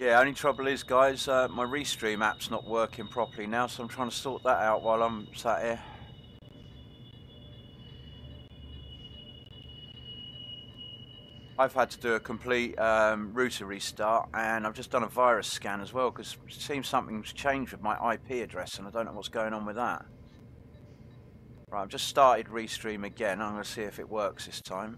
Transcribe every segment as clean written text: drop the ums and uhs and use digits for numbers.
Yeah, only trouble is, guys, my Restream app's not working properly now, so I'm trying to sort that out while I'm sat here. I've had to do a complete router restart, and I've just done a virus scan as well, because it seems something's changed with my IP address, and I don't know what's going on with that. Right, I've just started Restream again. I'm going to see if it works this time.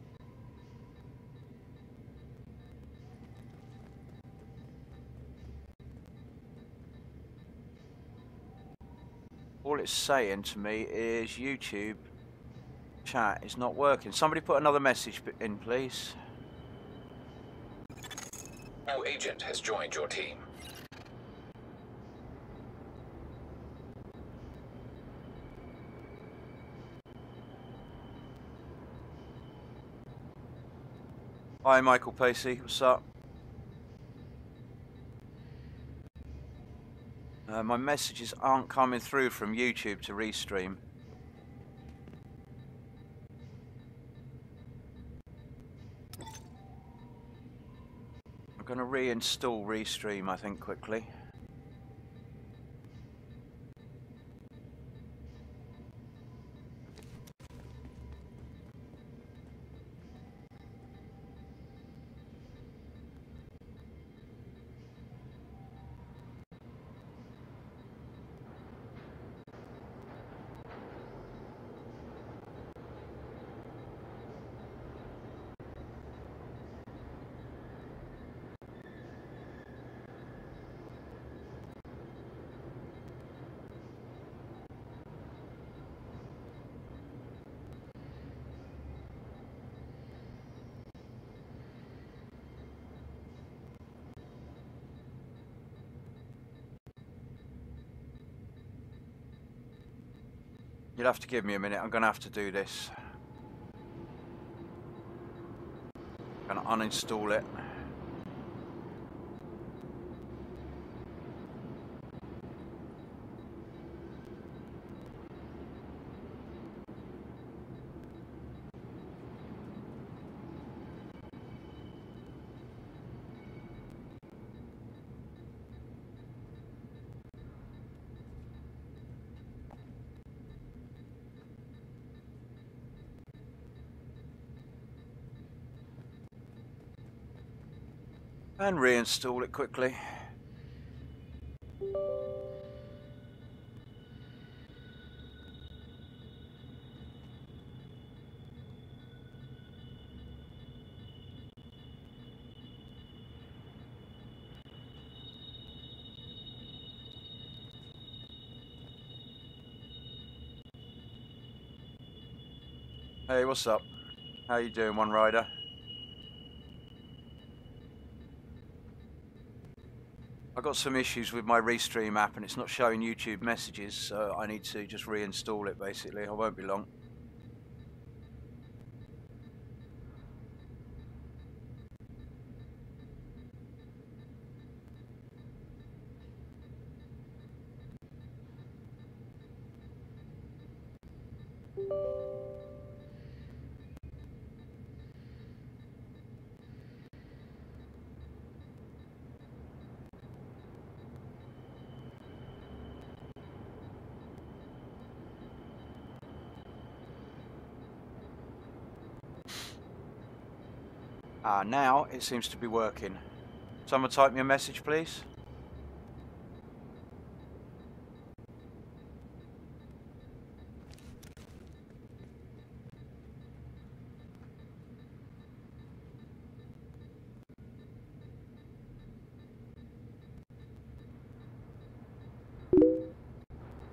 All it's saying to me is YouTube chat is not working. Somebody put another message in, please. No agent has joined your team. Hi, Michael Pacey. What's up? My messages aren't coming through from YouTube to Restream. I'm going to reinstall Restream, I think, quickly. You'll have to give me a minute. I'm going to have to do this. I'm going to uninstall it. And reinstall it quickly. Hey, what's up? How you doing, One Rider? I've got some issues with my Restream app and it's not showing YouTube messages, so I need to just reinstall it basically. I won't be long. Now it seems to be working. Someone type me a message, please.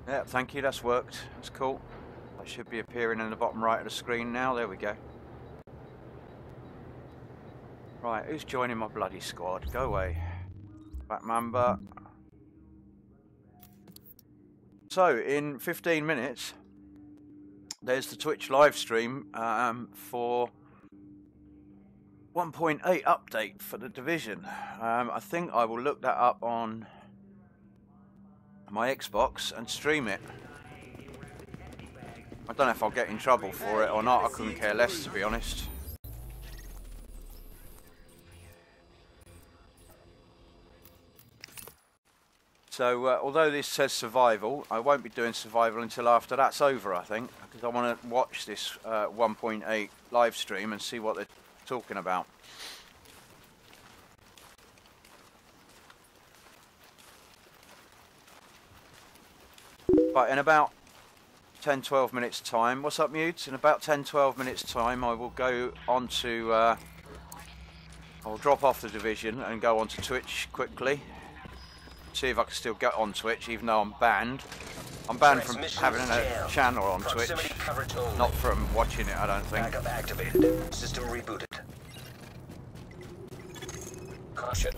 Yeah, thank you, that's worked. That's cool. That should be appearing in the bottom right of the screen now. There we go. Right, who's joining my bloody squad? Go away. Back member. So, in 15 minutes, there's the Twitch live stream for 1.8 update for the Division. I think I will look that up on my Xbox and stream it. I don't know if I'll get in trouble for it or not. I couldn't care less, to be honest. So although this says survival, I won't be doing survival until after that's over, I think, because I want to watch this 1.8 live stream and see what they're talking about. But in about 10-12 minutes time, what's up, Mutes? In about 10-12 minutes time, I will go on to I'll drop off the division and go onto Twitch quickly. See if I can still get on Twitch, even though I'm banned. I'm banned from having a channel on Twitch, not from watching it, I don't think. Backup activated. System rebooted. Caution.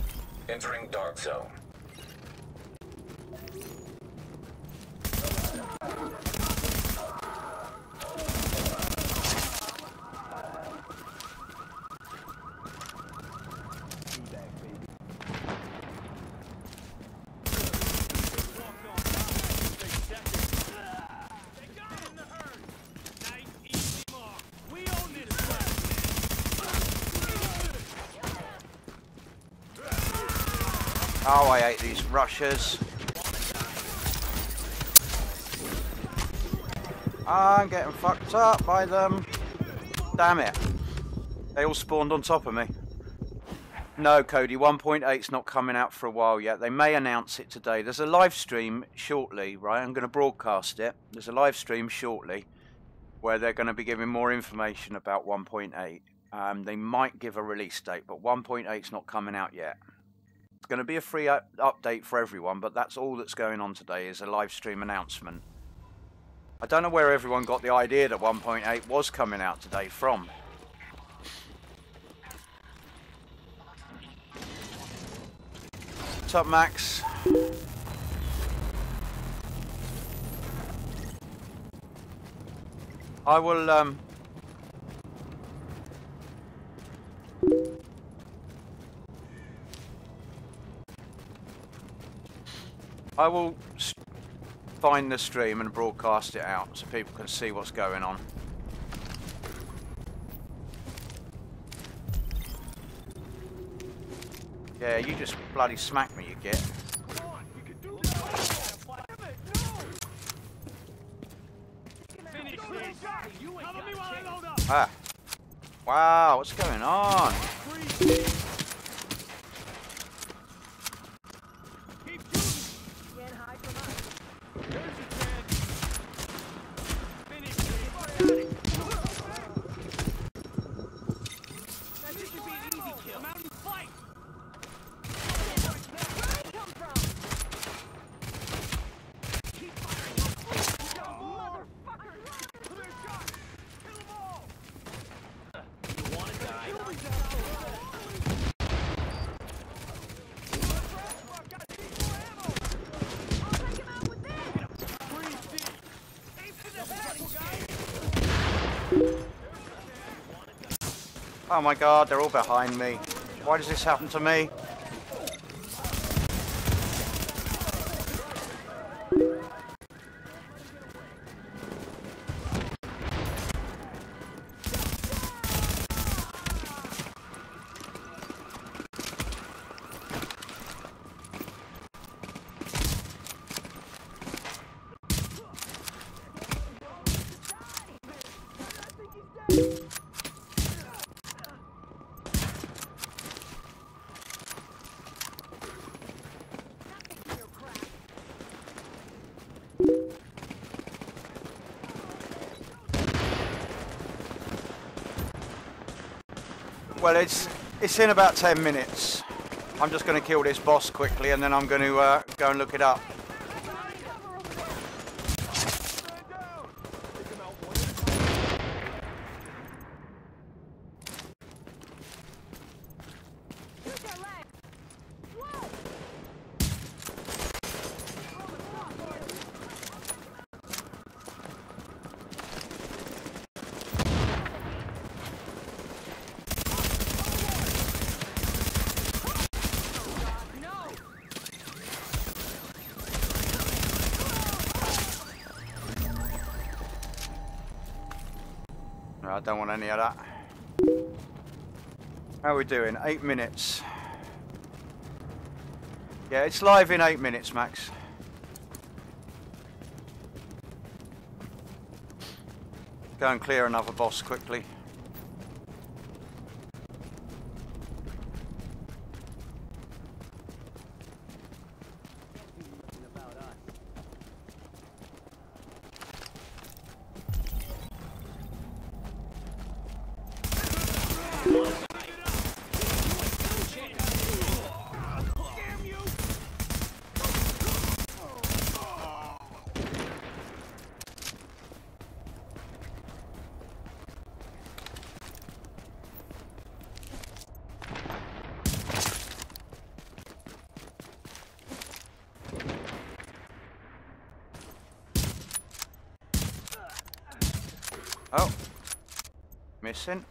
Entering dark zone. Oh, I hate these rushers. I'm getting fucked up by them. Damn it. They all spawned on top of me. No, Cody, 1.8's not coming out for a while yet. They may announce it today. There's a live stream shortly, right? I'm going to broadcast it. There's a live stream shortly where they're going to be giving more information about 1.8. They might give a release date, but 1.8's not coming out yet. It's going to be a free update for everyone, but that's all that's going on today is a live stream announcement. I don't know where everyone got the idea that 1.8 was coming out today from. What's up, Max? I will find the stream and broadcast it out so people can see what's going on. Yeah, you just bloody smack me, you get. Ah. Wow, what's going on? Oh my god, they're all behind me. Why does this happen to me? Well, it's in about 10 minutes. I'm just going to kill this boss quickly and then I'm going to go and look it up. I don't want any of that. How are we doing? 8 minutes. Yeah, it's live in 8 minutes, Max. Go and clear another boss quickly. Oh, missing.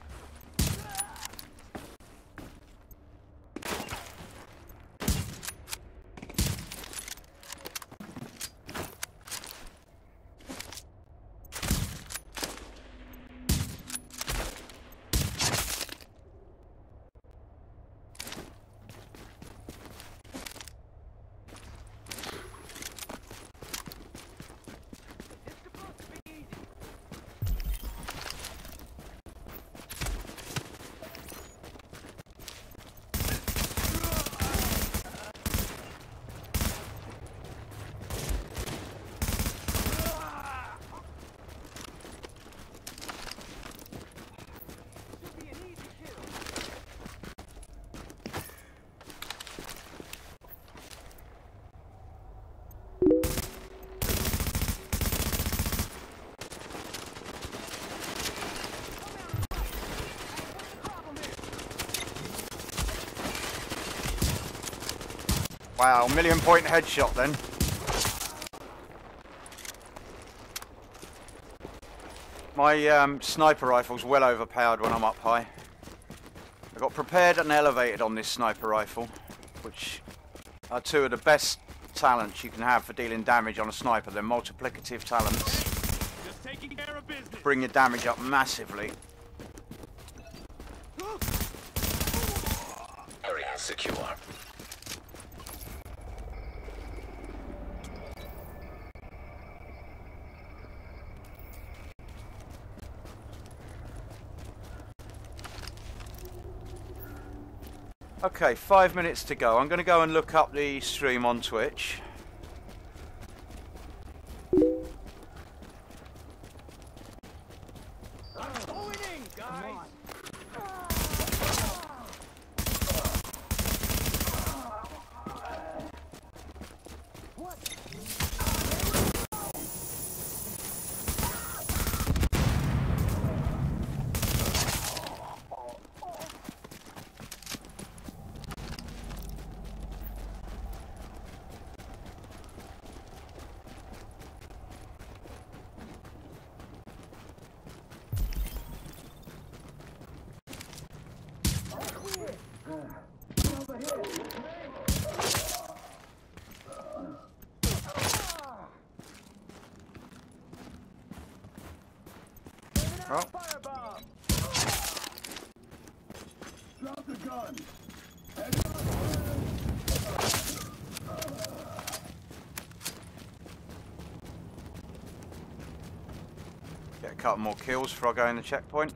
Wow, million-point headshot then. My sniper rifle's well overpowered when I'm up high. I got prepared and elevated on this sniper rifle, which are two of the best talents you can have for dealing damage on a sniper. They're multiplicative talents. Just taking care of business. Bring your damage up massively. Area secure. Okay, 5 minutes to go. I'm going to go and look up the stream on Twitch. Oh. Drop the gun. Get a couple more kills before I go in the checkpoint.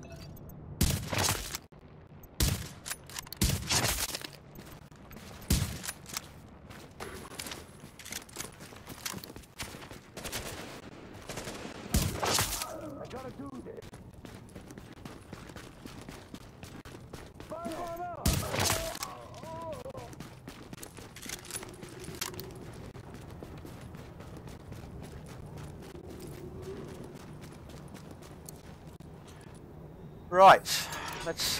Right, let's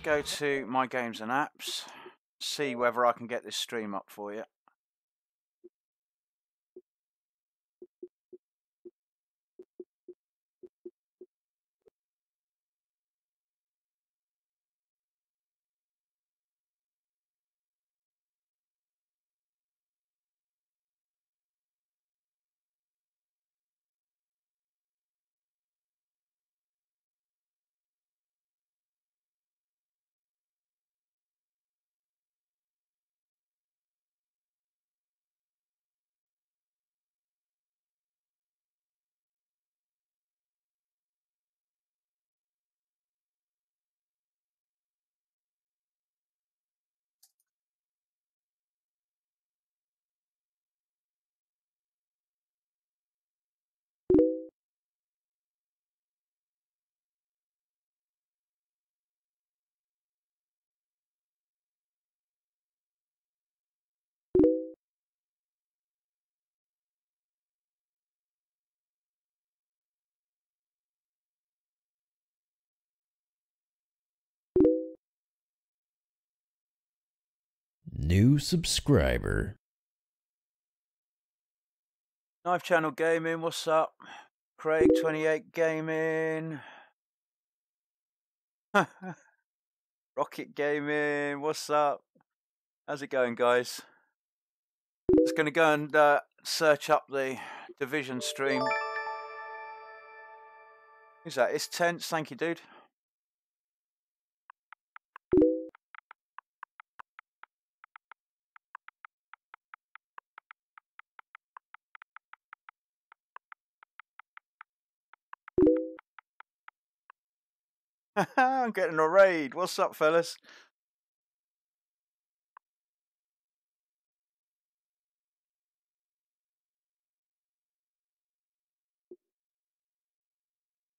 go to my games and apps, see whether I can get this stream up for you. New subscriber. Knife Channel Gaming, what's up? Craig 28 Gaming. Rocket Gaming, what's up? How's it going, guys? Just going to go and search up the Division stream. Who's that? It's Tense. Thank you, dude. I'm getting a raid. What's up, fellas?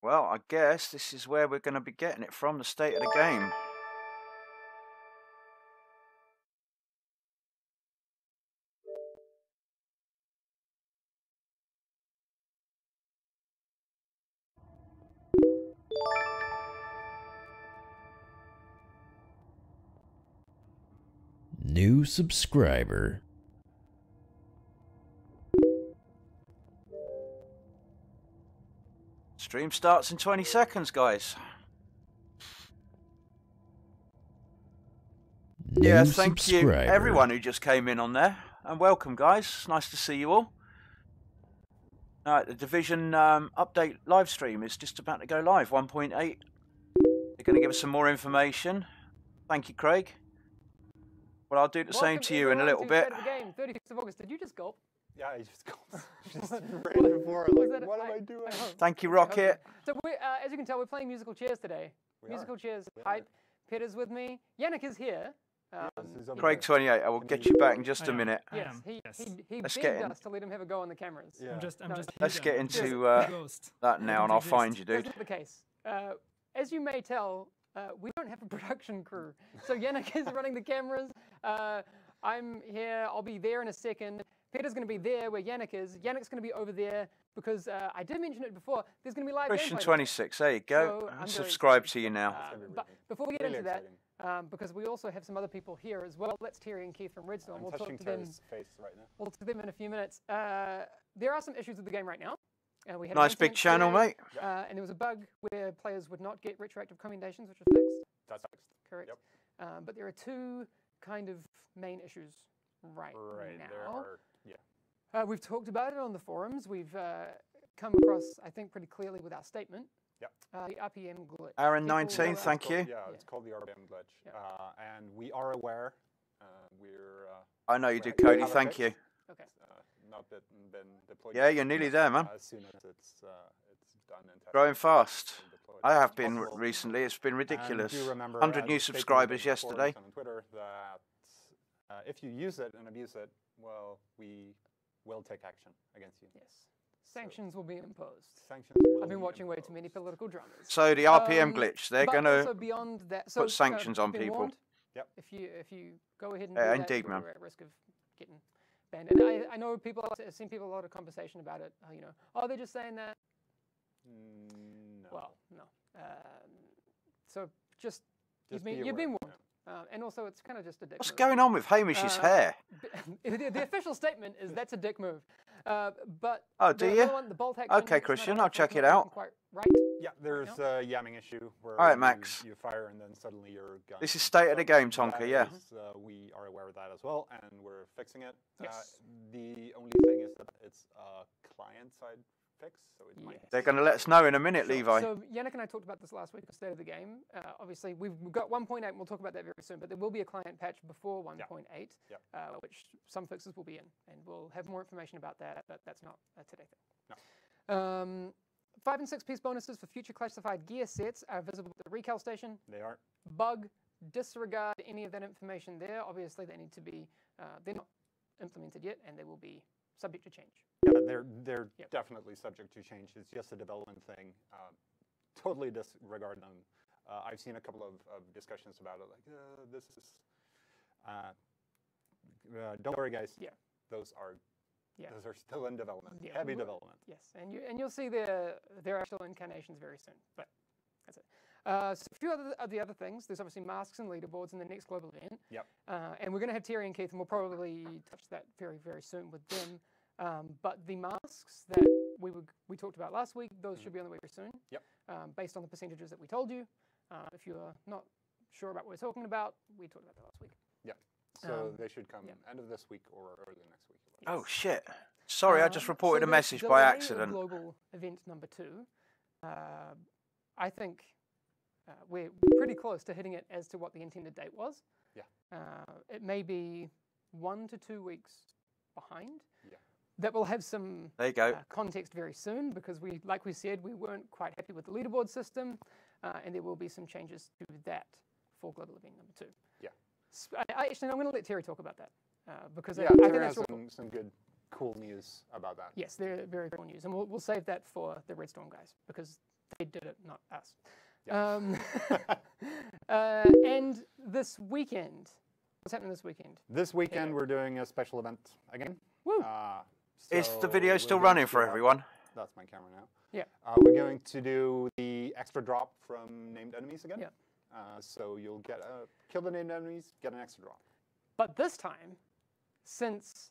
Well, I guess this is where we're going to be getting it from, the state of the game. New subscriber. Stream starts in 20 seconds, guys. New thank you everyone who just came in on there. And welcome, guys. Nice to see you all. The Division update live stream is just about to go live, 1.8. They're going to give us some more information. Thank you, Craig. Well, I'll do the same to you in a little bit. Game, 36th of August. Did you just gulp? Yeah, I just gulped. Just right before, like, what am I doing? Thank you, Rocket. So, as you can tell, we're playing musical chairs today. Musical chairs, hype. Peter's with me. Yannick is here. Craig 28, I will get you back in just a minute. Yes, he begged us to let him have a go on the cameras. Yeah. Let's get into that now, and I'll find you, dude. That's not the case. As you may tell, we don't have a production crew. So Yannick is running the cameras. I'm here. I'll be there in a second. Peter's going to be there where Yannick is. Yannick's going to be over there because I did mention it before. There's going to be live Christian gameplay. 26, there you go. So I'm subscribed to you now. But before we get into that, because we also have some other people here as well. That's Terry and Keith from Restream. We'll talk to them. Face right now. We'll talk to them in a few minutes. There are some issues with the game right now. We had Nice big channel, mate. And there was a bug where players would not get retroactive commendations, which was fixed. That's fixed. Correct. Yep. But there are two kind of main issues right now. There are, we've talked about it on the forums. We've come across, I think, pretty clearly with our statement. Yep. The RPM glitch. Aaron 19, thank you. Yeah, it's called the RPM glitch. Yep. And we are aware. I know you do, Cody. Thank you. Okay. Not been deployed. Yeah, you're nearly there, man. As soon as it's done and tested. Growing fast. I have been recently. It's been ridiculous. 100 new subscribers yesterday. On Twitter that if you use it and abuse it, well, we will take action against you. Yes. Sanctions will be imposed. Sanctions I've been watching way too many political dramas. So the RPM glitch, they're going to put sanctions on people. Warned, yep. If you go ahead and do that, indeed, man. you're at risk of getting banned. And I know people. I've seen people a lot of conversation about it. Oh, they're just saying that. No. Well, no. So just you've been warned. And also, it's kind of just a dick What's move. going on with Hamish's hair? The official statement is that's a dick move. But oh, do you? The bolt okay, Christian, I'll check it out. Quite right. Yeah, there's a yamming issue where all right, Max. You fire and then suddenly your gun. This is state of the game, Tonka. Yeah. We are aware of that as well, and we're fixing it. Yes. The only thing is that it's a client-side fix, so it might. They're going to let us know in a minute, Levi. So Yannick and I talked about this last week, the state of the game. Obviously, we've got 1.8, and we'll talk about that very soon, but there will be a client patch before 1.8, which some fixes will be in, and we'll have more information about that, but that's not a today thing. No. 5 and 6 piece bonuses for future classified gear sets are visible at the recal station. They are. Bug, disregard any of that information there. Obviously, they need to be, they're not implemented yet, and they will be subject to change. Yeah, they're definitely subject to change. It's just a development thing. Totally disregard them. I've seen a couple of discussions about it, like this is. Don't worry, guys. Yeah. Those are still in development. Yeah. Heavy development. Yes, and you'll see their actual incarnations very soon. But that's it. So a few of the other things. There's obviously masks and leaderboards in the next global event. Yep. And we're going to have Terry and Keith, and we'll probably touch that very, very soon with them. But the masks that we talked about last week, those should be on the way very soon. Yep. Based on the percentages that we told you. If you're not sure about what we're talking about, we talked about that last week. Yep. So they should come end of this week or early next week. Yes. Oh shit! Sorry, I just reported a the message by delay of accident. Global event number 2. I think we're pretty close to hitting it as to what the intended date was. Yeah. It may be 1 to 2 weeks behind. Yeah. That will have some There you go. context very soon because like we said, we weren't quite happy with the leaderboard system, and there will be some changes to that for global event number 2. Yeah. Actually, I'm going to let Terry talk about that because Yeah, I think Terry that's has real cool. some good, cool news about that. Yes, they're very cool news, and we'll save that for the Redstorm guys because they did it, not us. Yeah. And this weekend, what's happening this weekend? This weekend we're doing a special event again. Woo! Is the So video we're still going running to for do that. everyone? That's my camera now. Yeah. We're going to do the extra drop from named enemies again. Yeah. So you'll get kill the named enemies, get an extra drop. But this time, since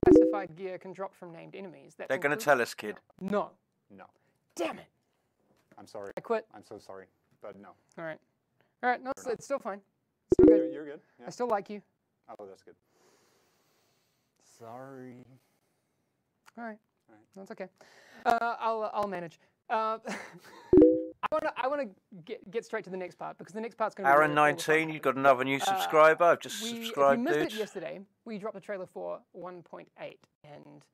classified gear can drop from named enemies, that's They're going to tell us, kid. No. No. Damn it! I'm sorry. I quit. I'm so sorry, but no. All right. All right. No, it's still fine. Still good. You're good. Yeah. I still like you. Oh, that's good. Sorry. All right. All right. That's okay. I'll manage. I want to get straight to the next part because the next part's going to be Aaron 19, you've got another new subscriber. I've just if you subscribed, missed dude. it yesterday, we dropped a trailer for 1.8, and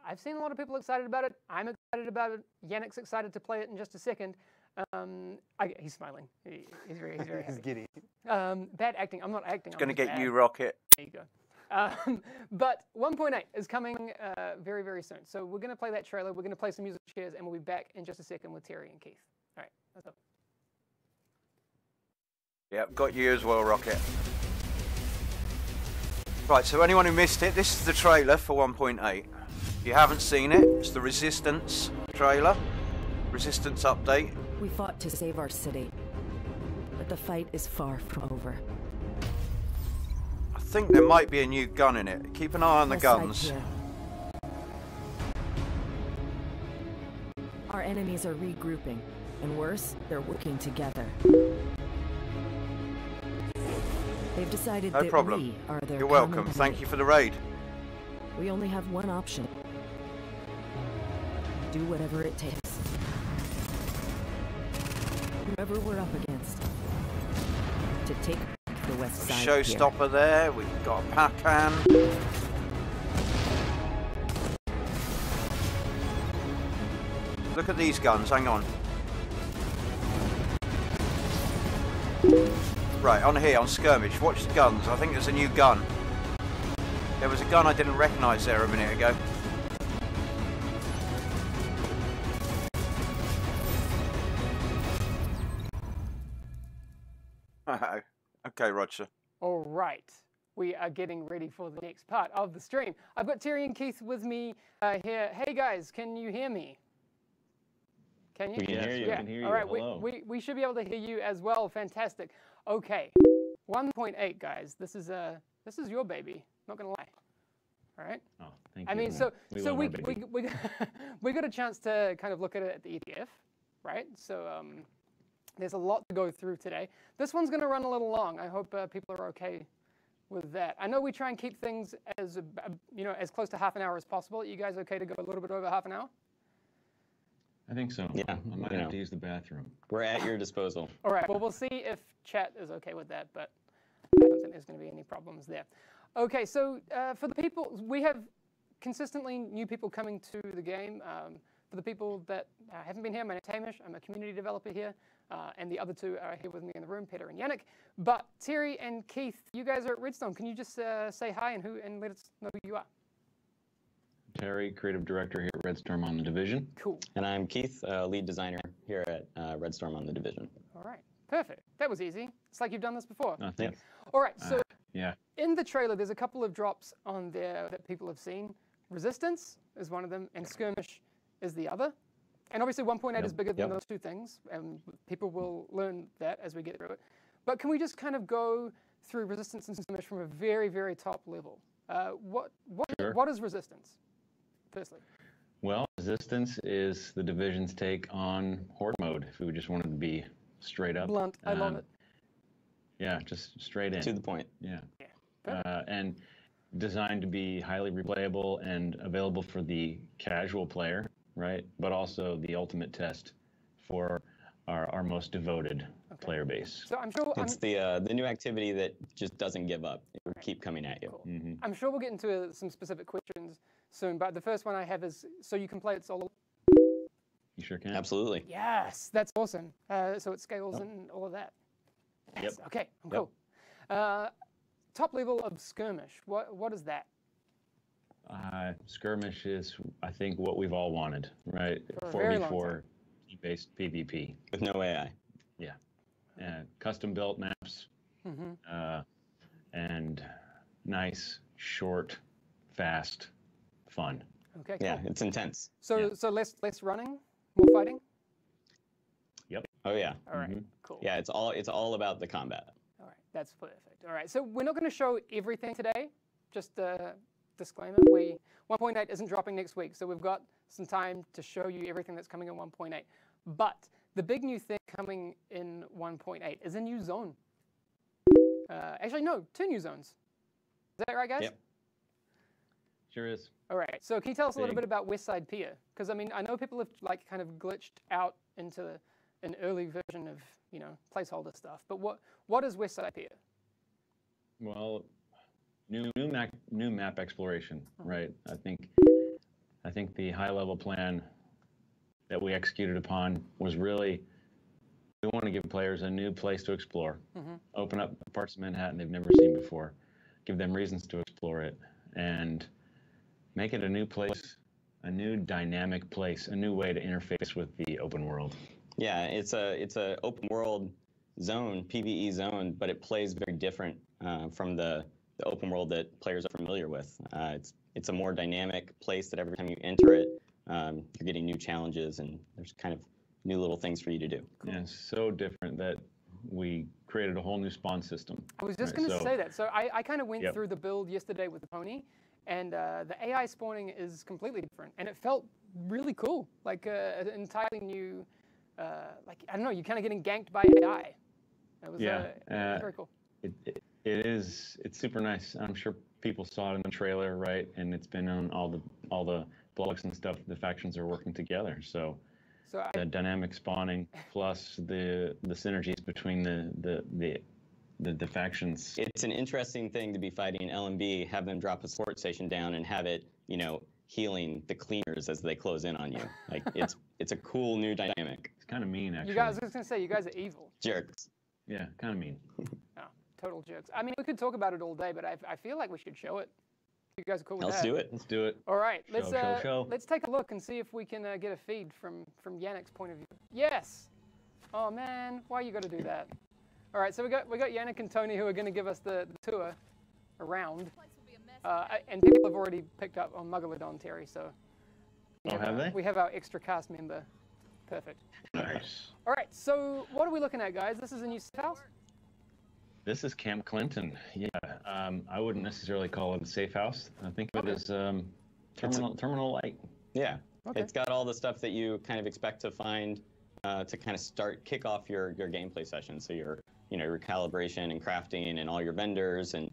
I've seen a lot of people excited about it. I'm excited about it. Yannick's excited to play it in just a second. He's smiling. He's very happy. He's giddy. Bad acting. I'm not acting. It's going to just get bad. you, Rocket. There you go. But 1.8 is coming very, very soon. So we're going to play that trailer. We're going to play some music chairs, and we'll be back in just a second with Terry and Keith. All right, let's go. Yep, got you as well, Rocket. Right, so anyone who missed it, this is the trailer for 1.8. If you haven't seen it, it's the Resistance trailer. Resistance update. We fought to save our city, but the fight is far from over. I think there might be a new gun in it. Keep an eye on the guns. Side Pier. Our enemies are regrouping, and worse, they're working together. They've decided No that problem. we are their You're common welcome. enemy. Thank you for the raid. We only have one option. Do whatever it takes. Whoever we're up against. To take the west side here. Showstopper there. We've got a Pacan. Look at these guns. Hang on. Right, on here, on skirmish. Watch the guns. I think there's a new gun. There was a gun I didn't recognise there a minute ago. Okay, Roger. All right. We are getting ready for the next part of the stream. I've got Terry and Keith with me here. Hey guys, can you hear me? Can you? We can hear you. Yeah. We can hear you. All right. Hello. We should be able to hear you as well. Fantastic. Okay. 1.8, guys. This is your baby. Not gonna lie. All right. Oh, thank you. I mean, man. so love we our baby. we got a chance to kind of look at it at the ETF, right? So there's a lot to go through today. This one's going to run a little long. I hope people are okay with that. I know we try and keep things as as close to half an hour as possible. Are you guys okay to go a little bit over half an hour? I think so. Yeah, I might have to use the bathroom. We're at your disposal. All right. Well, we'll see if chat is okay with that, but I don't think there's going to be any problems there. Okay. So for the people, we have consistently new people coming to the game. For the people that haven't been here, my name's Hamish. I'm a community developer here. And the other two are here with me in the room, Peter and Yannick. But Terry and Keith, you guys are at Redstone. Can you just say hi and let us know who you are? Terry, creative director here at Redstorm on the Division. Cool. And I'm Keith, lead designer here at Redstorm on the Division. All right. Perfect. That was easy. It's like you've done this before. Oh, thanks. All right. So Yeah. in the trailer, there's a couple of drops on there that people have seen. Resistance is one of them, and Skirmish is the other. And obviously 1.8 is bigger than Yep. those two things, and people will learn that as we get through it. But can we just kind of go through resistance and skirmish from a very, very top level? Sure. What is resistance, firstly? Well, resistance is the division's take on horde mode. If we just wanted to be straight up, Blunt. I love it. Yeah, just straight in. To the point. Yeah. Yeah. And designed to be highly replayable and available for the casual player, right? But also the ultimate test for our most devoted player base. So I'm sure It's the new activity that just doesn't give up. It will keep coming at you. Cool. Mm-hmm. I'm sure we'll get into some specific questions soon, but the first one I have is, so you can play it solo? You sure can. Absolutely. Yes, that's awesome. So it scales and all of that. Yes. Yep. Okay, I'm Yep. cool. Top level of skirmish, what is that? Skirmish is, I think, what we've all wanted, right? For a very long 4v4 based PvP. With no AI. Yeah. Custom built maps. And nice, short, fast, fun. Okay, cool. Yeah, it's intense. So less running, more fighting? Yep. Oh yeah. All right, cool. Yeah, it's all about the combat. All right, that's perfect. All right, so we're not going to show everything today. Just a disclaimer, 1.8 isn't dropping next week, so we've got some time to show you everything that's coming in 1.8. But the big new thing coming in 1.8 is a new zone. Actually, no, 2 new zones. Is that right, guys? Yep. Sure is. All right, so can you tell us a little Big. bit about West Side Pier? Because, I mean, I know people have, like, kind of glitched out into an early version of, you know, placeholder stuff, but what is West Side Pier? Well, new map exploration, right? I think the high level plan that we executed upon was really, we want to give players a new place to explore, open up parts of Manhattan they've never seen before, give them reasons to explore it, and make it a new place, a new dynamic place, a new way to interface with the open world. Yeah, it's a open world zone, PvE zone, but it plays very different from the open world that players are familiar with. It's a more dynamic place that every time you enter it, you're getting new challenges and there's kind of new little things for you to do. Cool. Yeah, it's so different that we created a whole new spawn system. I was just going to say that. So I kind of went through the build yesterday with the pony, and the AI spawning is completely different, and it felt really cool, like an entirely new, like, I don't know, you're kind of getting ganked by AI. It was very cool. It's super nice. I'm sure people saw it in the trailer, right? And it's been on all the blogs and stuff. The factions are working together, so the dynamic spawning plus the synergies between the factions. It's an interesting thing to be fighting LMB, have them drop a support station down and have it, you know, healing the cleaners as they close in on you. Like it's a cool new dynamic. It's kind of mean, actually. You guys, I was going to say, you guys are evil. Jerks. Yeah, kind of mean. Oh, total jerks. I mean, we could talk about it all day, but I feel like we should show it. You guys are cool with that? Let's do it. Let's do it. All right, Show. let's take a look and see if we can get a feed from Yannick's point of view. Yes. Oh man, why you got to do that? All right, so we got Yannick and Tony who are going to give us the tour around, and people have already picked up on Megalodon, Terry. So have they? We have our extra cast member. Perfect. Nice. All right, so what are we looking at, guys? This is a new house. This is Camp Clinton. Yeah, I wouldn't necessarily call it a safe house. I think of it as terminal light. Yeah, it's got all the stuff that you kind of expect to find to kind of kick off your gameplay session. So your calibration and crafting and all your vendors and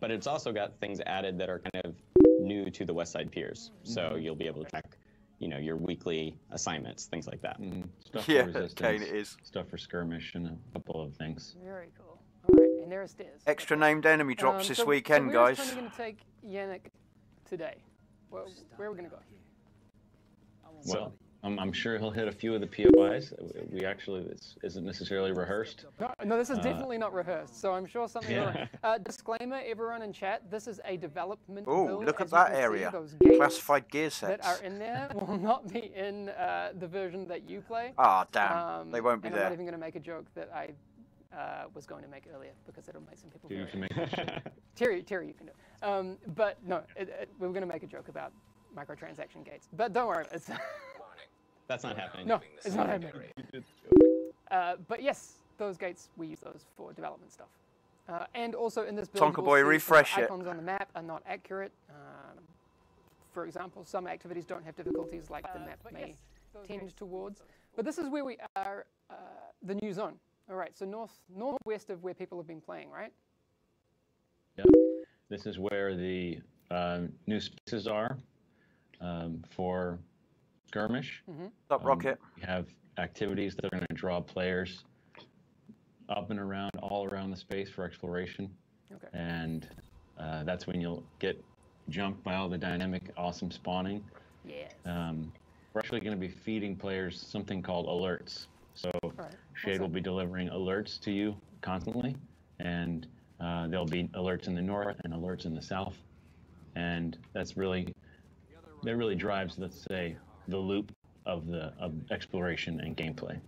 but it's also got things added that are kind of new to the West Side Piers. So you'll be able to track, your weekly assignments, things like that. Stuff for resistance, stuff for skirmish, and a couple of things. Very cool. All right, and there are stairs. Extra named enemy drops this weekend, guys. So where is Tony going to take Yannick today? Where are we going to go? Well, I'm sure he'll hit a few of the POIs. We actually, this isn't necessarily rehearsed. No, this is definitely not rehearsed, so I'm sure something disclaimer, everyone in chat, this is a development build. Oh, look at that area. Classified gear sets. That are in there will not be in the version that you play. Ah, damn. They won't be and there. I'm not even going to make a joke that I was going to make earlier, because it'll make some people You can make Terry, you can do it. But no, we were going to make a joke about microtransaction gates. But don't worry. It's That's not happening. No, it's not happening. But yes, those gates, we use those for development stuff. And also in this build, Tonka Boy, refresh it. icons on the map are not accurate. For example, some activities don't have difficulties like the map may tend towards. But this is where we are, the new zone. All right, so northwest of where people have been playing, right? Yep. This is where the new spaces are for skirmish. Stop rocket. We have activities that are going to draw players up and around, all around the space for exploration. Okay. And that's when you'll get jumped by all the dynamic, awesome spawning. Yes. We're actually going to be feeding players something called alerts. So Right. Shade will be delivering alerts to you constantly, and there'll be alerts in the north and alerts in the south, and that really drives, let's say, the loop of exploration and gameplay.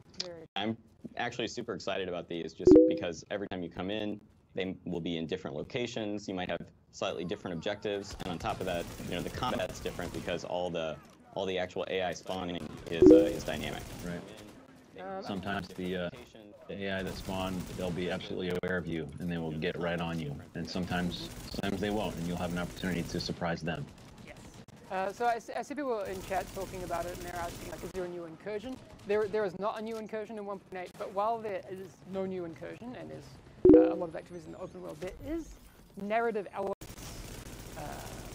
I'm actually super excited about these just because every time you come in, they will be in different locations. You might have slightly different objectives, and on top of that, the combat's different because all the actual AI spawning is dynamic. Right. Sometimes the AI that spawn, they'll be absolutely aware of you, and they will get right on you. And sometimes they won't, and you'll have an opportunity to surprise them. Yes. So I see people in chat talking about it, and they're asking, like, is there a new incursion? There is not a new incursion in 1.8, but while there is no new incursion, and there's a lot of activities in the open world, there is narrative elements.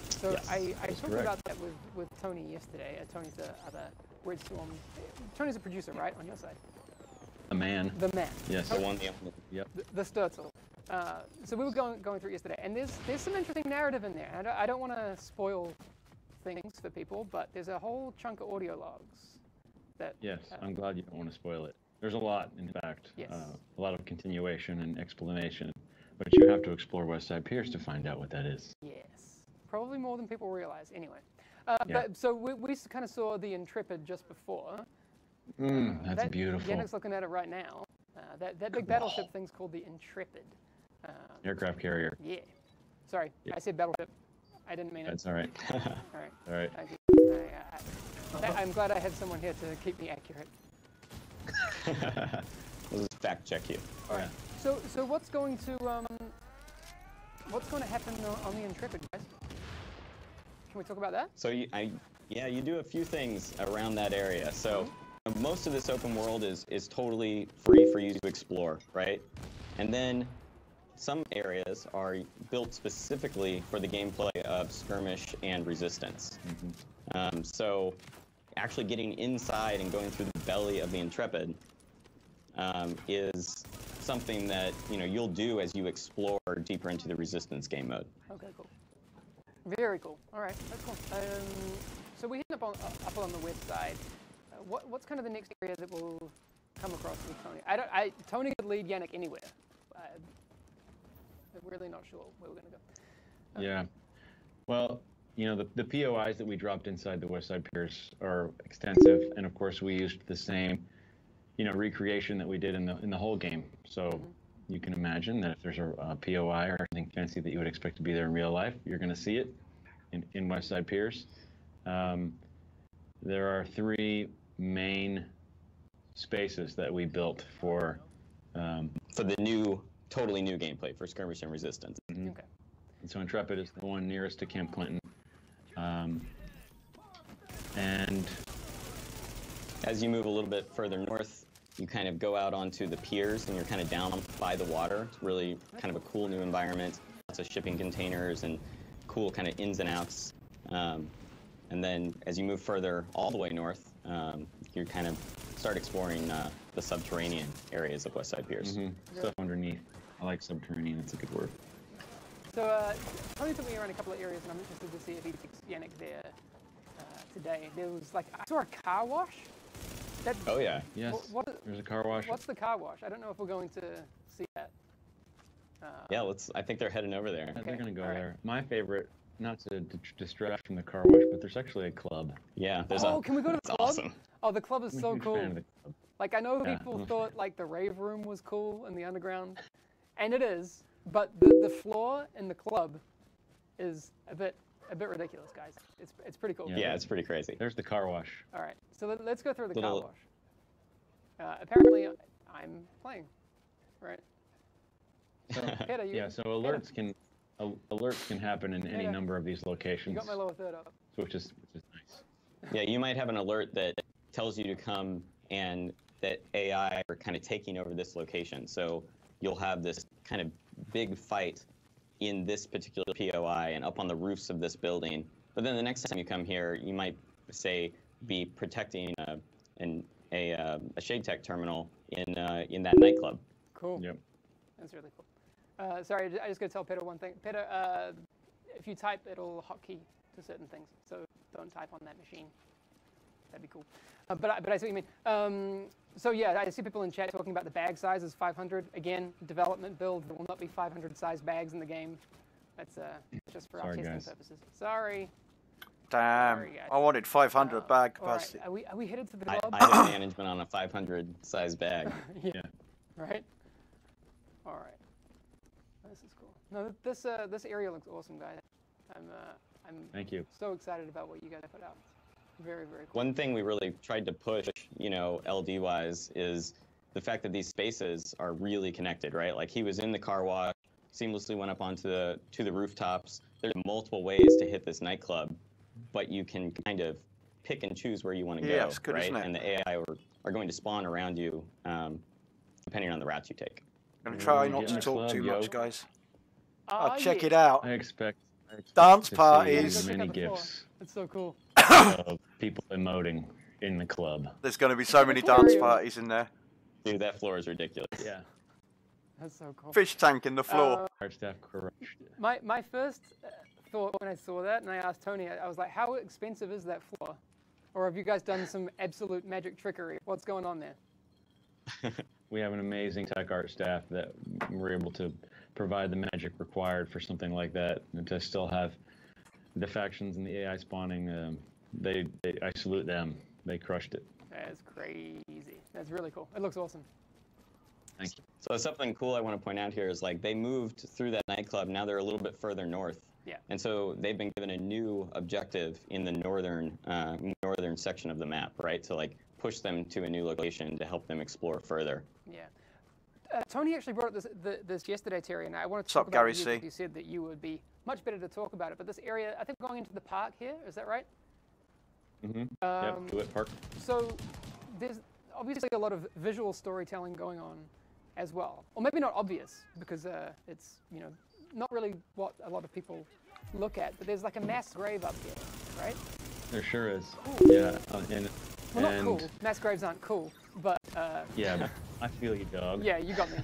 So yes, I talked correct. about that with Tony yesterday. Tony's the other Restream. Tony's a producer, right, on your side? The man. The man. Yes. The one. Yep. The Sturzel. So we were going through it yesterday, and there's some interesting narrative in there. I don't want to spoil things for people, but there's a whole chunk of audio logs that. Yes, I'm glad you don't want to spoil it. There's a lot, in fact. Yes. A lot of continuation and explanation, but you have to explore West Side Piers to find out what that is. Yes. Probably more than people realize. Anyway. Yeah. But so we kind of saw the Intrepid just before. That's beautiful. Yannick's looking at it right now. That big battleship thing's called the Intrepid. Aircraft carrier. Yeah. Sorry, I said battleship. I didn't mean it. That's all right. All right. All right. Thank you. I'm glad I have someone here to keep me accurate. We'll just fact check you. All right. So what's going to happen on the Intrepid, guys? Can we talk about that? So you do a few things around that area. So most of this open world is totally free for you to explore, right? And then some areas are built specifically for the gameplay of skirmish and resistance. So actually getting inside and going through the belly of the Intrepid is something that you'll do as you explore deeper into the resistance game mode. Okay, cool. Very cool. All right, that's cool. So we hit up on the west side. What's kind of the next area that we'll come across with Tony? Tony could lead Yannick anywhere. I'm really not sure where we're going to go. Yeah. Well, the POIs that we dropped inside the West Side Piers are extensive, and of course we used the same, recreation that we did in the whole game. So you can imagine that if there's a POI or anything fancy that you would expect to be there in real life, you're going to see it in West Side Piers. There are 3 main spaces that we built for the totally new gameplay for skirmish and resistance. Okay. And so Intrepid is the one nearest to Camp Clinton. And as you move a little bit further north, you kind of go out onto the piers and you're kind of down by the water. It's really kind of a cool new environment. Lots of shipping containers and cool kind of ins and outs. And then as you move further all the way north, you kind of start exploring the subterranean areas of West Side Piers. Stuff underneath. I like subterranean, it's a good word. So Tony took me around a couple of areas, and I'm interested to see if he takes Yannick there today. There was I saw a car wash. Oh yeah. Yes. There's a car wash. What's the car wash? I don't know if we're going to see that. Yeah, I think they're heading over there. Okay. They're going to go there. My favorite, not to distract from the car wash, but there's actually a club. Yeah. Can we go to the club? Awesome. Oh, the club is so cool. Fan of the club. I know people thought the rave room was cool in the underground, and it is, but the floor in the club is a bit a bit ridiculous, guys. It's pretty cool. Yeah, it's pretty crazy. There's the car wash. All right, so let's go through the Little- car wash. Apparently, I'm playing, right? So, Peter, yeah, so alerts can happen in any Peter, number of these locations, You got my lower third up. which is nice. Yeah, you might have an alert that tells you to come and that AI are kind of taking over this location. So you'll have this kind of big fight in this particular POI and up on the roofs of this building. But then the next time you come here, you might, say, be protecting a Shade Tech terminal in that nightclub. Cool. Yep. That's really cool. Sorry, I just got to tell Peter one thing. Peter, if you type, it'll hotkey to certain things. So don't type on that machine. That'd be cool. But I see what you mean. So yeah, I see people in chat talking about the bag size is 500. Again, development build. There will not be 500 size bags in the game. That's just for our Sorry, testing guys. purposes. Sorry. Damn, Sorry, guys. I wanted 500 bag All right, capacity. are we headed to the I club? did management on a 500 size bag. Yeah. Right. All right. This is cool. No, this area looks awesome, guys. I'm Thank you. so excited about what you guys put out. Very, very cool. One thing we really tried to push, LD-wise, is the fact that these spaces are really connected, right? Like he was in the car wash, seamlessly went up onto the rooftops. There's multiple ways to hit this nightclub, but you can kind of pick and choose where you want to go, it's good, right? isn't it? And the AI are going to spawn around you, depending on the routes you take. I'm going to try Get not in to the talk club, too yo. much, guys. Oh, Check yeah. it out. I expect Dance to parties. see Check many out the floor. gifs That's so cool. of people emoting in the club. There's going to be so many cool dance area. parties in there. Dude, that floor is ridiculous. Yeah. That's so cool. Fish tank in the floor. Art staff crushed it. My first thought when I saw that, and I asked Tony, I was like, how expensive is that floor? Or have you guys done some absolute magic trickery? What's going on there? We have an amazing tech art staff that were able to provide the magic required for something like that, and to still have the factions and the AI spawning. I salute them. They crushed it. That's crazy. That's really cool. It looks awesome. Thank you. So something cool I want to point out here is like they moved through that nightclub. Now they're a little bit further north. Yeah. And so they've been given a new objective in the northern section of the map, right? To like push them to a new location to help them explore further. Yeah. Tony actually brought up this yesterday, Terry, and I wanted to Sup, talk about Gary it with you, C. because you said that you would be much better to talk about it. But this area, I think going into the park here, is that right? Mm-hmm. Yep. Do it, Park. So there's obviously a lot of visual storytelling going on as well. Or maybe not obvious, because it's, not really what a lot of people look at. But there's like a mass grave up here, right? There sure is. Cool. Yeah. Well, not cool. Mass graves aren't cool, but... Yeah, I feel you, dog. Yeah, you got me.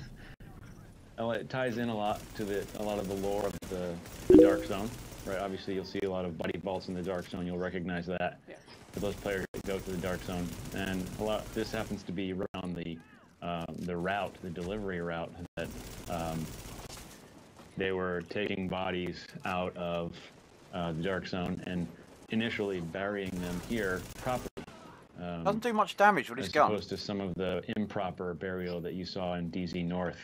Well, it ties in a lot to a lot of the lore of the Dark Zone, right? Obviously, you'll see a lot of buddy vaults in the Dark Zone. You'll recognize that. Yeah. For those players that go to the Dark Zone, and this happens to be around the route, the delivery route that they were taking bodies out of the Dark Zone and initially burying them here properly. Doesn't do much damage with his as gun. opposed to some of the improper burial that you saw in DZ North,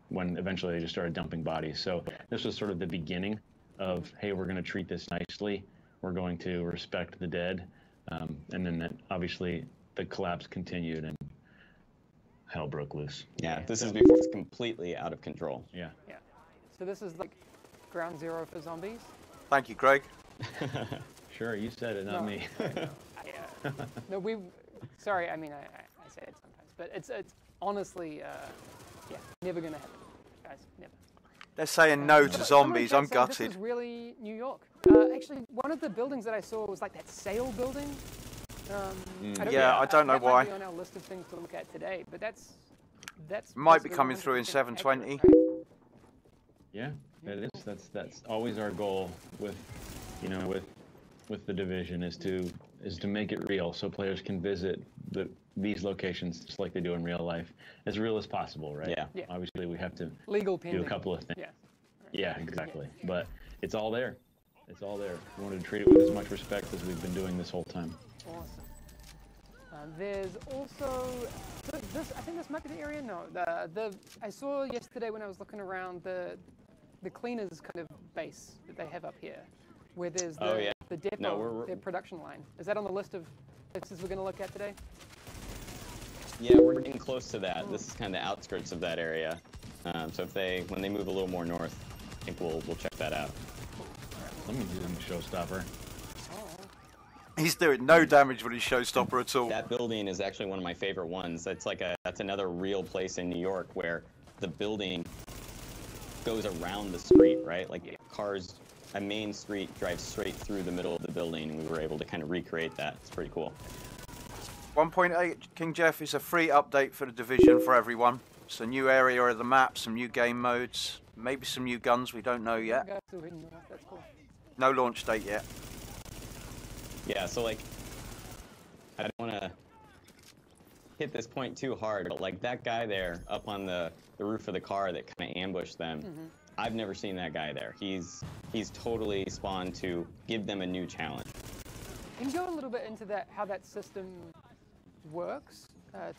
when eventually they just started dumping bodies. So this was sort of the beginning of, hey, we're going to treat this nicely. We're going to respect the dead. And then obviously the collapse continued and hell broke loose. Yeah, this is before it's completely out of control. Yeah. Yeah. So this is like ground zero for zombies? Thank you, Greg. Sure, you said it, not me. No, sorry, I mean, I say it sometimes, but it's honestly, yeah, never gonna happen, guys, never. They're saying no to zombies. I'm This gutted. is really New York. Actually, one of the buildings that I saw was like that sale building. Yeah, I don't know that why. might be on our list of things to look at today, but that's Might be basically coming through in 100% 720. accurate, right? Yeah, it is. That's always our goal with the Division is to make it real, so players can visit these locations just like they do in real life, as real as possible, right? Yeah. Yeah. Obviously, we have to Legal do pending. a couple of things. Yeah. Yeah, exactly. But it's all there. It's all there. We wanted to treat it with as much respect as we've been doing this whole time. Awesome. There's also this. I think this might be the area. No, I saw yesterday when I was looking around the cleaners kind of base that they have up here. where there's Oh, yeah. the depot, No, their production line. Is that on the list of places we're going to look at today? Yeah, we're getting close to that. This is kind of the outskirts of that area. So when they move a little more north, I think we'll check that out. Let me do the showstopper. He's doing no damage with his showstopper at all. That building is actually one of my favorite ones. That's another real place in New York where the building goes around the street, right? Like cars, a main street drives straight through the middle of the building, and we were able to kind of recreate that. It's pretty cool. 1.8 King Jeff is a free update for the Division for everyone. It's a new area of the map, some new game modes, maybe some new guns we don't know yet. That's cool. No launch date yet. Yeah, so like, I don't want to hit this point too hard, but like that guy there up on the roof of the car that kind of ambushed them, I've never seen that guy there. He's totally spawned to give them a new challenge. Can you go a little bit into that, how that system works?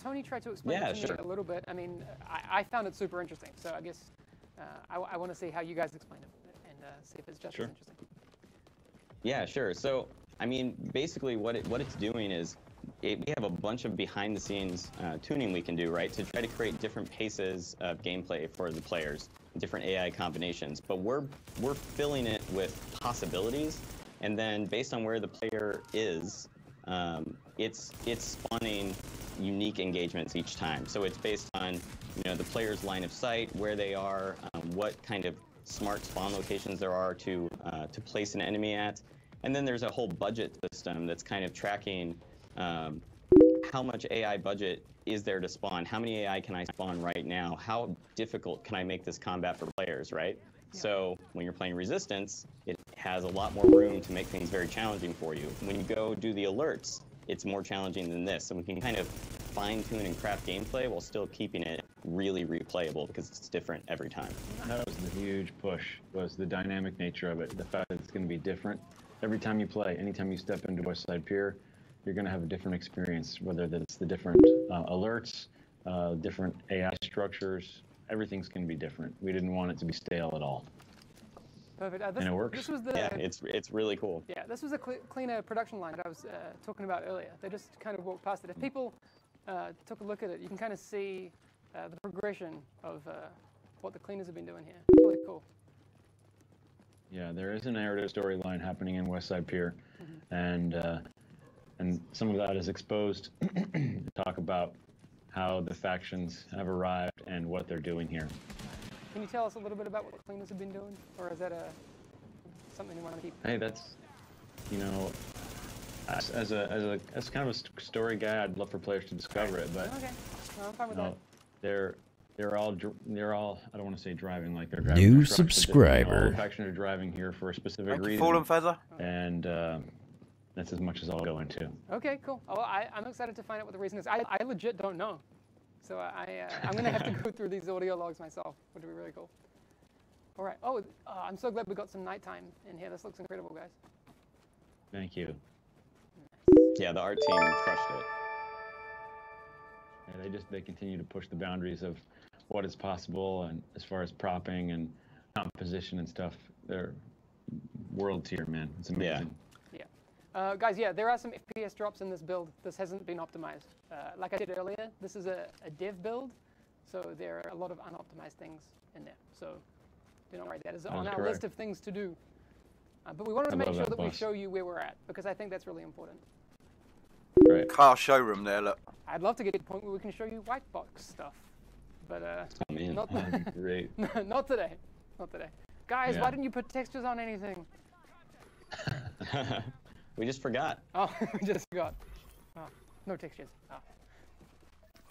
Tony tried to explain it to me a little bit. I mean, I found it super interesting, so I guess I want to see how you guys explain it and see if it's just as interesting. Yeah, sure. So, I mean, basically what it's doing is we have a bunch of behind-the-scenes tuning we can do, right, to try to create different paces of gameplay for the players, different AI combinations. But we're filling it with possibilities, and then based on where the player is, it's spawning unique engagements each time. So it's based on, the player's line of sight, where they are, what kind of smart spawn locations there are to place an enemy at. And then there's a whole budget system that's kind of tracking how much AI budget is there to spawn, how many AI can I spawn right now, how difficult can I make this combat for players, right? Yeah. So when you're playing Resistance, it has a lot more room to make things very challenging for you. When you go do the alerts, it's more challenging than this. So we can kind of fine-tune and craft gameplay while still keeping it really replayable because it's different every time. That was the huge push, was the dynamic nature of it, the fact that it's going to be different. Every time you play, anytime you step into West Side Pier, you're going to have a different experience, whether that's the different alerts, different AI structures, everything's going to be different. We didn't want it to be stale at all. Perfect. And it works. This was the, yeah, it's really cool. Yeah, this was a cleaner production line that I was talking about earlier. They just kind of walked past it. If people took a look at it, you can kind of see the progression of what the cleaners have been doing here. It's really cool. Yeah, there is a narrative storyline happening in West Side Pier, and some of that is exposed to talk about how the factions have arrived and what they're doing here. Can you tell us a little bit about what the cleaners have been doing, or is that something you want to keep? Hey, that's, as kind of a story guy, I'd love for players to discover it, but okay, well, I'm fine with that. They're all I don't want to say driving like they're driving. New trucks, subscriber. All the factions are driving here for a specific reason. Fallen Feather. And that's as much as I'll go into. Okay, cool. Oh, I'm excited to find out what the reason is. I legit don't know. So I'm going to have to go through these audio logs myself, which would be really cool. All right. Oh, I'm so glad we got some nighttime in here. This looks incredible, guys. Thank you. Yeah, the art team crushed it. Yeah, they continue to push the boundaries of what is possible, and as far as propping and composition and stuff, they're world tier, man. It's amazing. Yeah. Guys, yeah, there are some FPS drops in this build. This hasn't been optimized. Like I said earlier, this is a dev build, so there are a lot of unoptimized things in there. So do not worry, that is on our list of things to do. But we wanted to make sure that we show you where we're at, because I think that's really important. Right. Car showroom there, look. I'd love to get to the point where we can show you white box stuff, but not great. not today. Not today. Guys, why didn't you put textures on anything? We just forgot. Oh, we just forgot. Oh, no textures. Oh.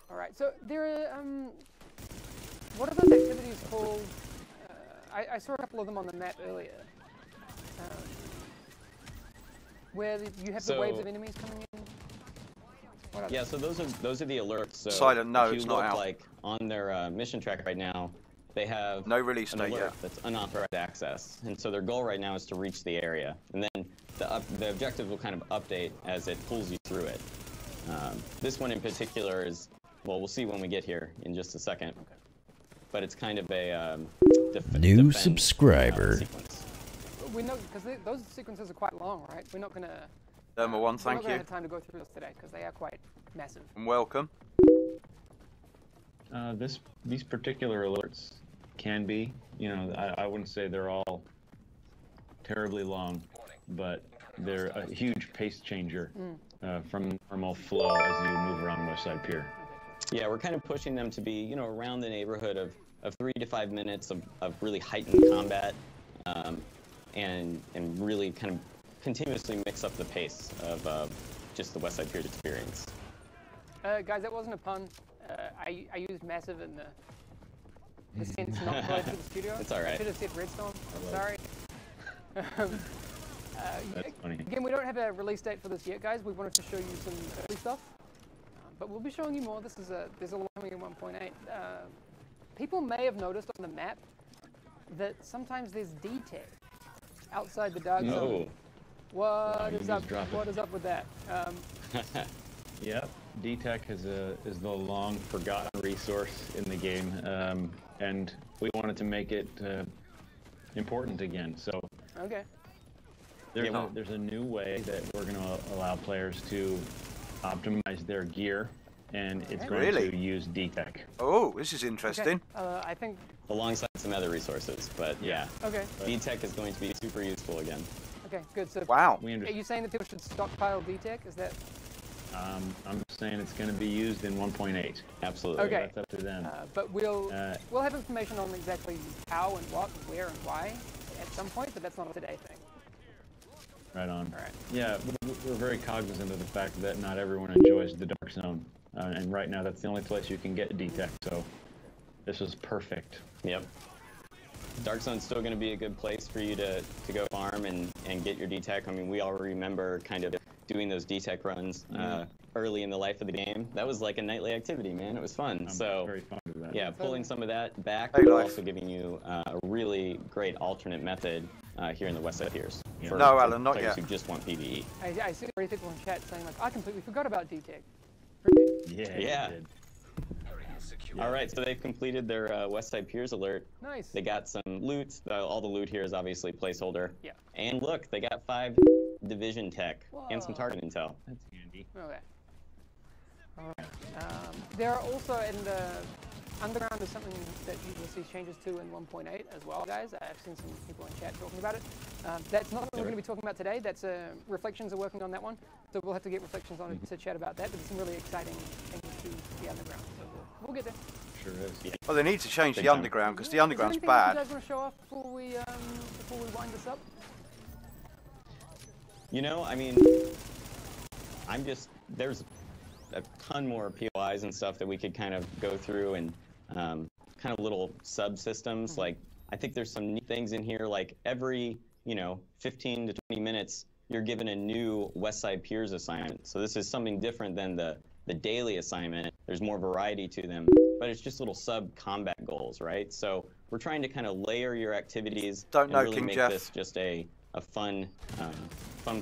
All right. So there are what are those activities called? I saw a couple of them on the map earlier, where you have the waves of enemies coming in. Yeah, so those are the alerts. So Silent, no, if it's you not look out. like on their mission track right now, they have no release an date alert yet. that's unauthorized access, and so their goal right now is to reach the area, and then the objective will kind of update as it pulls you through it. This one in particular is, well, we'll see when we get here in just a second. Okay. But it's kind of a new subscriber. Sequence. we're not, because those sequences are quite long, right? We're not going to... Thermal 1, we're thank not going you. to have time to go through this today, because they are quite massive. And welcome. These particular alerts can be, I wouldn't say they're all terribly long, but they're a huge pace changer from normal flow as you move around West Side Pier. Yeah, we're kind of pushing them to be, around the neighborhood of 3 to 5 minutes of really heightened combat, and really kind of continuously mix up the pace of just the West Side Pier experience. Guys, that wasn't a pun. I used massive in the sense not related to the studio. It's all right. I should have said Redstone. I'm sorry. That's funny. Again, we don't have a release date for this yet, guys. We wanted to show you some early stuff, but we'll be showing you more. There's a lot coming in 1.8. People may have noticed on the map that sometimes there's D-Tech outside the dark zone. What is up? What is up with that? Yep, D-Tech is the long forgotten resource in the game, and we wanted to make it important again. So okay. There's a new way that we're going to allow players to optimize their gear, and it's going to use D-Tech. Oh, this is interesting. Okay. I think alongside some other resources, but yeah. Okay. D-Tech is going to be super useful again. Okay, good. So wow. Are you saying that people should stockpile D-Tech? Is that? I'm just saying it's going to be used in 1.8. Absolutely. Okay. That's up to them. But we'll have information on exactly how and what, and where and why at some point, but that's not a today thing. Right on. All right. Yeah, we're very cognizant of the fact that not everyone enjoys the Dark Zone, and right now that's the only place you can get D-Tech, so this was perfect. Yep. Dark Zone's still going to be a good place for you to go farm and get your D-Tech. I mean, we all remember kind of doing those D-Tech runs early in the life of the game. That was like a nightly activity, man. It was fun. I'm very fond of that. Yeah, pulling some of that back, Hey, but also giving you a really great alternate method here in the West Side Piers. Yeah. For No, Alan, not players yet. who just want PvE. I see already people in chat saying like, I completely forgot about D-Tech. Yeah. All right, so they've completed their West Side Piers alert. Nice. They got some loot. All the loot here is obviously placeholder. Yeah. And look, they got 5 division tech and some target intel. That's handy. Okay. All right. There are also in the underground is something that you will see changes to in 1.8 as well, guys. I've seen some people in chat talking about it. That's not what we're going to be talking about today. That's Reflections are working on that one, so we'll have to get Reflections on it to chat about that. But there's some really exciting things to the underground, so we'll get there. Sure is. Yeah. Well, they need to change the underground because the underground's Is there anything bad. else you guys want to show off before we wind this up? I mean, there's a ton more POIs and stuff that we could kind of go through and kind of little subsystems. Like, I think there's some neat things in here, like every, 15 to 20 minutes, you're given a new West Side Piers assignment. So this is something different than the daily assignment. There's more variety to them, but it's just little sub-combat goals, right? So we're trying to kind of layer your activities and really make this just a fun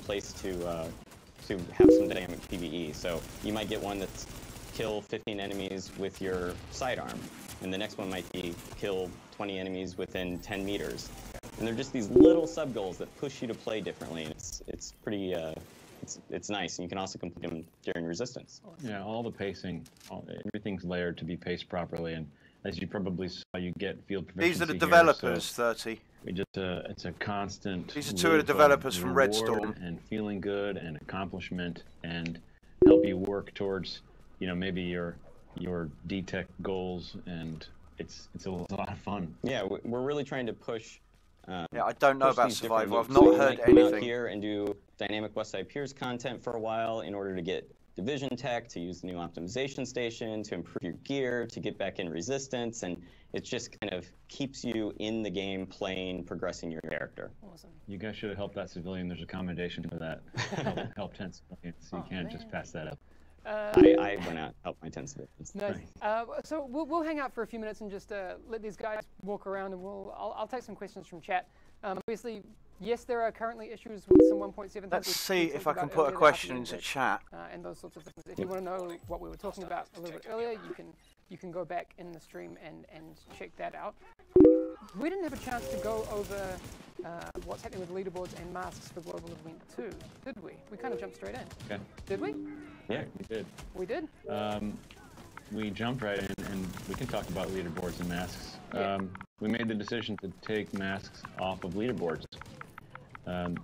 place to have some dynamic PvE. So you might get one that's kill 15 enemies with your sidearm, and the next one might be kill 20 enemies within 10 meters. And they're just these little sub goals that push you to play differently, and it's pretty it's nice, and you can also complete them during resistance. Yeah, all the pacing, everything's layered to be paced properly, and as you probably saw, you get field proficiency. These are the here, developers, so 30. we just it's a constant. These are 2 of the developers from reward Restream. And feeling good and accomplishment, and help you work towards, maybe your D-Tech goals, and it's a lot of fun. Yeah, we're really trying to push. Yeah, I don't know about survival. I've So not you heard might come out anything. here and do dynamic West Side Piers content for a while in order to get division tech, to use the new optimization station, to improve your gear, to get back in resistance, and it just kind of keeps you in the game, playing, progressing your character. Awesome. You guys should have helped that civilian. There's a commendation for that. help 10 civilians, so you can't just pass that up. I went out to help my 10 civilians. Nice. So we'll hang out for a few minutes and just let these guys walk around, and I'll take some questions from chat. Obviously, yes, there are currently issues with some 1.7. Let's see if I can put a question into chat. And those sorts of things. If you want to know what we were talking about a little bit earlier, you can go back in the stream and check that out. we didn't have a chance to go over what's happening with leaderboards and masks for Global Event 2, did we? We kind of jumped straight in. Okay. Did we? Yeah, we did. We did? We jumped right in, and we can talk about leaderboards and masks. Yeah. We made the decision to take masks off of leaderboards.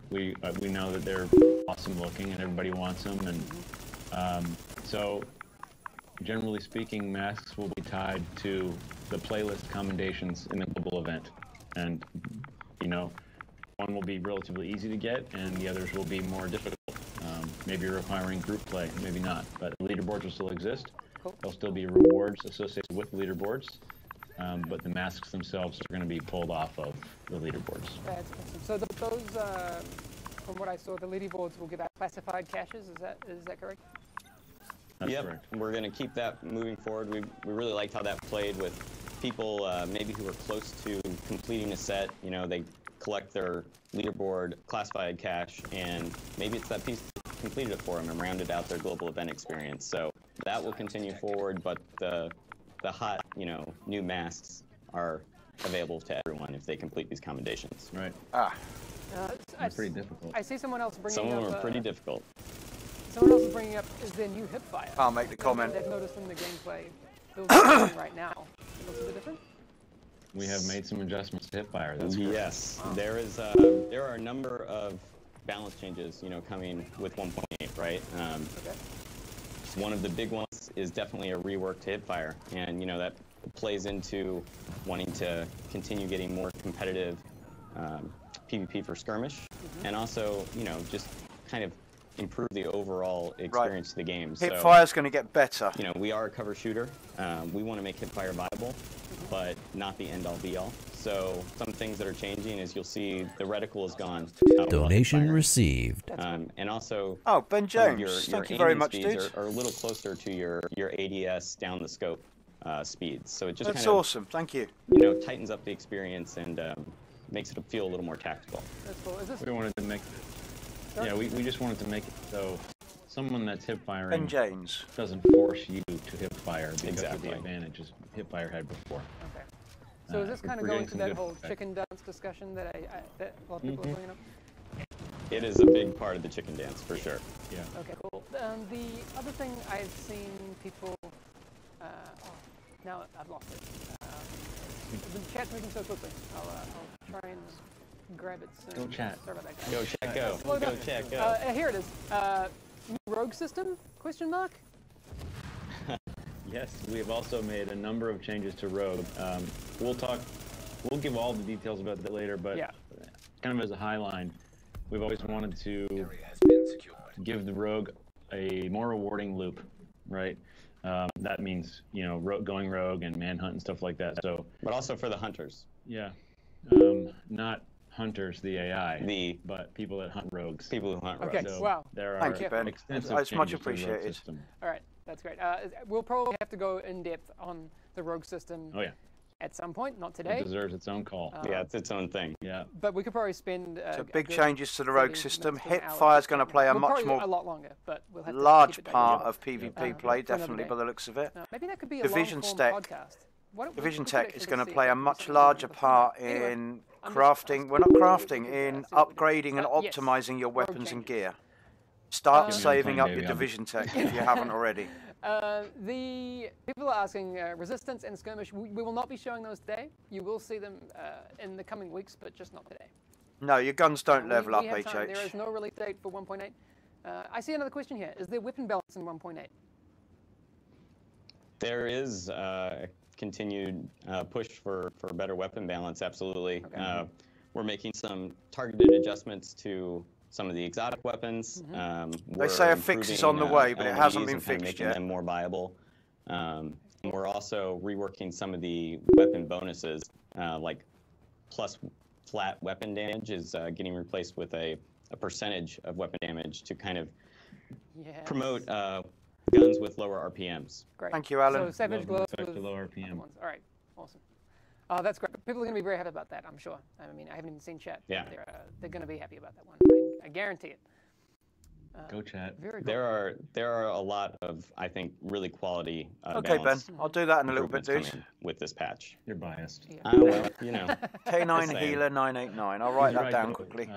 We know that they're awesome looking, and everybody wants them, and so generally speaking, masks will be tied to the playlist commendations in the global event, and you know, one will be relatively easy to get, and the others will be more difficult. Maybe requiring group play, maybe not, but leaderboards will still exist. Cool. There'll still be rewards associated with leaderboards, but the masks themselves are going to be pulled off of the leaderboards. That's awesome. So those, from what I saw, the leaderboards will give out classified caches. Is that correct? That's correct. We're going to keep that moving forward. We really liked how that played with people maybe who were close to completing a set. You know, they collect their leaderboard classified cache, and maybe it's that piece that completed it for them and rounded out their global event experience. So that will continue forward, but the hot, you know, new masks are available to everyone if they complete these commendations. Right. It's pretty difficult. I see someone else bringing Some up... of them are pretty difficult. Someone else is bringing up is their new hipfire. I'll make the comment. They've noticed in the gameplay build right now. It looks a bit different. We have made some adjustments to hipfire. That's correct. Yes, there are a number of balance changes, you know, coming with 1.8, right? Okay. One of the big ones is definitely a rework to hipfire, and you know that plays into wanting to continue getting more competitive PvP for skirmish, and also, you know, just kind of improve the overall experience of the game. Hipfire's going to get better. You know, we are a cover shooter. We want to make hipfire viable, but not the end-all be-all. So some things that are changing is you'll see the reticle is gone. Donation received. And also, oh, Ben James, thank you very much, dude. Are a little closer to your ADS down the scope speeds. So it just That's kind of, awesome. Thank you. You know, tightens up the experience and makes it feel a little more tactical. That's cool. Is this... We wanted to make we just wanted to make it so someone that's hipfiring Ben James doesn't force you to hipfire because of the advantages hipfire had before. Okay. So is this kind of going to that whole chicken dance discussion that that a lot of people are bringing up? It is a big part of the chicken dance, for sure. Yeah. Okay, cool. The other thing I've seen people... now I've lost it. The chat's moving so quickly. I'll try and grab it soon. Go chat. Sorry about that, guys. Go chat, go. Go chat, go. Here it is. New rogue system? Question mark? Yes, we have also made a number of changes to Rogue. We'll give all the details about that later, but kind of as a high line, we've always wanted to give the Rogue a more rewarding loop, right? That means, you know, going rogue and manhunt and stuff like that. So, but also for the hunters. Yeah, not hunters, the AI, but people that hunt rogues. People who hunt rogues. Okay, so wow. There are Thank you, Ben. It's much appreciated. All right, that's great. We'll probably have to go in depth on the rogue system. Oh yeah. At some point, not today. It deserves its own call. Yeah, it's its own thing. Yeah. But we could probably spend. So big changes to the rogue system. Hipfire's going to play a much more a lot longer, but we'll have large to keep it part of PvP play, definitely by the looks of it. Maybe that could be a Division podcast. Division Tech is going to play a much larger part in crafting. We're not crafting, in upgrading and optimizing your weapons and gear. Start saving up your Division Tech if you haven't already. The people are asking resistance and skirmish. We will not be showing those today. You will see them in the coming weeks, but just not today. No, your guns don't level up, HH. HH. There is no release date for 1.8. I see another question here. Is there weapon balance in 1.8? There is continued push for better weapon balance, absolutely. Okay. We're making some targeted adjustments to some of the exotic weapons. They say a fix is on the way, but it hasn't been fixed making yet. Them more viable. And we're also reworking some of the weapon bonuses, like plus flat weapon damage is getting replaced with a percentage of weapon damage to kind of promote guns with lower RPMs. Great. Thank you, Alan. So Savage Gloves with lower RPM. All right, awesome. That's great. People are going to be very happy about that, I'm sure. I mean, I haven't even seen chat. Yeah. They're going to be happy about that one. I guarantee it. Go chat. Very cool. There are a lot of, I think, really quality. Okay, Ben. I'll do that in a little bit, dude. With this patch. You're biased. Yeah. Well, you know. K9 Healer 989. I'll write that down quickly.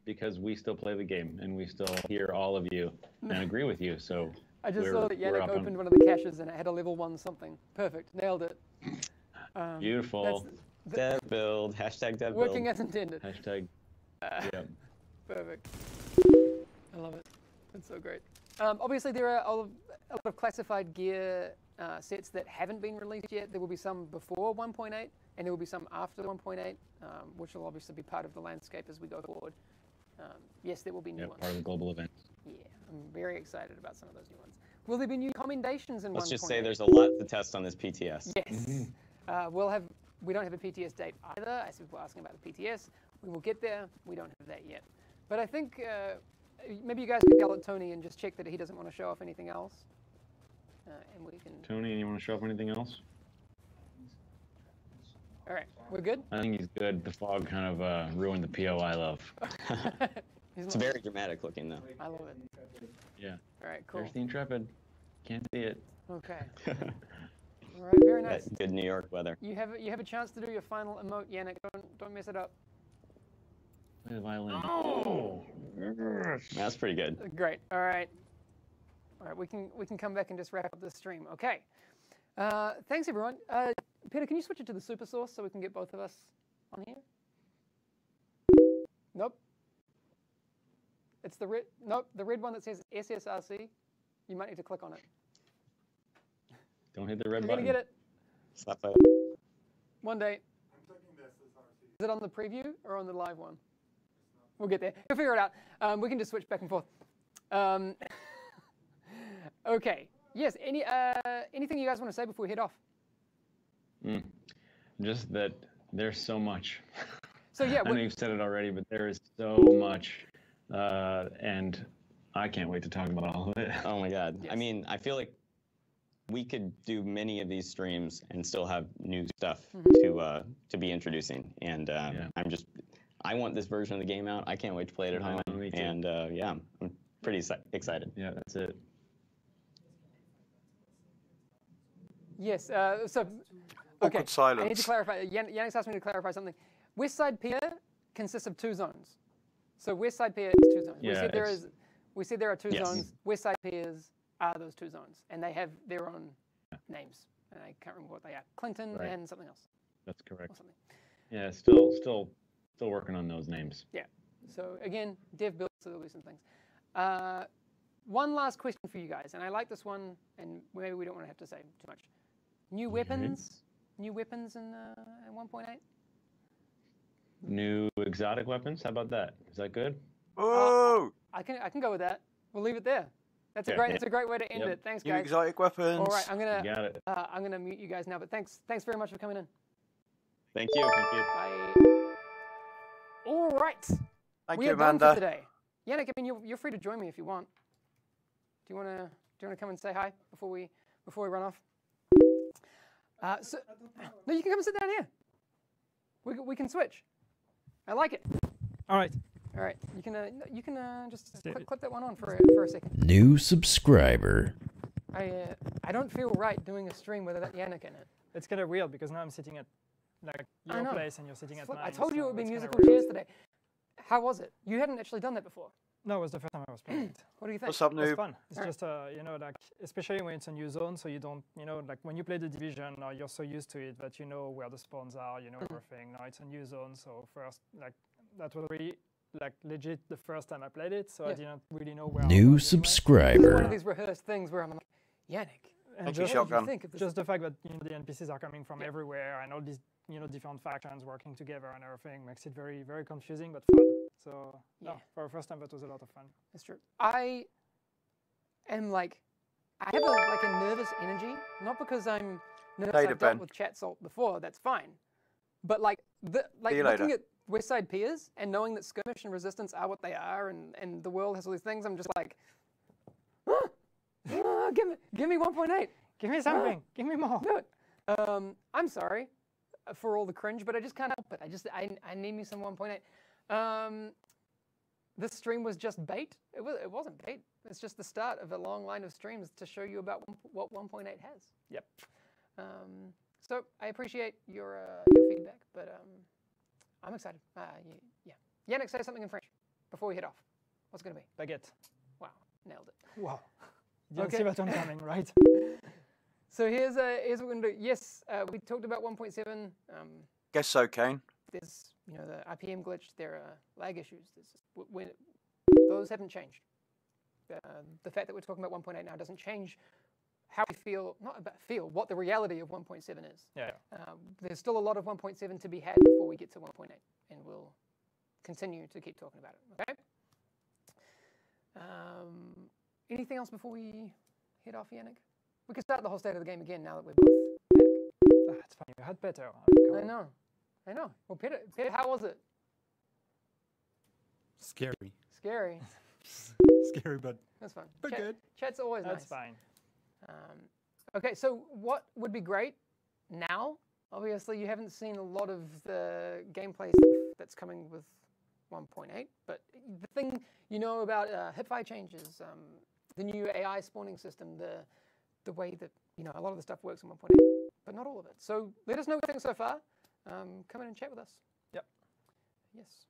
Because we still play the game and we still hear all of you and agree with you. So I just saw that Yannick opened one of the caches and it had a level 1 something. Perfect. Nailed it. Beautiful. Dev build. Hashtag dev build. Working as intended. Hashtag. Yeah. Perfect. I love it. It's so great. Obviously, there are a lot of classified gear sets that haven't been released yet. There will be some before 1.8, and there will be some after 1.8, which will obviously be part of the landscape as we go forward. Yes, there will be new ones. Part of the global event. Yeah, I'm very excited about some of those new ones. Will there be new commendations in 1.8? Let's just say there's a lot to test on this PTS. Yes. We don't have a PTS date either. As people are asking about the PTS, we will get there. We don't have that yet. But I think maybe you guys could yell at Tony and just check that he doesn't want to show off anything else. And we can... Tony, you want to show off anything else? All right, we're good? I think he's good. The fog kind of ruined the PO I love. It's very dramatic looking, though. I love it. Yeah. All right, cool. There's the Intrepid. Can't see it. Okay. All right, very nice. Good New York weather. You have a chance to do your final emote, Yannick. Don't mess it up. Play the violin. Oh, that's pretty good. Great. All right. All right. We can come back and just wrap up this stream. Okay. Thanks everyone. Peter, can you switch it to the super source so we can get both of us on here? Nope. It's the red. Nope. The red one that says SSRC. You might need to click on it. Don't hit the red You're button. You're gonna get it. Stop it. One day. Is it on the preview or on the live one? We'll get there. We'll figure it out. We can just switch back and forth. Okay. Yes. Anything you guys want to say before we head off? Just that there's so much. So yeah, I know you've said it already, but there is so much, and I can't wait to talk about all of it. Oh my God. Yes. I mean, I feel like we could do many of these streams and still have new stuff to be introducing. And I want this version of the game out. I can't wait to play it at home. And yeah, I'm pretty excited. Yeah, that's it. Yes. So, okay. Awkward silence. I need to clarify. Yannick's asked me to clarify something. West Side Pier consists of 2 zones. So West Side Pier is 2 zones. Yeah, we said there are 2 Yes. zones. West Side Piers are those 2 zones, and they have their own names. And I can't remember what they are. Clinton and something else. That's correct. Or something. Yeah, still working on those names. Yeah. So again, dev build, so there'll be some things. One last question for you guys, and I like this one, and maybe we don't want to have to say too much. New weapons? New weapons in 1.8? New exotic weapons? How about that? Is that good? Oh! I can go with that. We'll leave it there. That's a great way to end it. Thanks, guys. New exotic weapons. All right, I'm gonna mute you guys now. But thanks very much for coming in. Thank you. Thank you. Bye. All right. Thank we you, are done Amanda. for today. Yannick, I mean, you're free to join me if you want. Do you wanna come and say hi before we run off? No, you can come and sit down here. We can switch. I like it. All right. All right. You can just clip that one on for a second. New subscriber. I don't feel right doing a stream without Yannick in it. It's kind of weird because now I'm sitting at your place and you're sitting at mine. I told you it would be it's musical kinda chairs today. How was it? You hadn't actually done that before. No, it was the first time I was playing it. What do you think? What's up, It's noob? fun. It's just, like, especially when it's a new zone, so you don't, like when you play the Division, you're so used to it that you know where the spawns are, you know everything. Now it's a new zone, so first, that was really, legit the first time I played it, so I didn't really know where New It's one subscriber. of these rehearsed things where I'm like, Yannick, And Thank you, just, Shotgun. just the fact that the NPCs are coming from everywhere and all these different factions working together and everything makes it very, very confusing but fun. So for the first time that was a lot of fun. That's true. I am I have a nervous energy, not because I'm nervous. I've dealt with chat salt before. That's fine, but looking at West Side Piers and knowing that skirmish and resistance are what they are, and the world has all these things, I'm just like, give me 1.8. Give me something. Give me more. Do it. I'm sorry for all the cringe, but I just can't help it. I need me some 1.8. this stream was just bait. It wasn't bait. It's just the start of a long line of streams to show you about what 1.8 has. Yep. So I appreciate your feedback, but I'm excited. Yeah. Yannick, say something in French before we head off. What's it going to be? Baguette. Wow, nailed it. Wow. You didn't see that one coming, right? So here's what we're going to do. Yes, we talked about 1.7. Guess so, Kane. There's, the IPM glitch. There are lag issues. Those haven't changed. The fact that we're talking about 1.8 now doesn't change how we feel, not about feel, what the reality of 1.7 is. Yeah. There's still a lot of 1.7 to be had before we get to 1.8, and we'll continue to keep talking about it, okay? Anything else before we head off, Yannick? We can start the whole state of the game again now that we're both back. That's funny. You had better. I know. Well, Peter, how was it? Scary. Scary. Scary, but that's fine. But good. Chat's always nice. That's fine. Okay, so what would be great now? Obviously, you haven't seen a lot of the gameplay stuff that's coming with 1.8, but the thing you know about hipfire changes, the new AI spawning system, the way that a lot of the stuff works in 1.8, but not all of it. So let us know what you think so far. Come in and chat with us. Yep. Yes.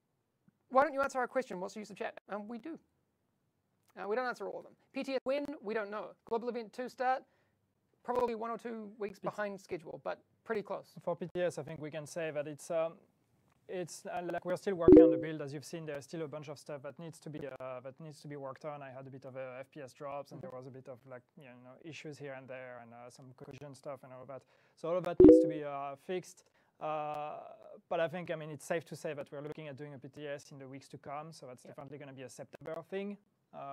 Why don't you answer our question? What's the use of chat? We do. We don't answer all of them. PTS when? We don't know. Global Event 2 start? Probably 1 or 2 weeks behind schedule, but pretty close. For PTS, I think we can say that it's like we're still working on the build. As you've seen, there's still a bunch of stuff that needs to be worked on. I had a bit of FPS drops, and there was a bit of issues here and there, and some collision stuff and all that. So all of that needs to be fixed. But I think, it's safe to say that we're looking at doing a PTS in the weeks to come. So that's definitely going to be a September thing.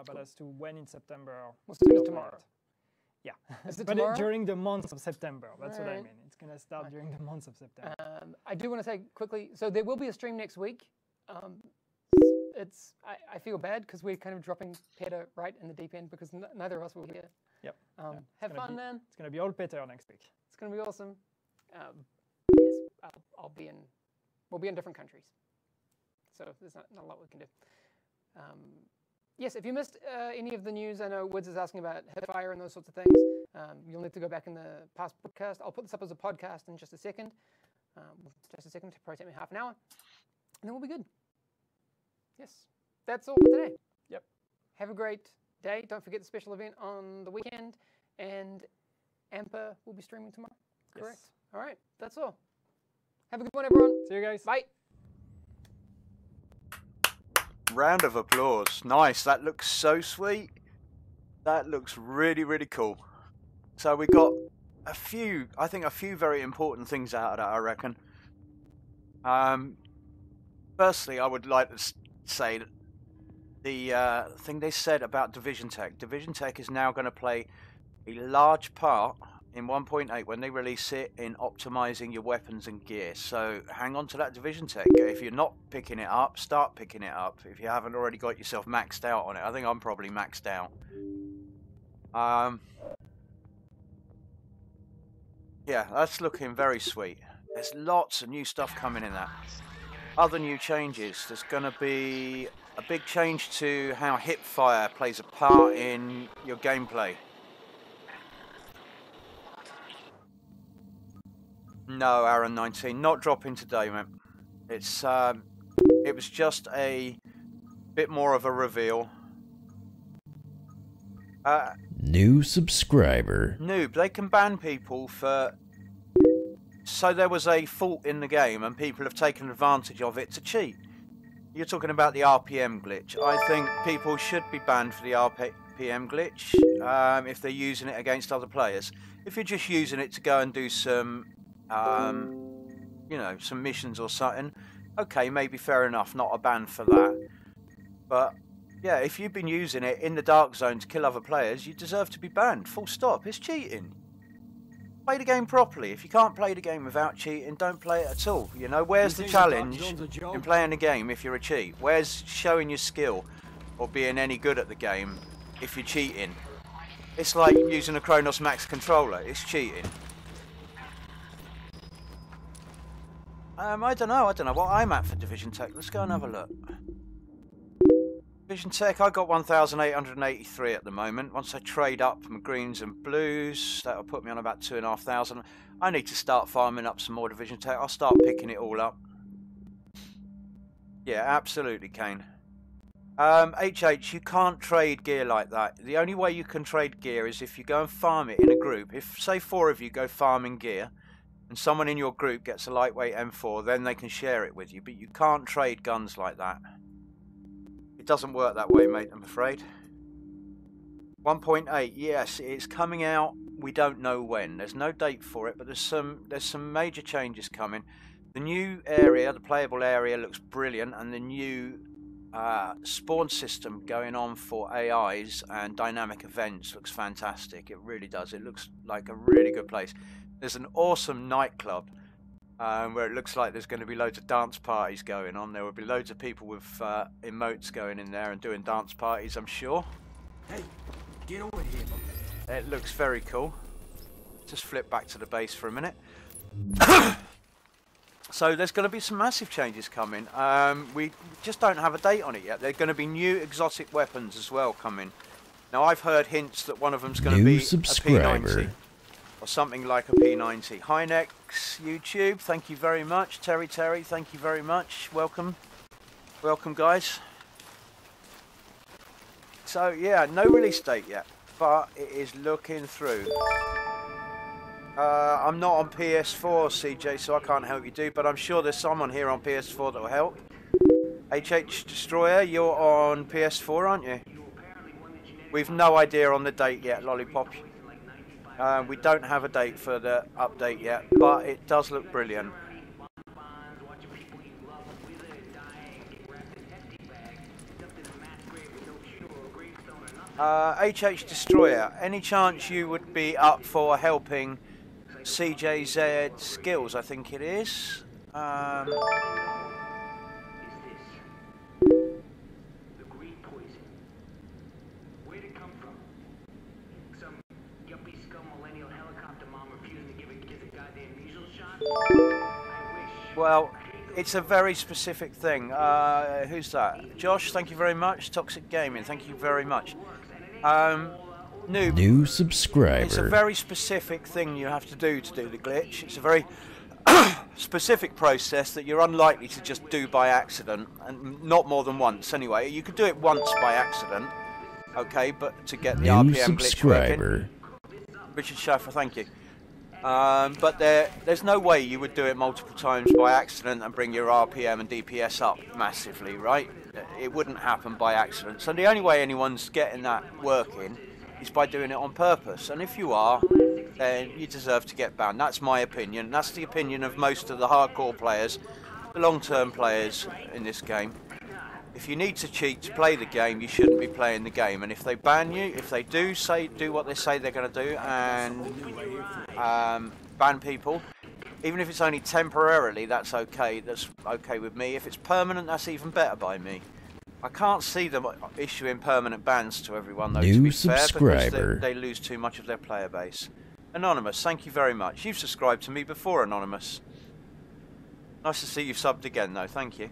But as to when in September, we'll do tomorrow. Yeah, Is it but tomorrow? During the month of September. That's All what I right. mean. It's going to start during the month of September. I do want to say quickly, so there will be a stream next week. I feel bad because we're kind of dropping Peter right in the deep end because neither of us will be here. Yep. Have fun, man. It's going to be all Peter next week. It's going to be awesome. Yes, we'll be in different countries. So there's not a lot we can do. Yes, if you missed any of the news, I know Woods is asking about hipfire and those sorts of things. You'll need to go back in the past podcast. I'll put this up as a podcast in just a second. It'll probably take me half an hour. And then we'll be good. Yes, that's all for today. Yep. Have a great day. Don't forget the special event on the weekend. And Amper will be streaming tomorrow. Correct. Yes. All right, that's all. Have a good one, everyone. See you guys. Bye. Round of applause. Nice. That looks so sweet. That looks really, really cool. So we got a few very important things out of that, I reckon. Firstly, I would like to say that the thing they said about Division Tech. Division Tech is now going to play a large part in 1.8 when they release it in optimizing your weapons and gear. So hang on to that Division Tech. If you're not picking it up, start picking it up. If you haven't already got yourself maxed out on it. I think I'm probably maxed out. Yeah, that's looking very sweet. There's lots of new stuff coming in that. Other new changes. There's going to be a big change to how hipfire plays a part in your gameplay. No, Aaron 19, not dropping today, man. It was just a bit more of a reveal. New subscriber. Noob, they can ban people for... So there was a fault in the game and people have taken advantage of it to cheat. You're talking about the RPM glitch. I think people should be banned for the RPM glitch if they're using it against other players. If you're just using it to go and do some... some missions or something, okay, maybe fair enough, not a ban for that. But yeah, if you've been using it in the dark zone to kill other players, you deserve to be banned, full stop. It's cheating. Play the game properly. If you can't play the game without cheating, don't play it at all. Where's the challenge in playing the game if you're a cheat? Where's showing your skill or being any good at the game if you're cheating? It's like using a Kronos Max controller, it's cheating. I don't know what I'm at for Division Tech. Let's go and have a look. Vision Tech, I got 1,883 at the moment. Once I trade up from greens and blues, that'll put me on about 2,500. I need to start farming up some more Division Tech. I'll start picking it all up. Yeah, absolutely, Kane. HH, you can't trade gear like that. The only way you can trade gear is if you go and farm it in a group. If, say, 4 of you go farming gear, and someone in your group gets a lightweight M4, then they can share it with you. But you can't trade guns like that. It doesn't work that way, mate, I'm afraid. 1.8, yes, it's coming out. We don't know when. There's no date for it, but there's some major changes coming. The new area, the playable area, looks brilliant, and the new spawn system going on for AIs and dynamic events looks fantastic. It really does. It looks like a really good place. There's an awesome nightclub where it looks like there's going to be loads of dance parties going on. There will be loads of people with emotes going in there and doing dance parties, I'm sure. Hey, get over here. It looks very cool. Just flip back to the base for a minute. So there's going to be some massive changes coming. We just don't have a date on it yet. There are going to be new exotic weapons as well coming. Now I've heard hints that one of them's going to be a P90 or something like a P90. Hinex YouTube, thank you very much. Terry, thank you very much. Welcome. Welcome, guys. So yeah, no release date yet, but it is looking through. I'm not on PS4, CJ, so I can't help you, dude, but I'm sure there's someone here on PS4 that will help. HH Destroyer, you're on PS4, aren't you? We've no idea on the date yet, Lollipop. We don't have a date for the update yet, but it does look brilliant. HH Destroyer, any chance you would be up for helping CJZ Skills, I think it is. Well, it's a very specific thing. Who's that? Josh, thank you very much. Toxic Gaming, thank you very much. New subscriber. It's a very specific thing you have to do the glitch. It's a very specific process that you're unlikely to just do by accident, and not more than once anyway. You could do it once by accident, okay, but to get the RPM glitch working. Richard Schaffer, thank you. But there's no way you would do it multiple times by accident and bring your RPM and DPS up massively, right? It wouldn't happen by accident. So the only way anyone's getting that working is by doing it on purpose. And if you are, then you deserve to get banned. That's my opinion. That's the opinion of most of the hardcore players, the long-term players in this game. If you need to cheat to play the game, you shouldn't be playing the game. And if they ban you, if they do what they say they're going to do and ban people, even if it's only temporarily, that's okay. That's okay with me. If it's permanent, that's even better by me. I can't see them issuing permanent bans to everyone, though, to be fair, because they lose too much of their player base. Anonymous, thank you very much. You've subscribed to me before, Anonymous. Nice to see you've subbed again, though. Thank you.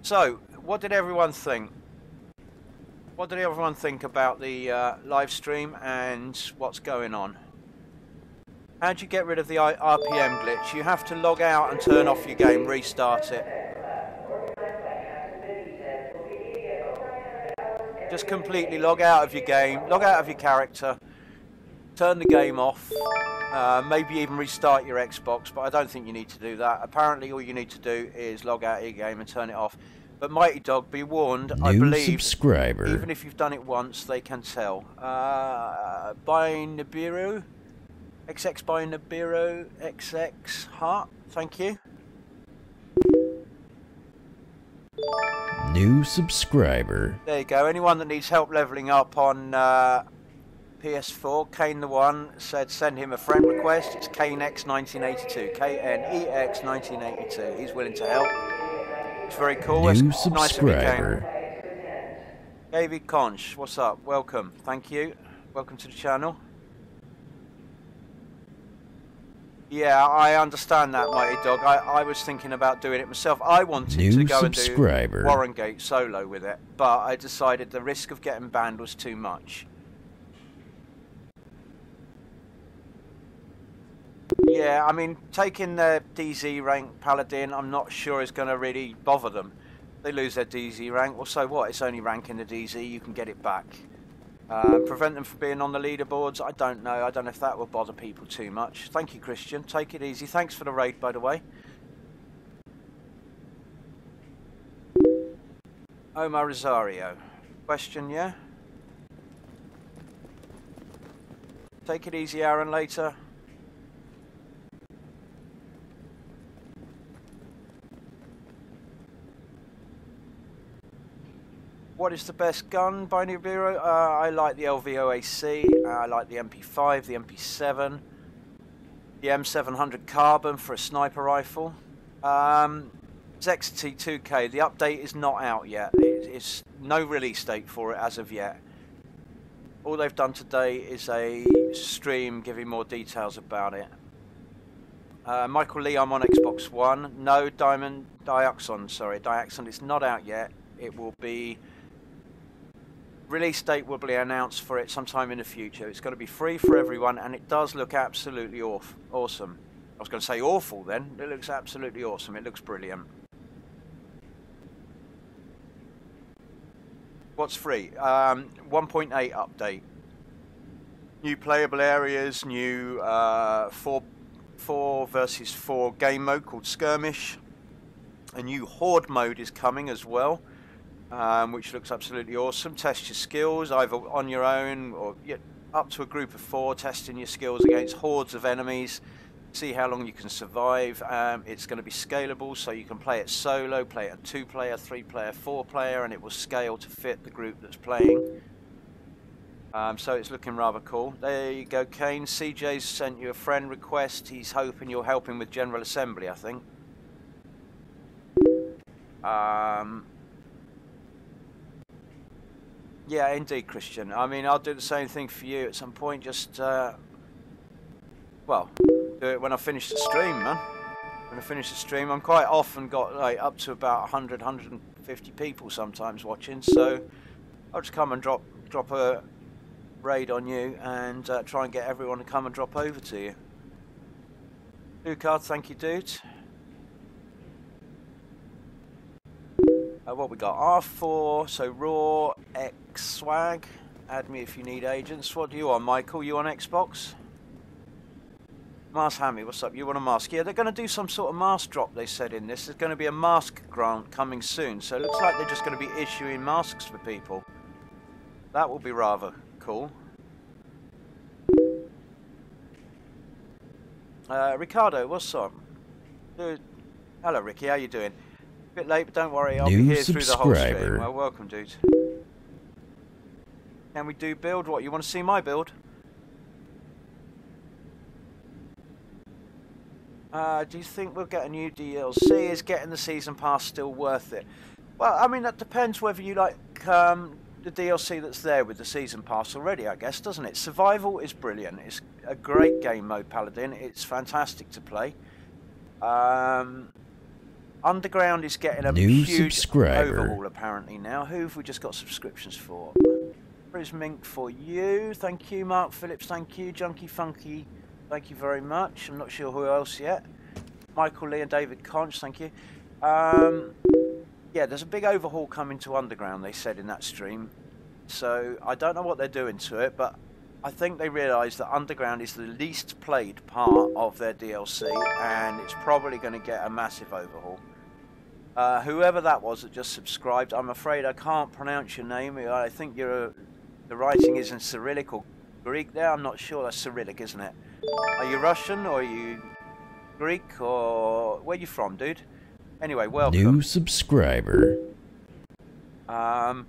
So, what did everyone think? What did everyone think about the live stream and what's going on? How do you get rid of the RPM glitch? You have to log out and turn off your game, restart it. Just completely log out of your game, log out of your character, turn the game off, maybe even restart your Xbox, but I don't think you need to do that. Apparently all you need to do is log out of your game and turn it off. But Mighty Dog, be warned, I believe, even if you've done it once, they can tell. Buying Nibiru, XX buying Nibiru, XX Heart, thank you. New subscriber. There you go. Anyone that needs help leveling up on PS4, Kane the One said send him a friend request. It's KNEX1982. KNEX1982. He's willing to help. It's very cool. New it's subscriber. Nice of you, David Conch, what's up? Welcome. Thank you. Welcome to the channel. Yeah, I understand that, Mighty Dog. I was thinking about doing it myself. I wanted to go and do Warrengate solo with it, but I decided the risk of getting banned was too much. Yeah, I mean, taking their DZ rank Paladin, I'm not sure is going to really bother them. They lose their DZ rank, well, so what? It's only rank in the DZ, you can get it back. Prevent them from being on the leaderboards, I don't know. I don't know if that will bother people too much. Thank you, Christian. Take it easy. Thanks for the raid, by the way. Omar Rosario. Question, yeah? Take it easy, Aaron, later. What is the best gun, Binary Bureau? I like the LVOAC, I like the MP5, the MP7, the M700 Carbon for a sniper rifle. Zexity 2K, the update is not out yet. It's no release date for it as of yet. All they've done today is a stream giving more details about it. Michael Lee, I'm on Xbox One. No, Diaxon, it's not out yet. It will be... Release date will be announced for it sometime in the future. It's going to be free for everyone, and it does look absolutely awesome. I was going to say awful then. It looks absolutely awesome. It looks brilliant. What's free? 1.8 update. New playable areas, new 4 versus 4 game mode called Skirmish. A new Horde mode is coming as well. Which looks absolutely awesome. Test your skills either on your own or up to a group of 4, testing your skills against hordes of enemies. See how long you can survive. It's going to be scalable, so you can play it solo, play it a 2-player, 3-player, 4-player, and it will scale to fit the group that's playing. So it's looking rather cool. There you go, Kane. CJ's sent you a friend request. He's hoping you'll help him with General Assembly, I think. Yeah, indeed, Christian. I mean, I'll do the same thing for you at some point. Just, well, do it when I finish the stream, man. When I finish the stream, I'm quite often got like up to about 100, 150 people sometimes watching. So I'll just come and drop a raid on you and try and get everyone to come and drop over to you. Lucard, thank you, dude. What we got? R4, so Raw, X Swag. Add me if you need agents. What do you want, Michael? You on Xbox? Mars Hammy, what's up? You want a mask? Yeah, they're going to do some sort of mask drop, they said in this. There's going to be a mask grant coming soon. So it looks like they're just going to be issuing masks for people. That will be rather cool. Ricardo, what's up? Dude. Hello, Ricky. How you doing? Bit late, but don't worry, I'll be here through the whole stream. Well, welcome, dude. Can we do build? What, you want to see my build? Do you think we'll get a new DLC? Is getting the season pass still worth it? Well, I mean, that depends whether you like the DLC that's there with the season pass already, I guess, doesn't it? Survival is brilliant. It's a great game mode, Paladin. It's fantastic to play. Underground is getting a huge overhaul apparently now. Who have we just got subscriptions for? Prismink for you. Thank you. Mark Phillips, thank you. Junkie Funky, thank you very much. I'm not sure who else yet. Michael Lee and David Conch, thank you. Yeah, there's a big overhaul coming to Underground, they said in that stream. So I don't know what they're doing to it, but I think they realise that Underground is the least played part of their DLC, and it's probably going to get a massive overhaul. Whoever that was that just subscribed, I'm afraid I can't pronounce your name. I think the writing is in Cyrillic or Greek there. I'm not sure. That's Cyrillic, isn't it? Are you Russian or are you Greek or where are you from, dude? Anyway, welcome. New subscriber. So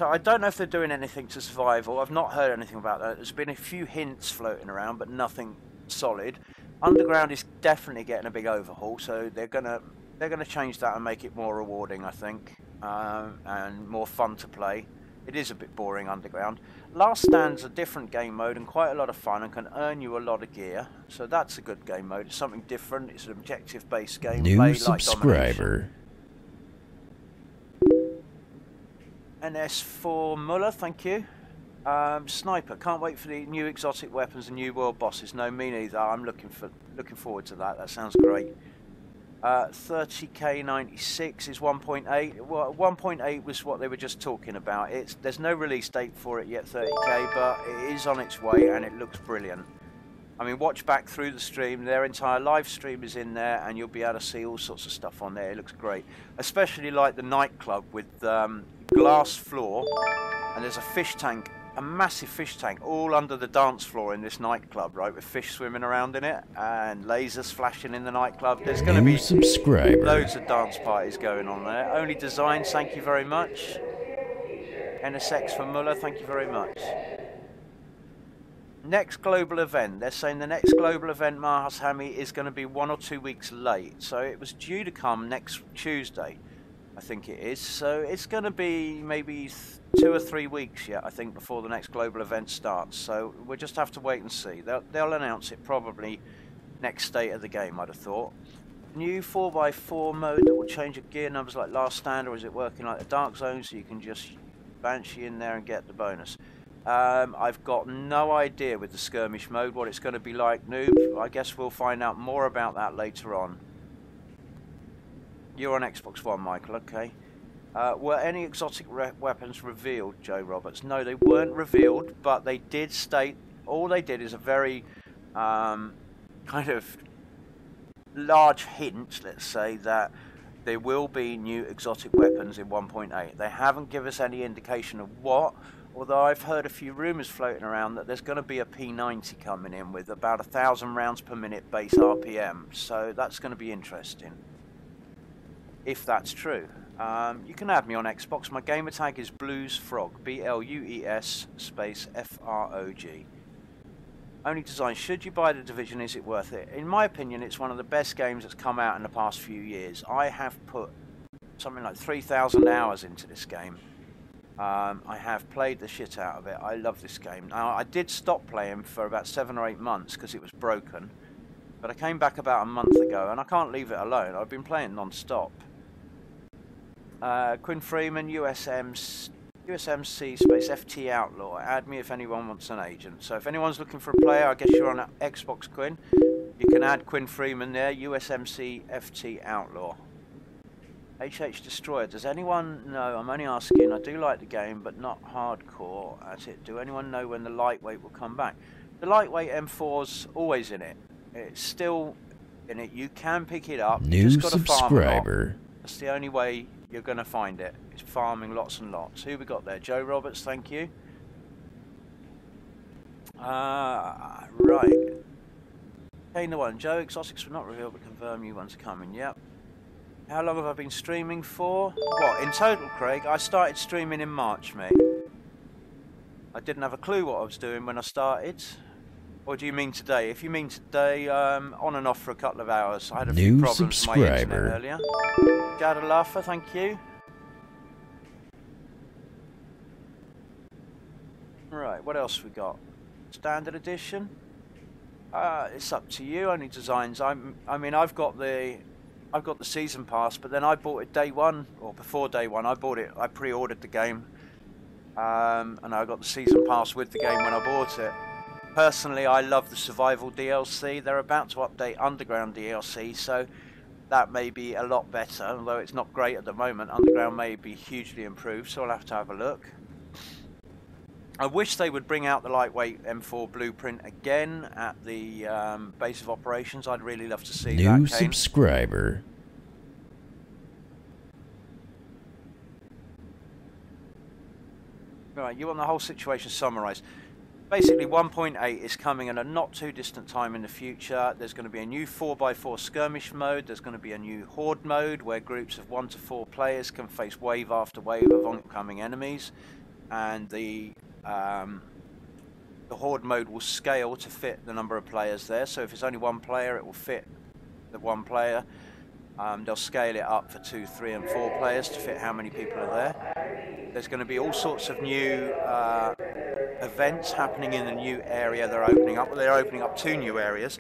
I don't know if they're doing anything to survival. I've not heard anything about that. There's been a few hints floating around, but nothing solid. Underground is definitely getting a big overhaul, so they're gonna change that and make it more rewarding, I think, and more fun to play. It is a bit boring underground. Last Stand's a different game mode and quite a lot of fun and can earn you a lot of gear. So that's a good game mode. It's something different. It's an objective-based game. New subscriber. NS4 Muller, thank you. Sniper, can't wait for the new exotic weapons and new world bosses. No, me neither. I'm looking forward to that. That sounds great. 30K96 is 1.8. Well, 1.8 was what they were just talking about. There's no release date for it yet, 30K, but it is on its way and it looks brilliant. I mean, watch back through the stream. Their entire live stream is in there and you'll be able to see all sorts of stuff on there. It looks great. Especially like the nightclub with glass floor, and there's a fish tank, a massive fish tank all under the dance floor in this nightclub, right, with fish swimming around in it and lasers flashing in the nightclub. There's going to be loads of dance parties going on there. Only Designs, thank you very much. NSX for Muller, thank you very much. Next global event. They're saying the next global event, Mahas Hami, is going to be 1 or 2 weeks late. So it was due to come next Tuesday, I think it is. So it's going to be maybe 2 or 3 weeks yet, I think, before the next global event starts. So we'll just have to wait and see. They'll announce it probably next state of the game, I'd have thought. New 4x4 mode that will change your gear numbers like Last Stand, or is it working like the Dark Zone so you can just Banshee in there and get the bonus? I've got no idea with the skirmish mode what it's going to be like, Noob. I guess we'll find out more about that later on. You're on Xbox One, Michael, okay. Were any exotic weapons revealed, Joe Roberts? No, they weren't revealed, but they did state, all they did is a very kind of large hint, let's say, that there will be new exotic weapons in 1.8. They haven't given us any indication of what, although I've heard a few rumours floating around that there's going to be a P90 coming in with about 1,000 rounds per minute base RPM, so that's going to be interesting, if that's true. You can add me on Xbox. My gamer tag is Blues Frog, BLUES space FROG. Only Design, should you buy The Division, is it worth it? In my opinion, it's one of the best games that's come out in the past few years. I have put something like 3,000 hours into this game. I have played the shit out of it. I love this game. Now, I did stop playing for about 7 or 8 months because it was broken, but I came back about a month ago and I can't leave it alone. I've been playing non-stop. Quinn Freeman, USMC space FT Outlaw. Add me if anyone wants an agent. So if anyone's looking for a player, I guess you're on Xbox, Quinn. You can add Quinn Freeman there, USMC FT Outlaw. HH Destroyer, does anyone know? I'm only asking. I do like the game, but not hardcore. That's it. Do anyone know when the lightweight will come back? The lightweight M4's always in it. It's still in it. You can pick it up. New you just got to farm a lot. That's the only way you're going to find it. It's farming lots and lots. Who we got there? Joe Roberts, thank you. Right. Okay, the one. Joe, exotics were not revealed, but confirm new ones are coming. Yep. How long have I been streaming for? What, in total, Craig? I started streaming in March, mate. I didn't have a clue what I was doing when I started. Or do you mean today? If you mean today, on and off for a couple of hours. I had a few problems with my internet earlier. Jadalafa, thank you. Right, what else we got? Standard edition? It's up to you. Only Designs. I mean, I've got the season pass, but then I bought it day one, or before day one. I pre-ordered the game, and I got the season pass with the game when I bought it. Personally, I love the survival DLC. They're about to update Underground DLC, so that may be a lot better, although it's not great at the moment. Underground may be hugely improved, so I'll have to have a look. I wish they would bring out the lightweight M4 blueprint again at the base of operations. I'd really love to see that. New subscriber. Right, you want the whole situation summarised. Basically, 1.8 is coming in a not too distant time in the future. There's going to be a new 4x4 skirmish mode. There's going to be a new horde mode where groups of 1 to 4 players can face wave after wave of oncoming enemies, and the horde mode will scale to fit the number of players there. So if it's only one player, it will fit the one player. They'll scale it up for 2, 3, and 4 players to fit how many people are there. There's going to be all sorts of new events happening in the new area they're opening up. Well, they're opening up 2 new areas.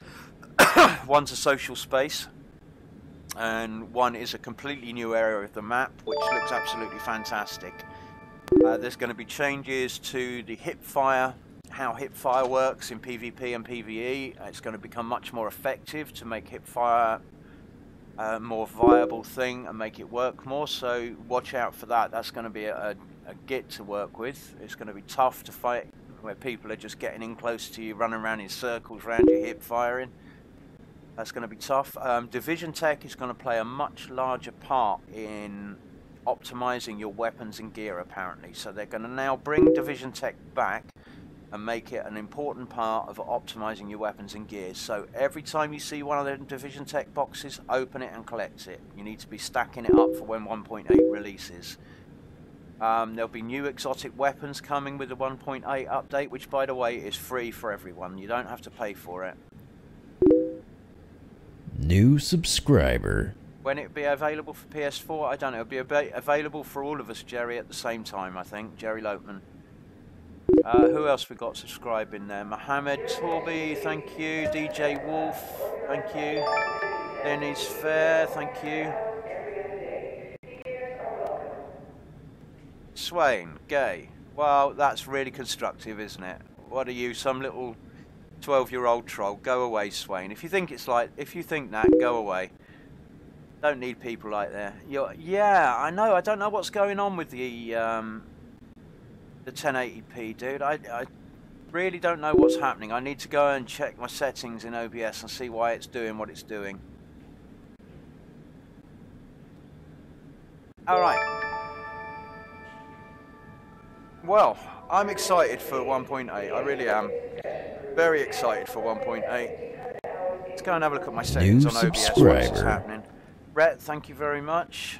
One's a social space, and one is a completely new area of the map, which looks absolutely fantastic. There's going to be changes to the hipfire, how hipfire works in PvP and PvE. It's going to become much more effective to make hipfire a more viable thing and make it work more, so watch out for that. That's going to be a git to work with. It's going to be tough to fight where people are just getting in close to you, running around in circles around you, hip firing. That's going to be tough. Division tech is going to play a much larger part in optimizing your weapons and gear, apparently. So they're going to now bring division tech back and make it an important part of optimizing your weapons and gears. So every time you see one of the division tech boxes, open it and collect it. You need to be stacking it up for when 1.8 releases. There'll be new exotic weapons coming with the 1.8 update, which, by the way, is free for everyone. You don't have to pay for it. New subscriber. When it'll be available for PS4, I don't know. It'll be available for all of us, Jerry, at the same time, I think. Jerry Lopeman. Who else we got subscribing there? Mohammed Torby, thank you. DJ Wolf, thank you. Denny's Fair, thank you. Swain, gay. Well, that's really constructive, isn't it? What are you, some little 12-year-old troll? Go away, Swain. If you think that, go away. Don't need people like that. Yeah, I know. I don't know what's going on with the 1080p, dude. I really don't know what's happening. I need to go and check my settings in OBS and see why it's doing what it's doing. Alright. Well, I'm excited for 1.8. I really am. Very excited for 1.8. Let's go and have a look at my settings on OBS. What's happening. Rhett, thank you very much.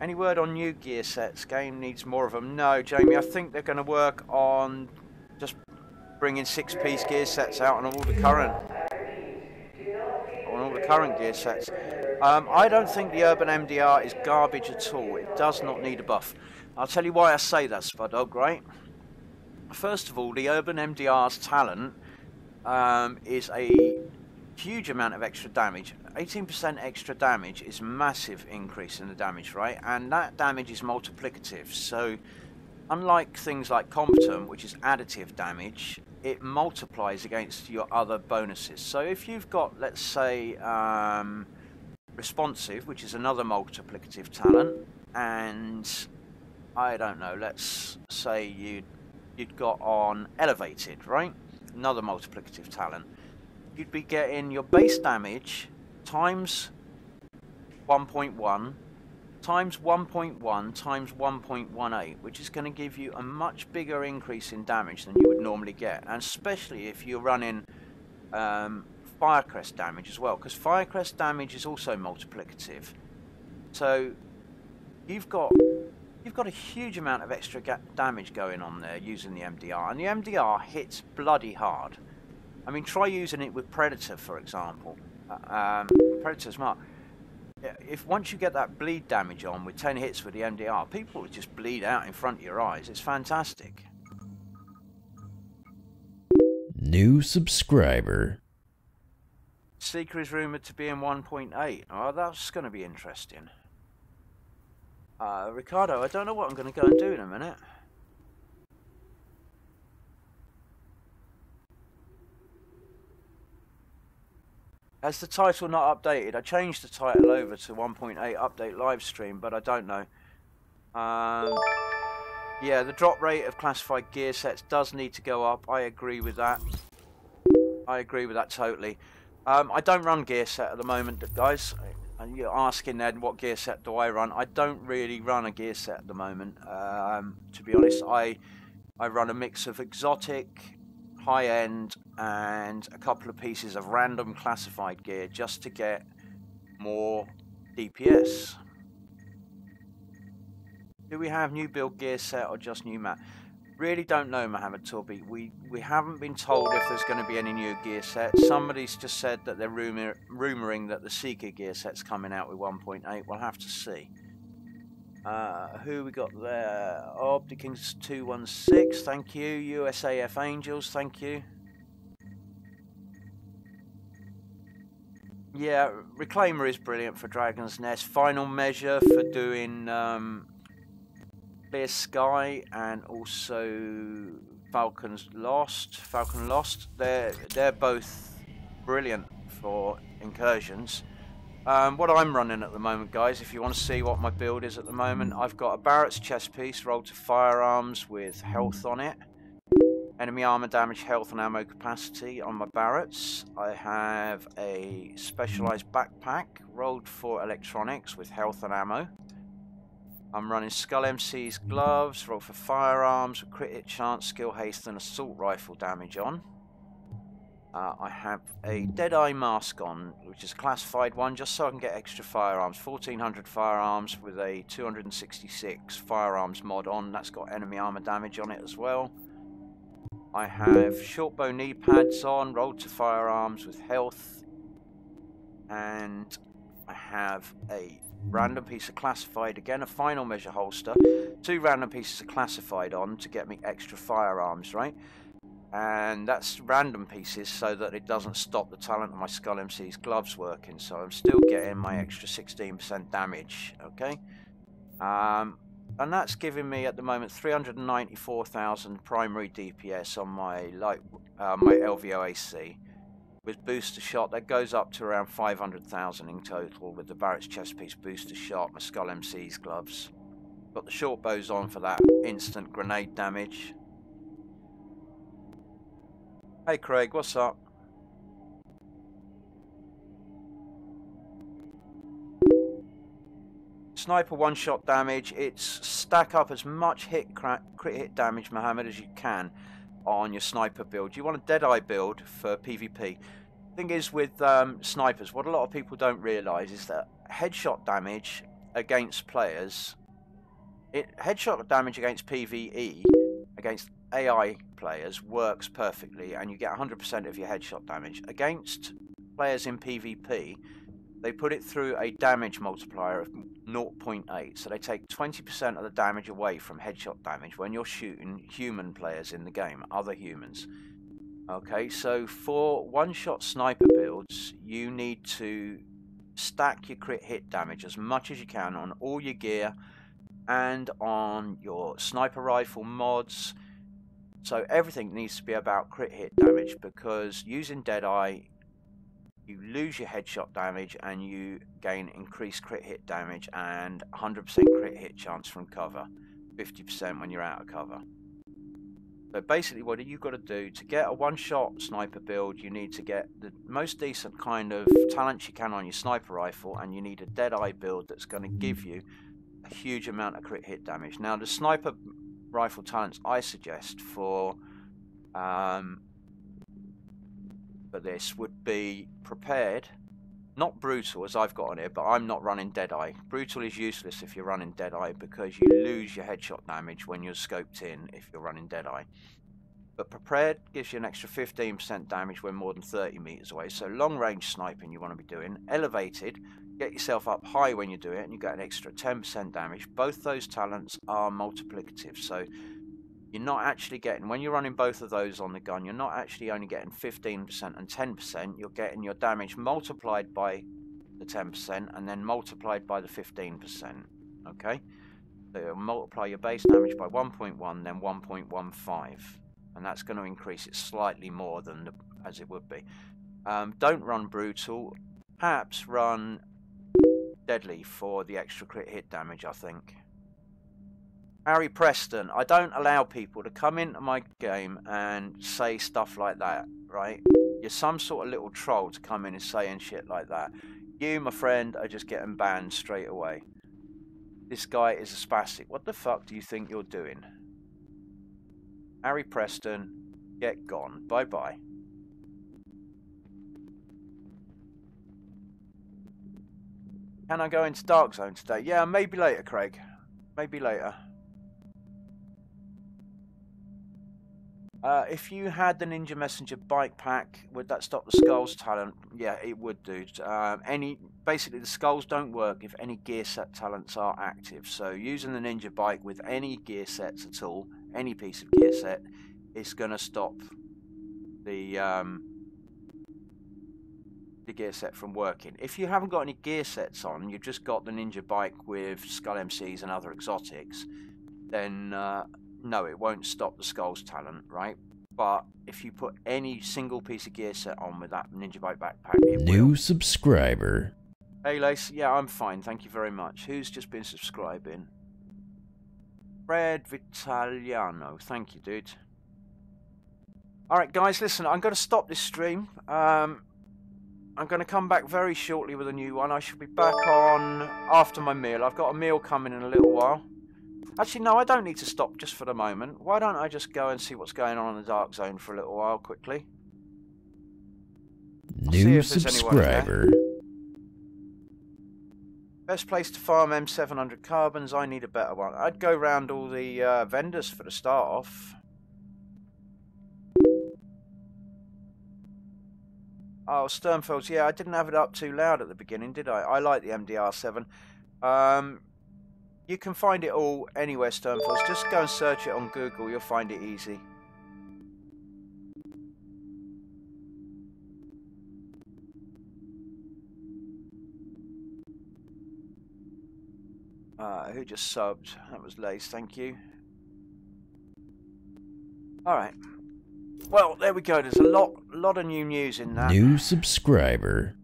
Any word on new gear sets? Game needs more of them. No, Jamie, I think they're going to work on just bringing 6-piece gear sets out on all the current gear sets. I don't think the Urban MDR is garbage at all. It does not need a buff. I'll tell you why I say that, Spudog, right? First of all, the Urban MDR's talent is a huge amount of extra damage. 18% extra damage is a massive increase in the damage, right? And that damage is multiplicative. So unlike things like competent, which is additive damage, it multiplies against your other bonuses. So if you've got, let's say, responsive, which is another multiplicative talent, and I don't know, let's say you'd got on elevated, right? Another multiplicative talent. You'd be getting your base damage times 1.1 times 1.1 times 1.18, which is going to give you a much bigger increase in damage than you would normally get, and especially if you're running Firecrest damage as well, because Firecrest damage is also multiplicative. So you've got a huge amount of extra damage going on there using the MDR, and the MDR hits bloody hard. I mean, try using it with Predator, for example. Predator's mark. If once you get that bleed damage on with 10 hits with the MDR, people will just bleed out in front of your eyes. It's fantastic. New subscriber. Seeker is rumoured to be in 1.8. Oh, that's going to be interesting. Ricardo, I don't know what I'm going to go and do in a minute. Has the title not updated? I changed the title over to 1.8 update livestream, but I don't know. Yeah, the drop rate of classified gear sets does need to go up. I agree with that. I agree with that totally. I don't run gear set at the moment, guys. And you're asking then, what gear set do I run? I don't really run a gear set at the moment. To be honest, I run a mix of exotic, high-end, and a couple of pieces of random classified gear just to get more DPS. Do we have new build gear set or just new map? Really don't know, Mohammed Torby. We haven't been told if there's going to be any new gear sets. Somebody's just said that they're rumouring that the Seeker gear set's coming out with 1.8. We'll have to see. Who we got there? Obdikings 216, thank you. USAF Angels, thank you. Yeah, Reclaimer is brilliant for Dragon's Nest. Final Measure for doing Clear Sky, and also Falcon Lost. They're both brilliant for incursions. What I'm running at the moment, guys, if you want to see what my build is at the moment, I've got a Barrett's chest piece rolled to firearms with health on it. Enemy armor damage, health and ammo capacity on my Barretts. I have a specialized backpack rolled for electronics with health and ammo. I'm running Skull MC's gloves, rolled for firearms, with crit hit chance, skill haste and assault rifle damage on. I have a Deadeye mask on, which is a classified one, just so I can get extra firearms. 1400 firearms with a 266 firearms mod on. That's got enemy armor damage on it as well. I have shortbow knee pads on, rolled to firearms with health. And I have a random piece of classified, again a final measure holster. 2 random pieces of classified on to get me extra firearms, right? And that's random pieces so that it doesn't stop the talent of my Skull MC's gloves working. So I'm still getting my extra 16% damage, okay? And that's giving me at the moment 394,000 primary DPS on my my LVOAC. With booster shot, that goes up to around 500,000 in total with the Barrett's chest piece booster shot, my Skull MC's gloves. Got the short bows on for that instant grenade damage. Hey Craig, what's up? Sniper one-shot damage. It's stack up as much crit hit damage, Mohammed, as you can on your sniper build. You want a Deadeye build for PvP. Thing is with snipers, what a lot of people don't realise is that headshot damage against players, headshot damage against PvE, against AI players works perfectly, and you get 100% of your headshot damage. Against players in PvP, they put it through a damage multiplier of 0.8, so they take 20% of the damage away from headshot damage when you're shooting human players in the game, other humans. Okay, so for one-shot sniper builds, you need to stack your crit hit damage as much as you can on all your gear and on your sniper rifle mods. So everything needs to be about crit hit damage, because using Deadeye, you lose your headshot damage and you gain increased crit hit damage and 100% crit hit chance from cover, 50% when you're out of cover. So basically what you've got to do to get a one-shot sniper build, you need to get the most decent kind of talent you can on your sniper rifle, and you need a Deadeye build that's going to give you a huge amount of crit hit damage. Now the sniper rifle talents I suggest for this would be Prepared, not Brutal as I've got on here, but I'm not running Deadeye. Brutal is useless if you're running Deadeye because you lose your headshot damage when you're scoped in if you're running Deadeye. But Prepared gives you an extra 15% damage when more than 30 meters away, so long range sniping you want to be doing. Elevated, get yourself up high when you do it and you get an extra 10% damage. Both those talents are multiplicative, so you're not actually getting, when you're running both of those on the gun, you're not actually only getting 15% and 10%, you're getting your damage multiplied by the 10% and then multiplied by the 15%, okay? So you'll multiply your base damage by 1.1, then 1.15, and that's going to increase it slightly more than as it would be. Don't run Brutal, perhaps run Deadly for the extra crit hit damage, I think. Harry Preston, I don't allow people to come into my game and say stuff like that, right? You're some sort of little troll to come in and saying shit like that. You, my friend, are just getting banned straight away. This guy is a spastic. What the fuck do you think you're doing? Harry Preston, get gone. Bye-bye. Can I go into Dark Zone today? Yeah, maybe later, Craig. Maybe later. If you had the Ninja Messenger bike pack, would that stop the skulls talent? Yeah, it would, dude. Basically, the skulls don't work if any gear set talents are active. So using the Ninja bike with any gear sets at all, any piece of gear set, is going to stop the gear set from working. If you haven't got any gear sets on, you've just got the Ninja bike with Skull MCs and other exotics, then no, it won't stop the skulls talent, right? But if you put any single piece of gear set on with that Ninja bike backpack, it New will. subscriber. Hey Lace, yeah, I'm fine, thank you very much. Who's just been subscribing? Fred Vitaliano, thank you, dude. Alright guys, listen, I'm going to stop this stream. I'm going to come back very shortly with a new one. I should be back on after my meal. I've got a meal coming in a little while. Actually, no, I don't need to stop just for the moment. Why don't I just go and see what's going on in the Dark Zone for a little while quickly? New subscriber. Best place to farm M700 carbons. I need a better one. I'd go round all the vendors for the start off. Oh, Sternfelds. Yeah, I didn't have it up too loud at the beginning, did I? I like the MDR7. You can find it all anywhere, Sternfelds. Just go and search it on Google. You'll find it easy. Who just subbed? That was Lace, thank you. Alright. Well, there we go. There's a lot of new news in that. New subscriber.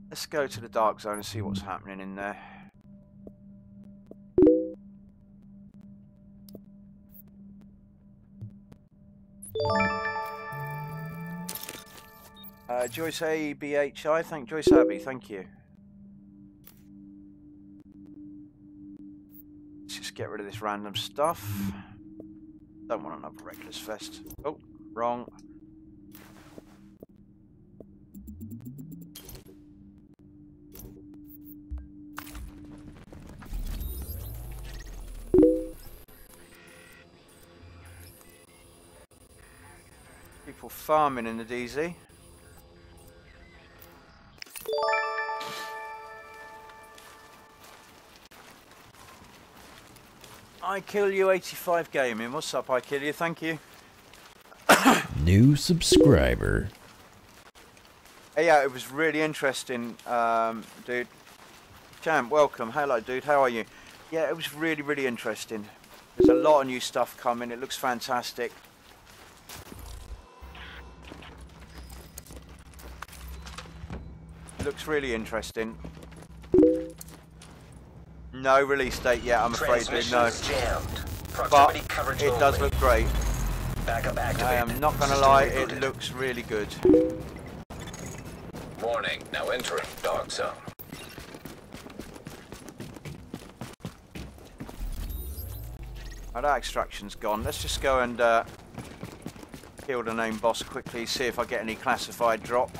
Let's go to the Dark Zone and see what's happening in there. Joyce ABHI, Joyce Abbey, thank you. Let's just get rid of this random stuff. Don't want another Reckless Fest. Oh, wrong. People farming in the DZ. I kill you 85 gaming. What's up, I kill you? Thank you. New subscriber. Hey, yeah, it was really interesting, dude. Champ, welcome. Hello, dude. How are you? Yeah, it was really interesting. There's a lot of new stuff coming. It looks fantastic. It looks really interesting. No release date yet, I'm afraid, dude. No. But it does look great. I am not going to lie, it looks really good. Warning, now entering Dark Zone. Oh, that extraction's gone. Let's just go and kill the name boss quickly, see if I get any classified drop.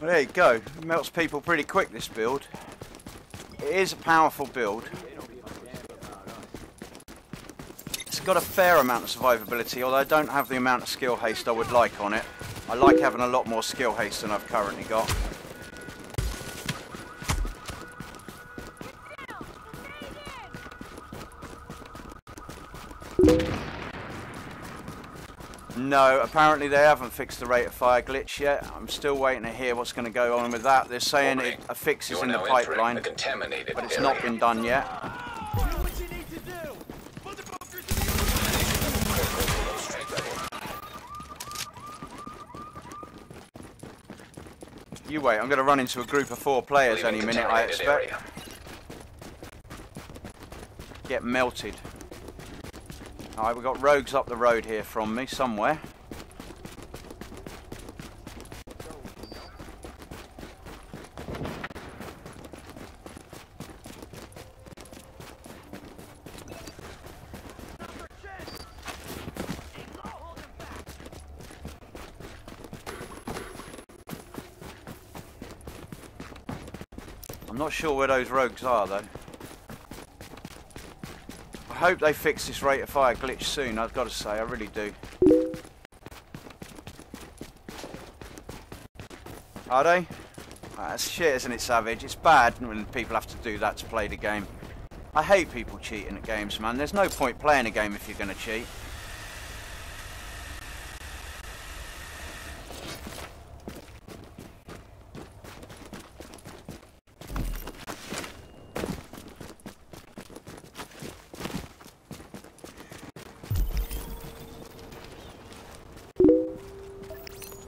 Well, there you go. It melts people pretty quick, this build. It is a powerful build. It's got a fair amount of survivability, although I don't have the amount of skill haste I would like on it. I like having a lot more skill haste than I've currently got. No, apparently they haven't fixed the rate of fire glitch yet. I'm still waiting to hear what's going to go on with that. They're saying a fix is in the pipeline, but it's not been done yet. You wait, I'm going to run into a group of 4 players any minute, I expect. Get melted. Alright, we've got rogues up the road here from me, somewhere. I'm not sure where those rogues are, though. I hope they fix this rate of fire glitch soon, I've got to say, I really do. Are they? That's shit, isn't it, Savage? It's bad when people have to do that to play the game. I hate people cheating at games, man. There's no point playing a game if you're going to cheat.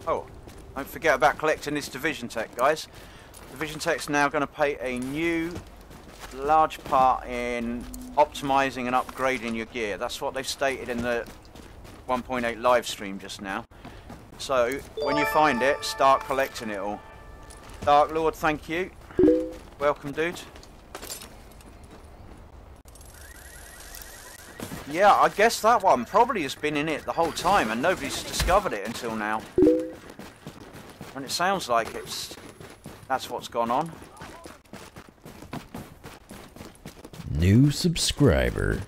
Oh, don't forget about collecting this Division Tech, guys. Division Tech's now going to play a new large part in optimizing and upgrading your gear. That's what they've stated in the 1.8 live stream just now. So, when you find it, start collecting it all. Dark Lord, thank you. Welcome, dude. Yeah, I guess that one probably has been in it the whole time and nobody's discovered it until now. And it sounds like that's what's gone on. New subscriber.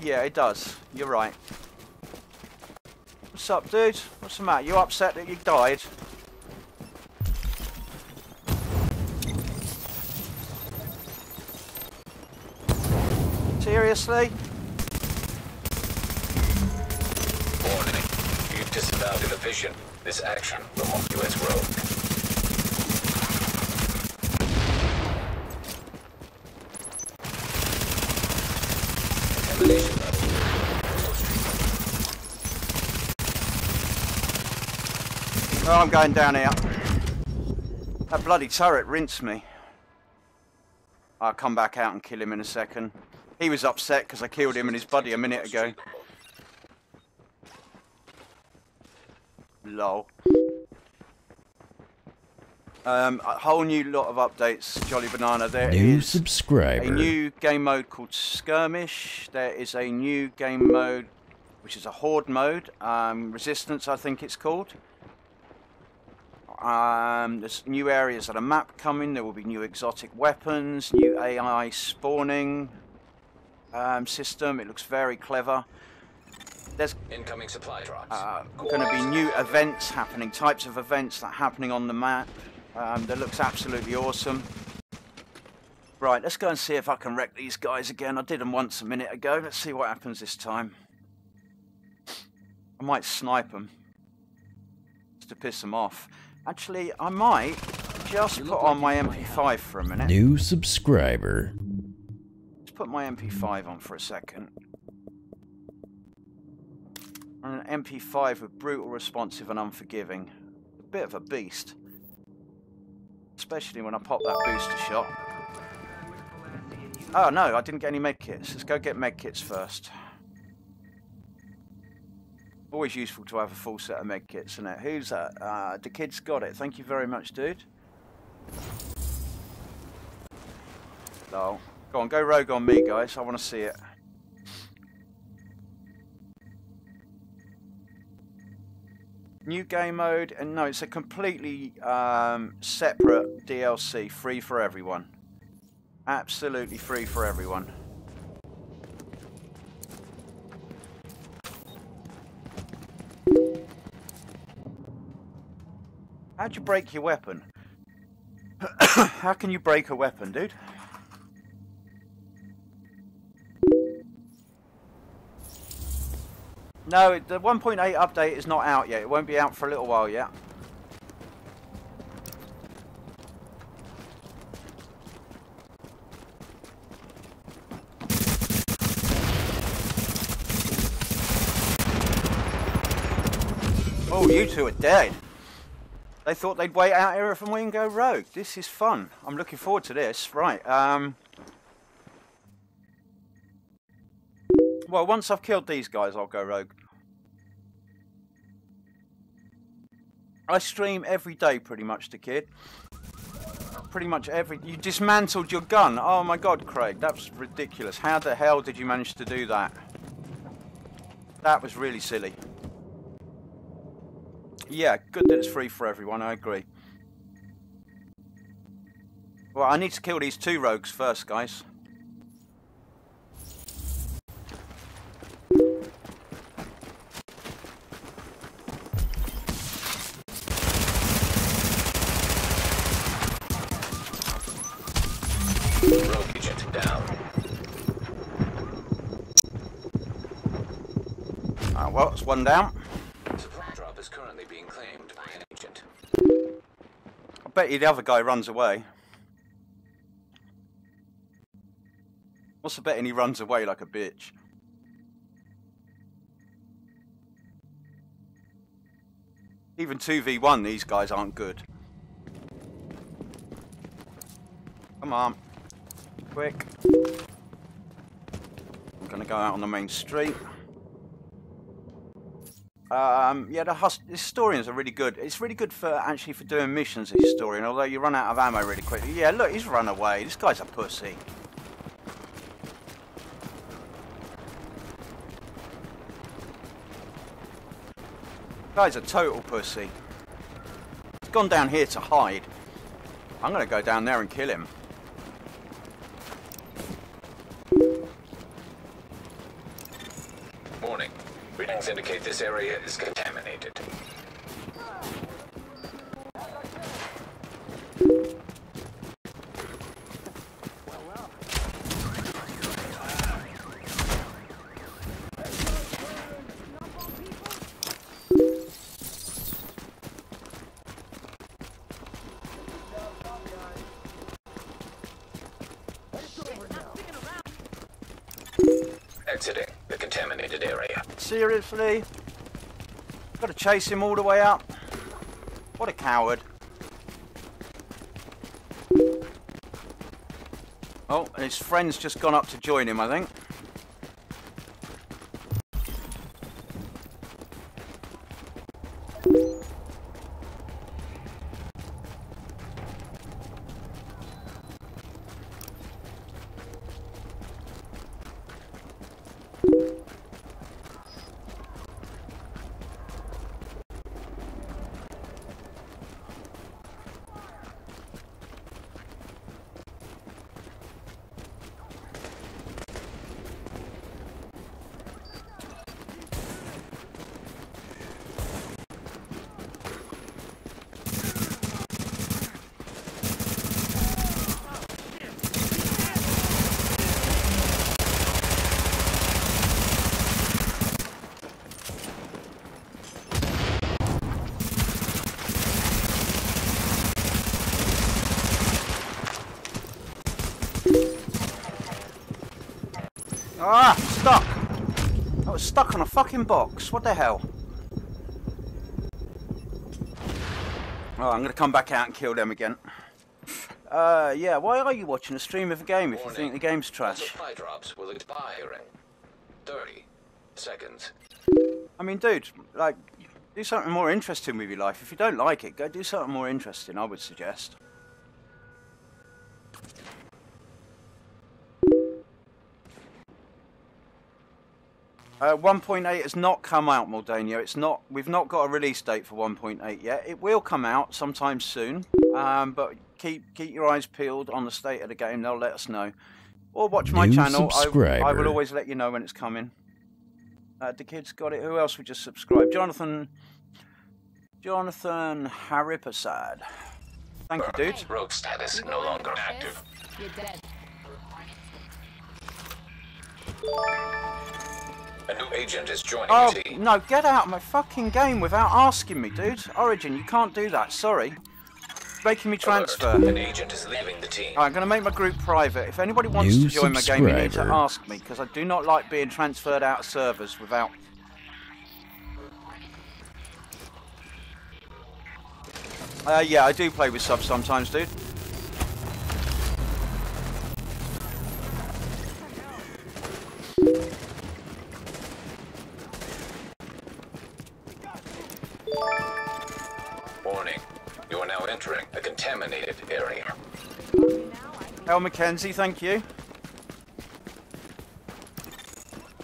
Yeah, it does. You're right. What's up, dude? What's the matter? You upset that you died? Seriously? Warning. You've disavowed a division. This action will mark you as rogue. Contamination level. Oh, I'm going down here. That bloody turret rinsed me. I'll come back out and kill him in a second. He was upset because I killed him and his buddy a minute ago. Lol. A whole new lot of updates, Jolly Banana. There is subscriber. A new game mode called Skirmish. There is a new game mode, which is a Horde mode. Resistance, I think it's called. There's new areas of the map coming. There will be new exotic weapons, new AI spawning system. It looks very clever. There's incoming supply drops. Going to be new events happening, types of events that are happening on the map. That looks absolutely awesome. Right, let's go and see if I can wreck these guys again. I did them once a minute ago. Let's see what happens this time. I might snipe them just to piss them off. Actually, I might just put on my MP5 for a minute. New subscriber. Let's put my MP5 on for a second. An MP5 with brutal, responsive and unforgiving. A bit of a beast. Especially when I pop that booster shot. Oh no, I didn't get any medkits. Let's go get medkits first. Always useful to have a full set of medkits, isn't it? Who's that? The kid's got it. Thank you very much, dude. Oh, go on, go rogue on me, guys. I want to see it. New game mode, and no, it's a completely separate DLC, free for everyone. Absolutely free for everyone. How'd you break your weapon? How can you break a weapon, dude? No, the 1.8 update is not out yet. It won't be out for a little while yet. Oh, you two are dead. They thought they'd wait out here for me and go rogue. This is fun. I'm looking forward to this. Right. Well, once I've killed these guys, I'll go rogue. I stream every day, pretty much, the kid. Pretty much every... You dismantled your gun. Oh my god, Craig. That was ridiculous. How the hell did you manage to do that? That was really silly. Yeah, good that it's free for everyone, I agree. Well, I need to kill these two rogues first, guys. Rogue agent down. Well, it's one down. Supply drop is currently being claimed by an agent. I bet you the other guy runs away. What's the betting he runs away like a bitch? Even 2v1, these guys aren't good. Come on. Quick. I'm gonna go out on the main street. Yeah, the historians are really good. It's really good for actually for doing missions, the historian, although you run out of ammo really quickly. Yeah, look, he's run away. This guy's a pussy. Guy's a total pussy. He's gone down here to hide. I'm gonna go down there and kill him. Warning. Readings indicate this area is contaminated. Exiting the contaminated area. Seriously? Got to chase him all the way up? What a coward. Oh, his friend's just gone up to join him, I think. Ah, stuck! I was stuck on a fucking box. What the hell? Oh, I'm gonna come back out and kill them again. Yeah, why are you watching a stream of a game if you think the game's trash? Supply drops will expire in 30 seconds. I mean, dude, like, do something more interesting with your life. If you don't like it, go do something more interesting, I would suggest. 1.8 has not come out, Maldania. It's not. We've not got a release date for 1.8 yet. It will come out sometime soon. But keep your eyes peeled on the state of the game. They'll let us know. Or watch my channel. I will always let you know when it's coming. The kids got it. Who else would just subscribe? Jonathan Haripasad. Thank you, dude. Rogue status no longer active. You're dead. A new agent is joining Oh, the team. no, get out of my fucking game without asking me, dude. Origin, you can't do that, sorry. Making me transfer. Alert. An agent is leaving the team. I'm going to make my group private. If anybody wants to join my game, you need to ask me, because I do not like being transferred out of servers without... yeah, I do play with subs sometimes, dude. Warning. You are now entering a contaminated area. El Mackenzie, thank you.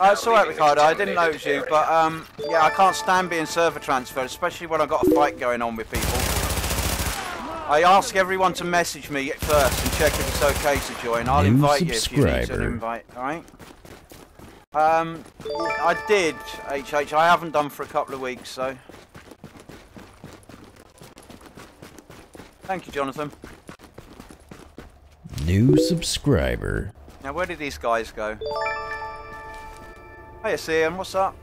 It's alright, Ricardo, I didn't notice you, but yeah, I can't stand being server transferred, especially when I've got a fight going on with people. I ask everyone to message me first and check if it's okay to join. I'll invite you if you need an invite, alright? I did, HH, I haven't done for a couple of weeks, so... Thank you, Jonathan. New subscriber. Now, where did these guys go? Hey, Ian, what's up?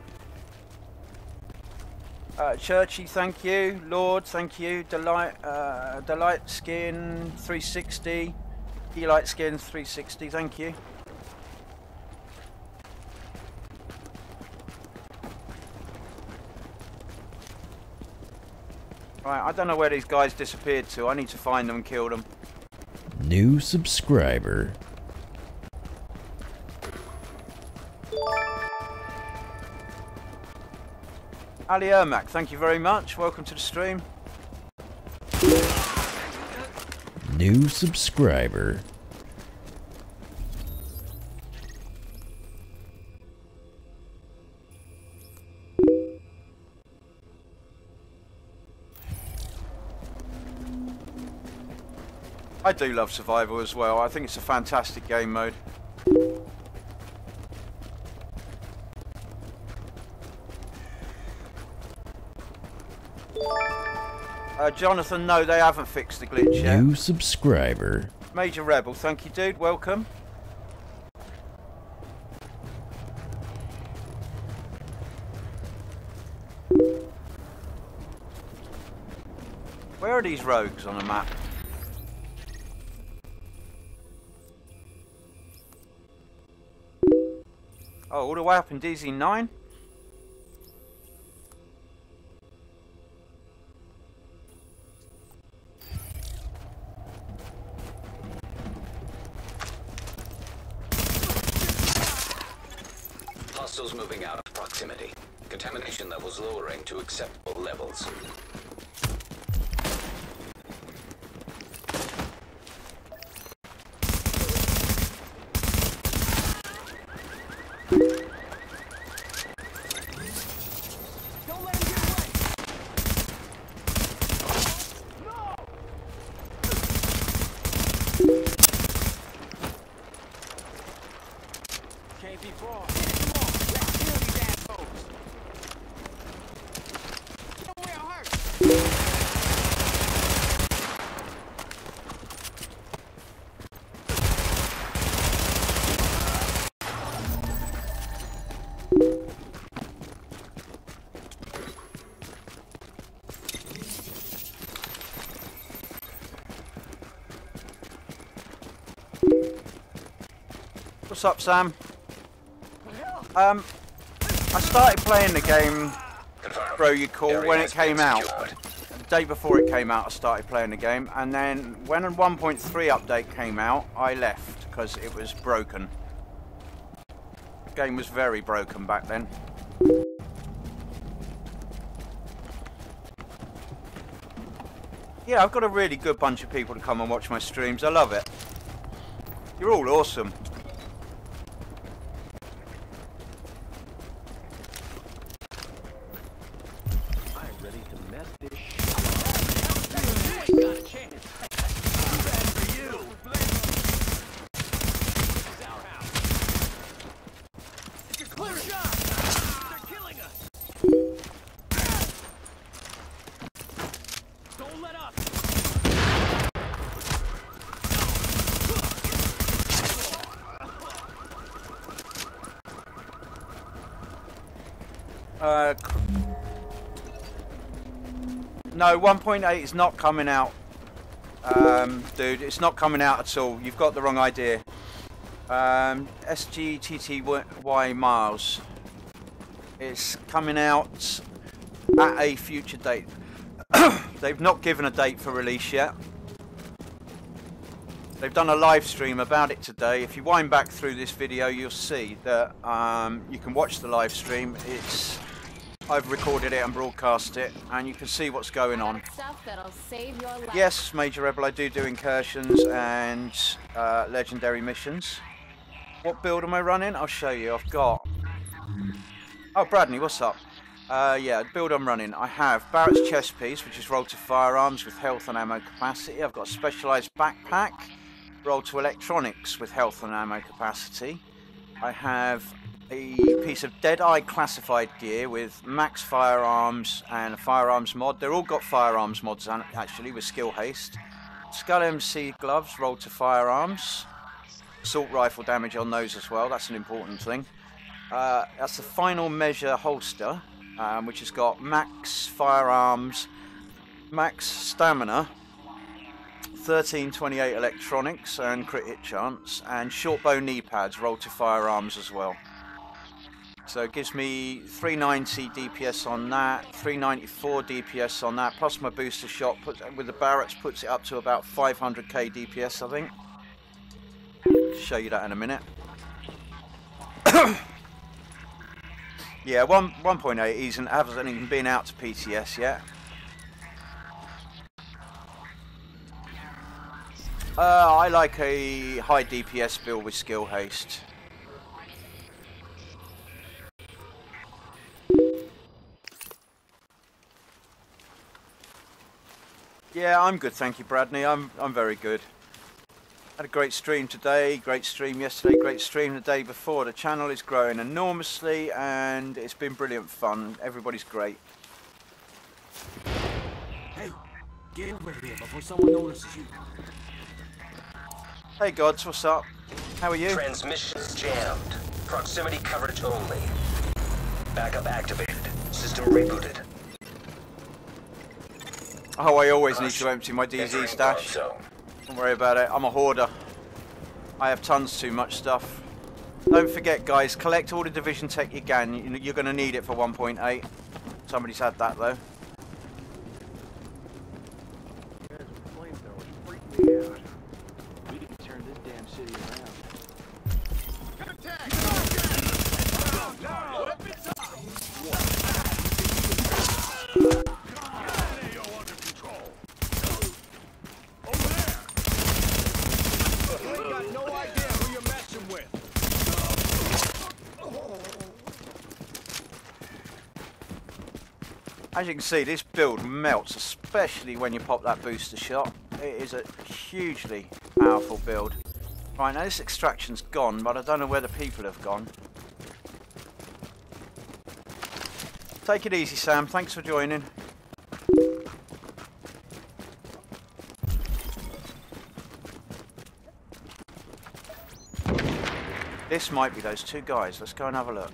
Churchy, thank you. Lord, thank you. Delight Skin 360. Delight Skin 360, thank you. Right, I don't know where these guys disappeared to. I need to find them and kill them. New subscriber. Ali Ermac, thank you very much. Welcome to the stream. New subscriber. I do love survival as well. I think it's a fantastic game mode. Jonathan, no, they haven't fixed the glitch yet. New subscriber. Major Rebel, thank you, dude. Welcome. Where are these rogues on the map? Oh, all the way up in DZ9? Hostiles moving out of proximity. Contamination levels lowering to acceptable levels. What's up, Sam? I started playing the game, Bro You Call, when it came out. The day before it came out, I started playing the game, and then when a 1.3 update came out, I left because it was broken. The game was very broken back then. Yeah, I've got a really good bunch of people to come and watch my streams. I love it. You're all awesome. No, 1.8 is not coming out. Dude, it's not coming out at all. You've got the wrong idea. SGTTY miles. It's coming out at a future date. They've not given a date for release yet. They've done a live stream about it today. If you wind back through this video, you'll see that you can watch the live stream. I've recorded it and broadcast it, and you can see what's going on. Stuff that'll save your life. Yes, Major Rebel, I do incursions and legendary missions. What build am I running? I'll show you. I've got... Oh, Bradley, what's up? Yeah, build I'm running. I have Barrett's chest piece, which is rolled to firearms with health and ammo capacity. I've got a specialised backpack, rolled to electronics with health and ammo capacity. I have a piece of Deadeye classified gear with max firearms and a firearms mod. They're all got firearms mods actually with skill haste. Skull MC gloves rolled to firearms. Assault rifle damage on those as well, that's an important thing. That's the final measure holster, which has got max firearms, max stamina, 1328 electronics and crit hit chance, and short bow knee pads rolled to firearms as well. So it gives me 390 DPS on that, 394 DPS on that, plus my booster shot with the Barretts puts it up to about 500k DPS, I think. I'll show you that in a minute. Yeah, 1.8 hasn't even been out to PTS yet. I like a high DPS build with skill haste. Yeah, I'm good, thank you, Bradley. I'm very good. Had a great stream today, great stream yesterday, great stream the day before. The channel is growing enormously and it's been brilliant fun. Everybody's great. Hey, get over here before someone notices you. Hey Gods, what's up? How are you? Transmissions jammed. Proximity coverage only. Backup activated. System rebooted. Oh, I always need to empty my DZ stash. Don't worry about it, I'm a hoarder. I have tons too much stuff. Don't forget guys, collect all the division tech you can. You're going to need it for 1.8. Somebody's had that though. We can turn this damn city around. As you can see, this build melts, especially when you pop that booster shot. It is a hugely powerful build. Right, now this extraction's gone, but I don't know where the people have gone. Take it easy, Sam. Thanks for joining. This might be those two guys. Let's go and have a look.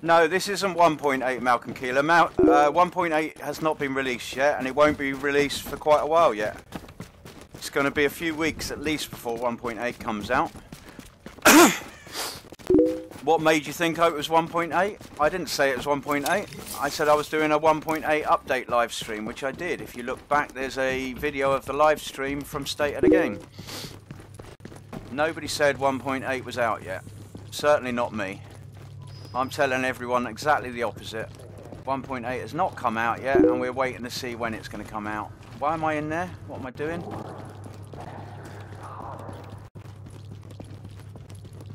No, this isn't 1.8 Malcolm Keeler. 1.8 has not been released yet, and it won't be released for quite a while yet. It's going to be a few weeks at least before 1.8 comes out. What made you think it was 1.8? I didn't say it was 1.8. I said I was doing a 1.8 update live stream, which I did. If you look back, there's a video of the live stream from State of the Game. Nobody said 1.8 was out yet. Certainly not me. I'm telling everyone exactly the opposite. 1.8 has not come out yet, and we're waiting to see when it's going to come out. Why am I in there? What am I doing?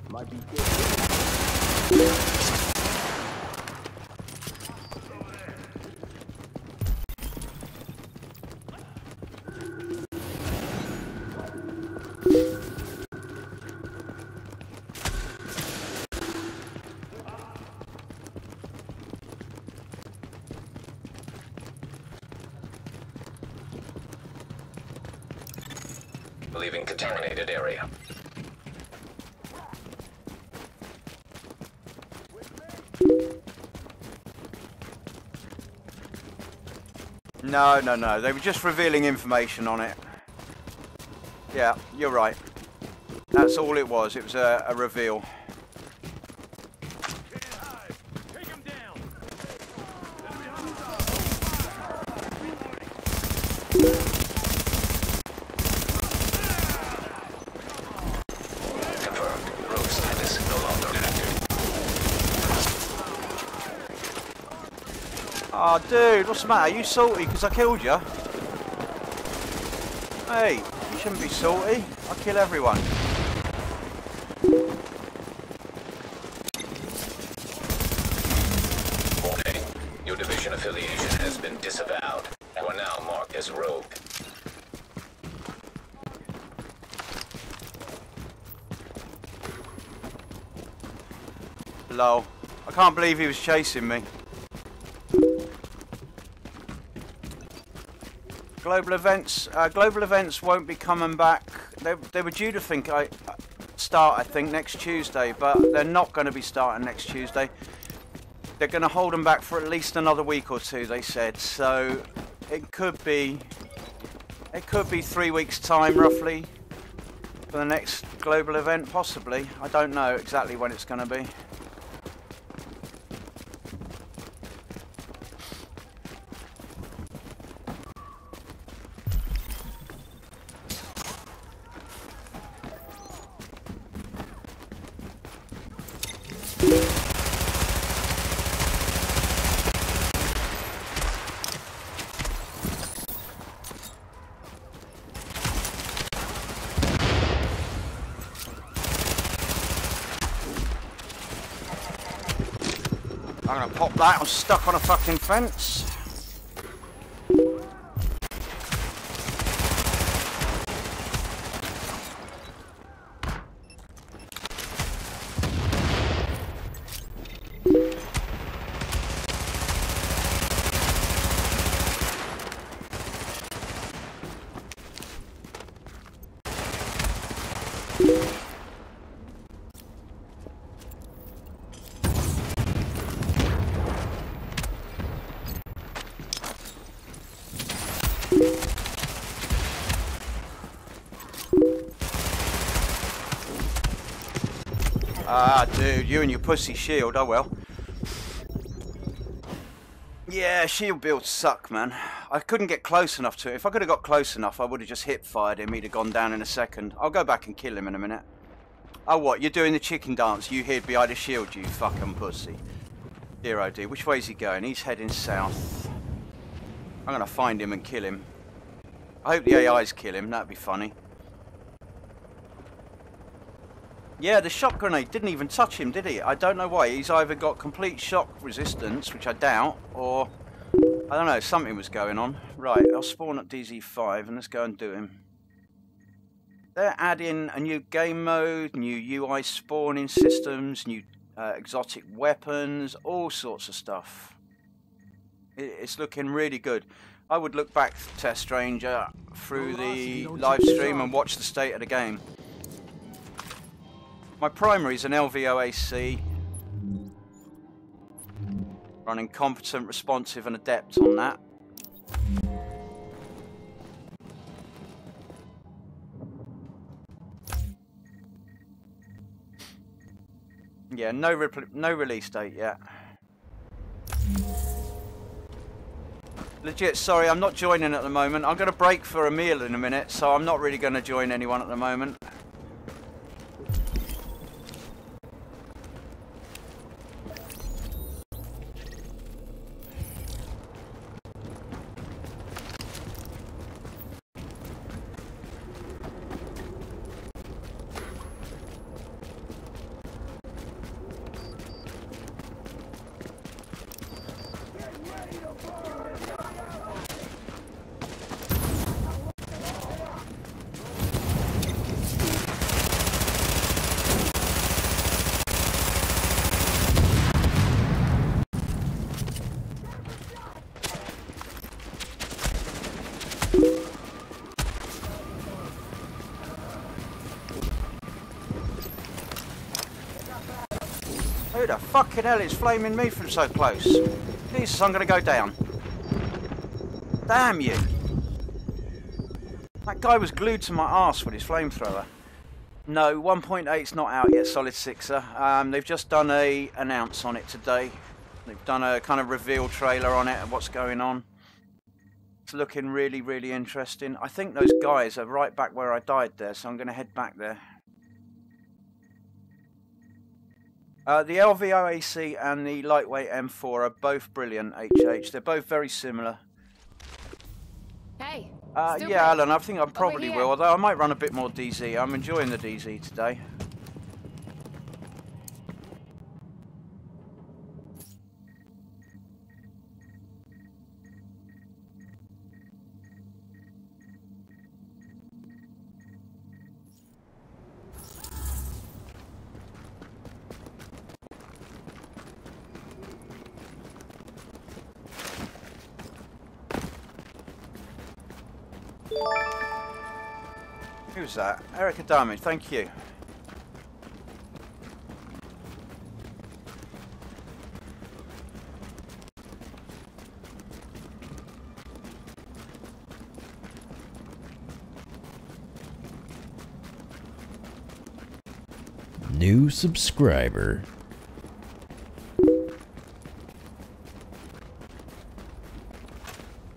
Might be good. Leaving contaminated area. No, no, no. They were just revealing information on it. Yeah, you're right. That's all it was. It was a reveal. Oh, dude, what's the matter? Are you salty because I killed you? Hey, you shouldn't be salty. I kill everyone. Warning. Your division affiliation has been disavowed. You are now marked as rogue. Lol. I can't believe he was chasing me. Global events won't be coming back. They were due to start, I think, next Tuesday, but they're not going to be starting next Tuesday. They're going to hold them back for at least another week or two, they said. So it could be 3 weeks' time, roughly, for the next global event, possibly. I don't know exactly when it's going to be. I'm gonna pop that. I'm stuck on a fucking fence. Ah, dude, you and your pussy shield, oh well. Yeah, shield builds suck, man. I couldn't get close enough to it. If I could have got close enough, I would have just hip-fired him. He'd have gone down in a second. I'll go back and kill him in a minute. Oh, what? You're doing the chicken dance. You hid behind a shield, you fucking pussy. Dear oh dear. Which way is he going? He's heading south. I'm going to find him and kill him. I hope the AIs kill him. That'd be funny. Yeah, the shock grenade didn't even touch him, did he? I don't know why. He's either got complete shock resistance, which I doubt, or I don't know, something was going on. Right, I'll spawn at DZ5 and let's go and do him. They're adding a new game mode, new UI spawning systems, new exotic weapons, all sorts of stuff. It's looking really good. I would look back, Test Stranger, through the live stream and watch the state of the game. My primary is an LVOAC, running competent, responsive and adept on that. Yeah, no release date yet. Legit, sorry, I'm not joining at the moment. I'm going to break for a meal in a minute, so I'm not really going to join anyone at the moment. Who the fucking hell is flaming me from so close? Jesus, I'm gonna go down. Damn you! That guy was glued to my arse with his flamethrower. No, 1.8's not out yet, Solid Sixer. They've just done an announce on it today. They've done a kind of reveal trailer on it and what's going on. It's looking really, really interesting. I think those guys are right back where I died there, so I'm going to head back there. The LVOAC and the lightweight M4 are both brilliant, HH. They're both very similar. Hey. Yeah, Alan, I think I probably will, although I might run a bit more DZ. I'm enjoying the DZ today. Who's that? Eric Adami, thank you. New subscriber.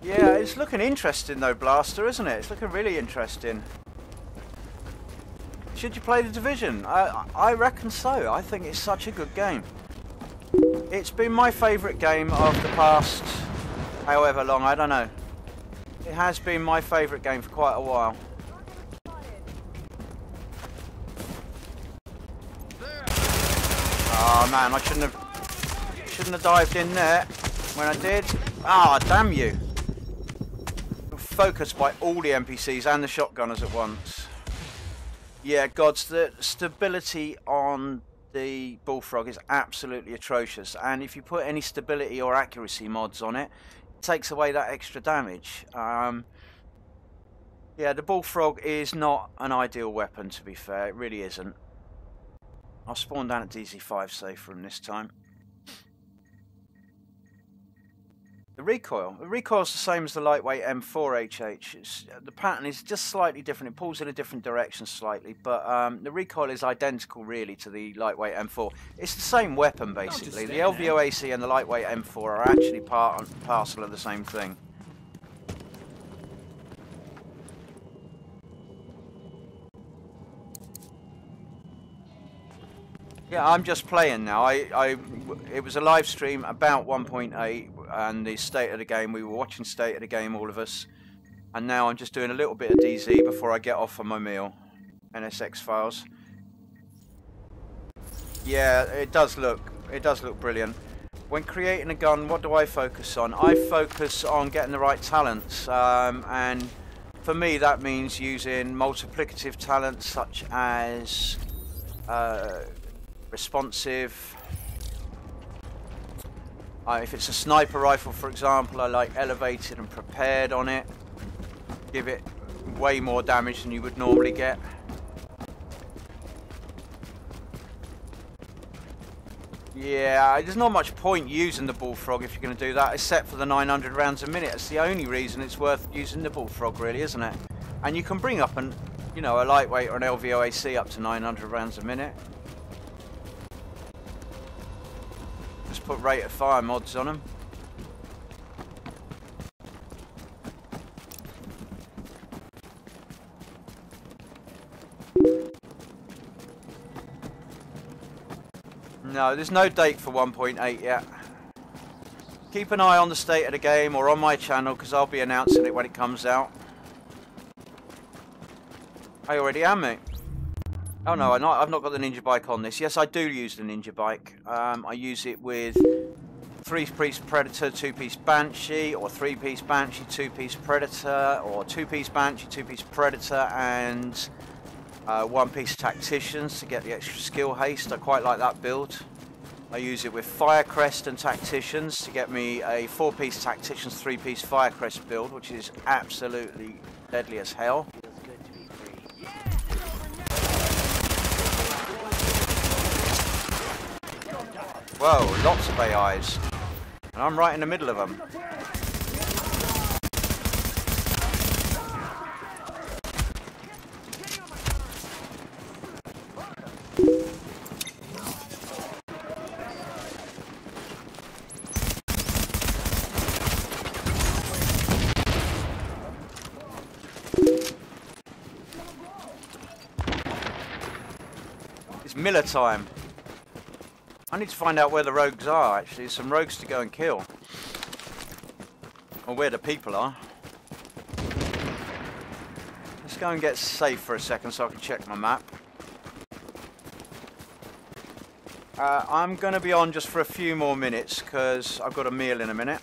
Yeah, it's looking interesting though, Blaster, isn't it? It's looking really interesting. Should you play The Division? I reckon so. I think it's such a good game. It's been my favourite game of the past however long, I don't know. It has been my favourite game for quite a while. Oh man, I shouldn't have dived in there when I did. Ah, damn you. Focused by all the NPCs and the shotgunners at once. Yeah, gods, the stability on the Bullfrog is absolutely atrocious, and if you put any stability or accuracy mods on it, it takes away that extra damage. Yeah, the Bullfrog is not an ideal weapon, to be fair. It really isn't. I'll spawn down at DZ5 safe from this time. The recoil's the same as the lightweight M4HH. The pattern is just slightly different. It pulls in a different direction slightly, but the recoil is identical really to the lightweight M4. It's the same weapon basically. The LVOAC and the lightweight M4 are actually part and parcel of the same thing. Yeah, I'm just playing now. It was a live stream about 1.8 and the state of the game. We were watching state of the game, all of us. And now I'm just doing a little bit of DZ before I get off for my meal. NSX files. Yeah, it does look brilliant. When creating a gun, what do I focus on? I focus on getting the right talents. And for me, that means using multiplicative talents such as responsive. If it's a sniper rifle, for example, I like elevated and prepared on it. Give it way more damage than you would normally get. Yeah, there's not much point using the Bullfrog if you're going to do that, except for the 900 rounds a minute. It's the only reason it's worth using the Bullfrog, really, isn't it? And you can bring up a lightweight or an LVOAC up to 900 rounds a minute. Just put rate of fire mods on them. No, there's no date for 1.8 yet. Keep an eye on the state of the game or on my channel because I'll be announcing it when it comes out. I already am, mate. Oh no, I've not got the ninja bike on this. Yes, I do use the ninja bike. I use it with 3-piece Predator, 2-piece Banshee, or 3-piece Banshee, 2-piece Predator, or 2-piece Banshee, 2-piece Predator, and 1-piece Tacticians to get the extra skill haste. I quite like that build. I use it with Firecrest and Tacticians to get me a 4-piece Tacticians, 3-piece Firecrest build, which is absolutely deadly as hell. Whoa, lots of AIs. And I'm right in the middle of them. It's Miller time. I need to find out where the rogues are, actually. There's some rogues to go and kill. Or where the people are. Let's go and get safe for a second so I can check my map. I'm going to be on just for a few more minutes because I've got a meal in a minute.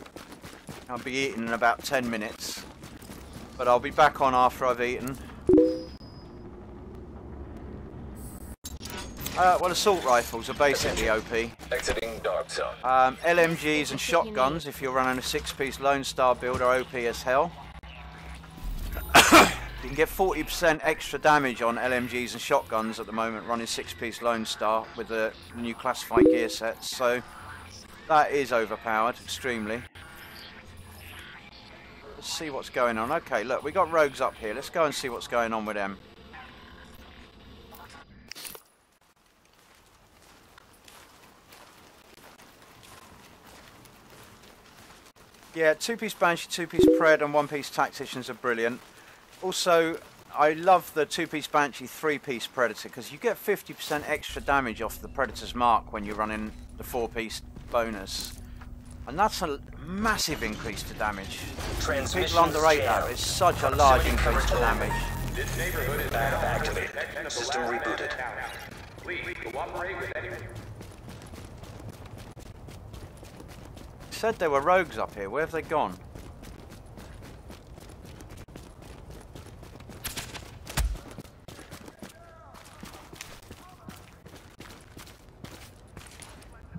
I'll be eating in about 10 minutes. But I'll be back on after I've eaten. Well, assault rifles are basically OP. Exiting dark zone. LMGs and shotguns, if you're running a 6-piece Lone Star build, are OP as hell. You can get 40% extra damage on LMGs and shotguns at the moment running 6-piece Lone Star with the new classified gear sets, so that is overpowered extremely. Let's see what's going on. Okay, look, we got rogues up here. Let's go and see what's going on with them. Yeah, 2-piece Banshee, 2-piece Pred and 1-piece Tacticians are brilliant. Also, I love the 2-piece Banshee, 3-piece Predator because you get 50% extra damage off the Predator's mark when you're running the 4-piece bonus. And that's a massive increase to damage. People underrate that. It's such a large increase to damage. This neighborhood is backup activated. System rebooted. Please cooperate with anyone. Said there were rogues up here. Where have they gone?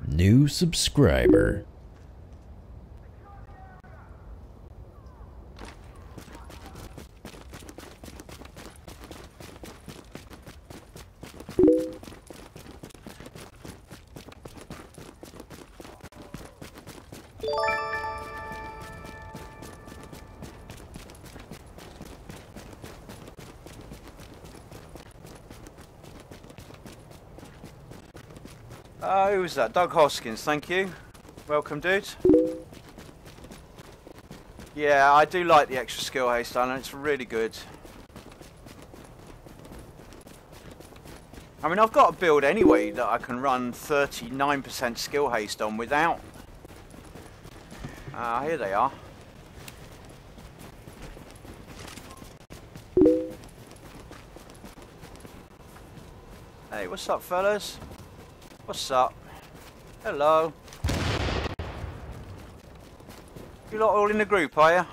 New subscriber. Who was that? Doug Hoskins, thank you. Welcome, dude. Yeah, I do like the extra skill haste, Alan. It's really good. I mean, I've got a build anyway that I can run 39% skill haste on without. Here they are. Hey, what's up, fellas? What's up? Hello. You lot all in the group, are you?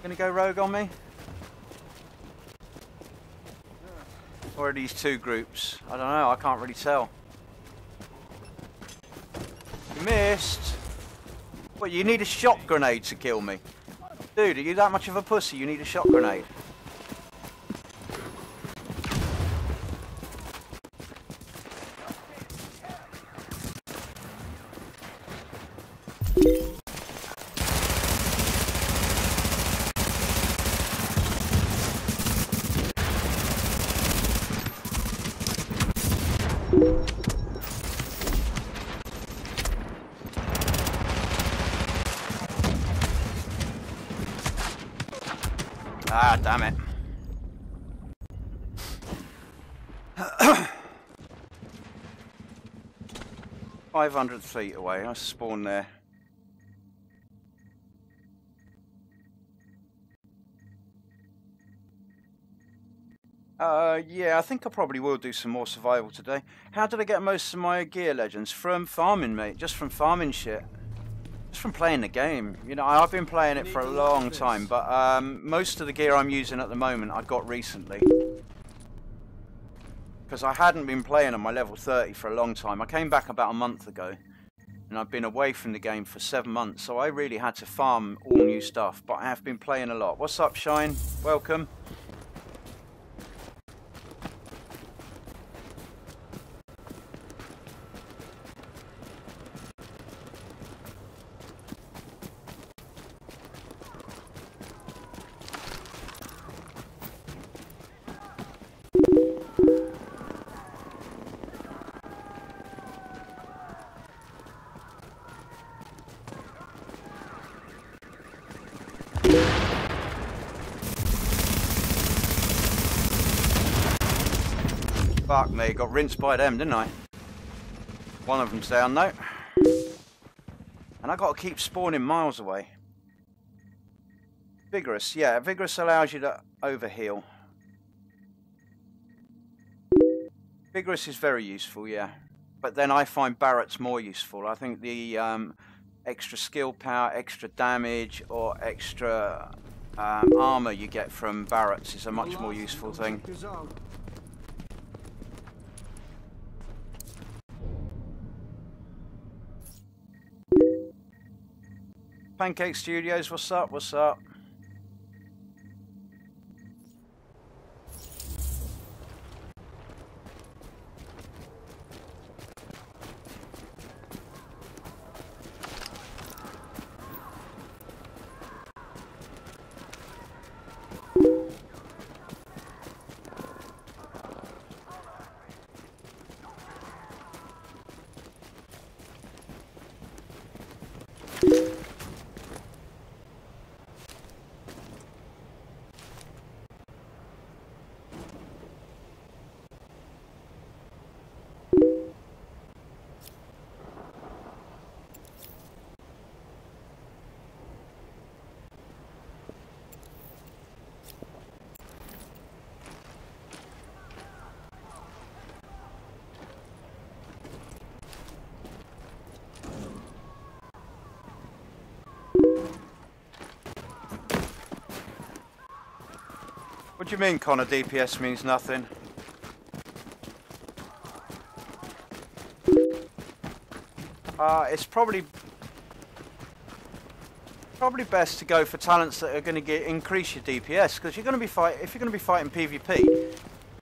Gonna go rogue on me? Or are these two groups? I don't know, I can't really tell. You missed. What, you need a shot grenade to kill me? Dude, are you that much of a pussy? You need a shot grenade. Ah, damn it. 500 feet away, I spawned there. Yeah, I think I probably will do some more survival today. How did I get most of my gear, Legends? From farming, mate. Just from farming shit. Just from playing the game. You know, I've been playing it for a long time, but most of the gear I'm using at the moment I got recently. Because I hadn't been playing on my level 30 for a long time. I came back about a month ago. And I've been away from the game for 7 months, so I really had to farm all new stuff. But I have been playing a lot. What's up, Shine? Welcome. Fuck me, got rinsed by them, didn't I? One of them's down though. And I got to keep spawning miles away. Vigorous, yeah, Vigorous allows you to overheal. Vigorous is very useful, yeah. But then I find Barrett's more useful. I think the extra skill power, extra damage, or extra armor you get from Barrett's is a much more useful thing. Pancake Studios, what's up? What's up? What do you mean, Connor? DPS means nothing. It's probably best to go for talents that are going to increase your DPS, because you're going to be if you're going to be fighting PvP, if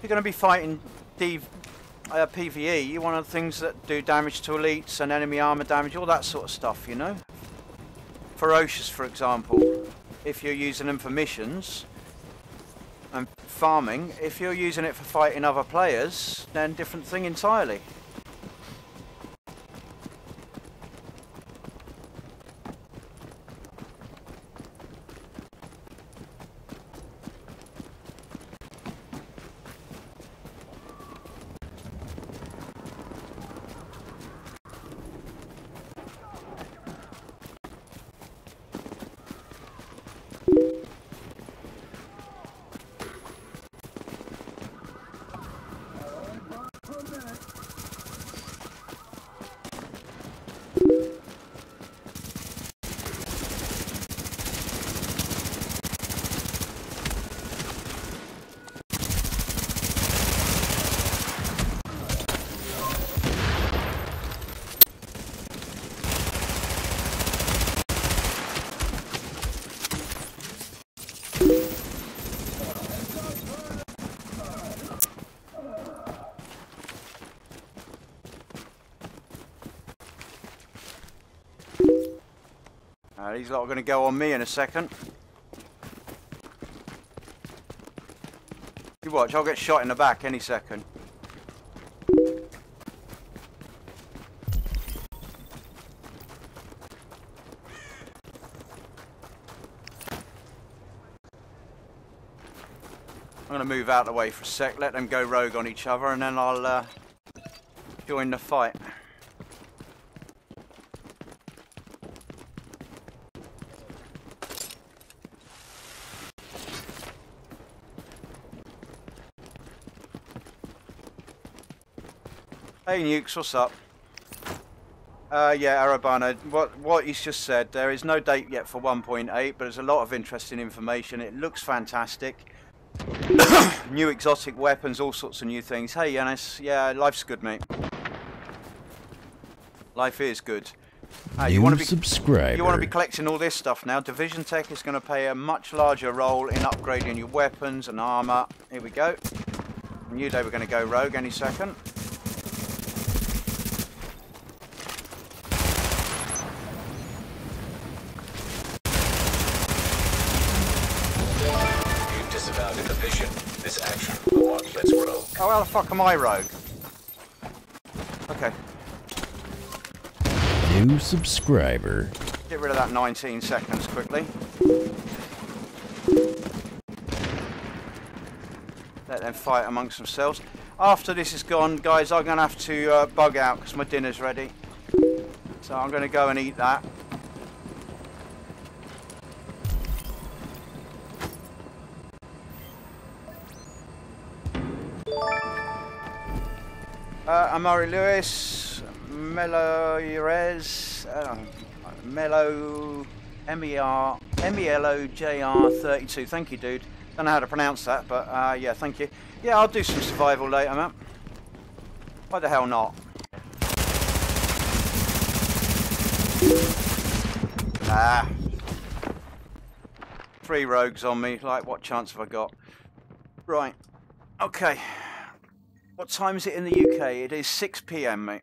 you're going to be fighting PvE, you want things that do damage to elites and enemy armor damage, all that sort of stuff, you know. Ferocious, for example, if you're using them for missions and farming. If you're using it for fighting other players, then different thing entirely. These lot are going to go on me in a second. You watch, I'll get shot in the back any second. I'm going to move out of the way for a sec, let them go rogue on each other, and then I'll join the fight. Hey Nukes, what's up? Yeah, Arabano, what he's just said, there is no date yet for 1.8, but there's a lot of interesting information. It looks fantastic. New exotic weapons, all sorts of new things. Hey Yanis, yeah, life's good, mate. Life is good. You want to be collecting all this stuff now. Division Tech is going to play a much larger role in upgrading your weapons and armor. Here we go. I knew they were going to go rogue any second. You've disavowed the division. This action will mark you as rogue. Oh, how the fuck am I rogue? Okay. New subscriber. Get rid of that 19 seconds quickly. Let them fight amongst themselves. After this is gone, guys, I'm going to have to bug out because my dinner's ready. So I'm going to go and eat that. Amari Lewis, Melo Jerez, Melo MELOJR32. Thank you, dude. Don't know how to pronounce that, but yeah, thank you. Yeah, I'll do some survival later, man. Why the hell not? Ah. 3 rogues on me. Like, what chance have I got? Right. Okay. What time is it in the UK? It is 6 PM, mate.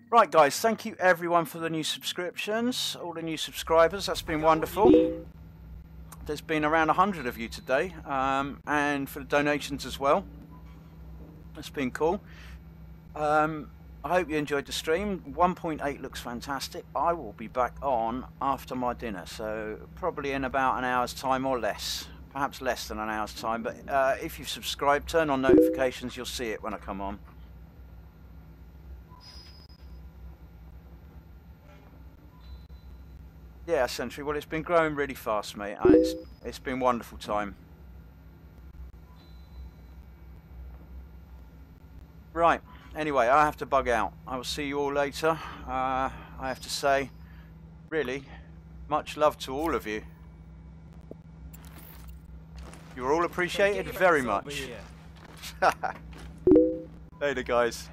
Right, guys, thank you everyone for the new subscriptions, all the new subscribers. That's been wonderful. There's been around 100 of you today, and for the donations as well. That's been cool. I hope you enjoyed the stream. 1.8 looks fantastic. I will be back on after my dinner, so probably in about an hour's time or less. Perhaps less than an hour's time, but if you've subscribed, turn on notifications, you'll see it when I come on. Yeah, Sentry, well, it's been growing really fast, mate. It's been a wonderful time. Right, anyway, I have to bug out. I will see you all later. I have to say, really, much love to all of you. You're all appreciated very much. Later, guys.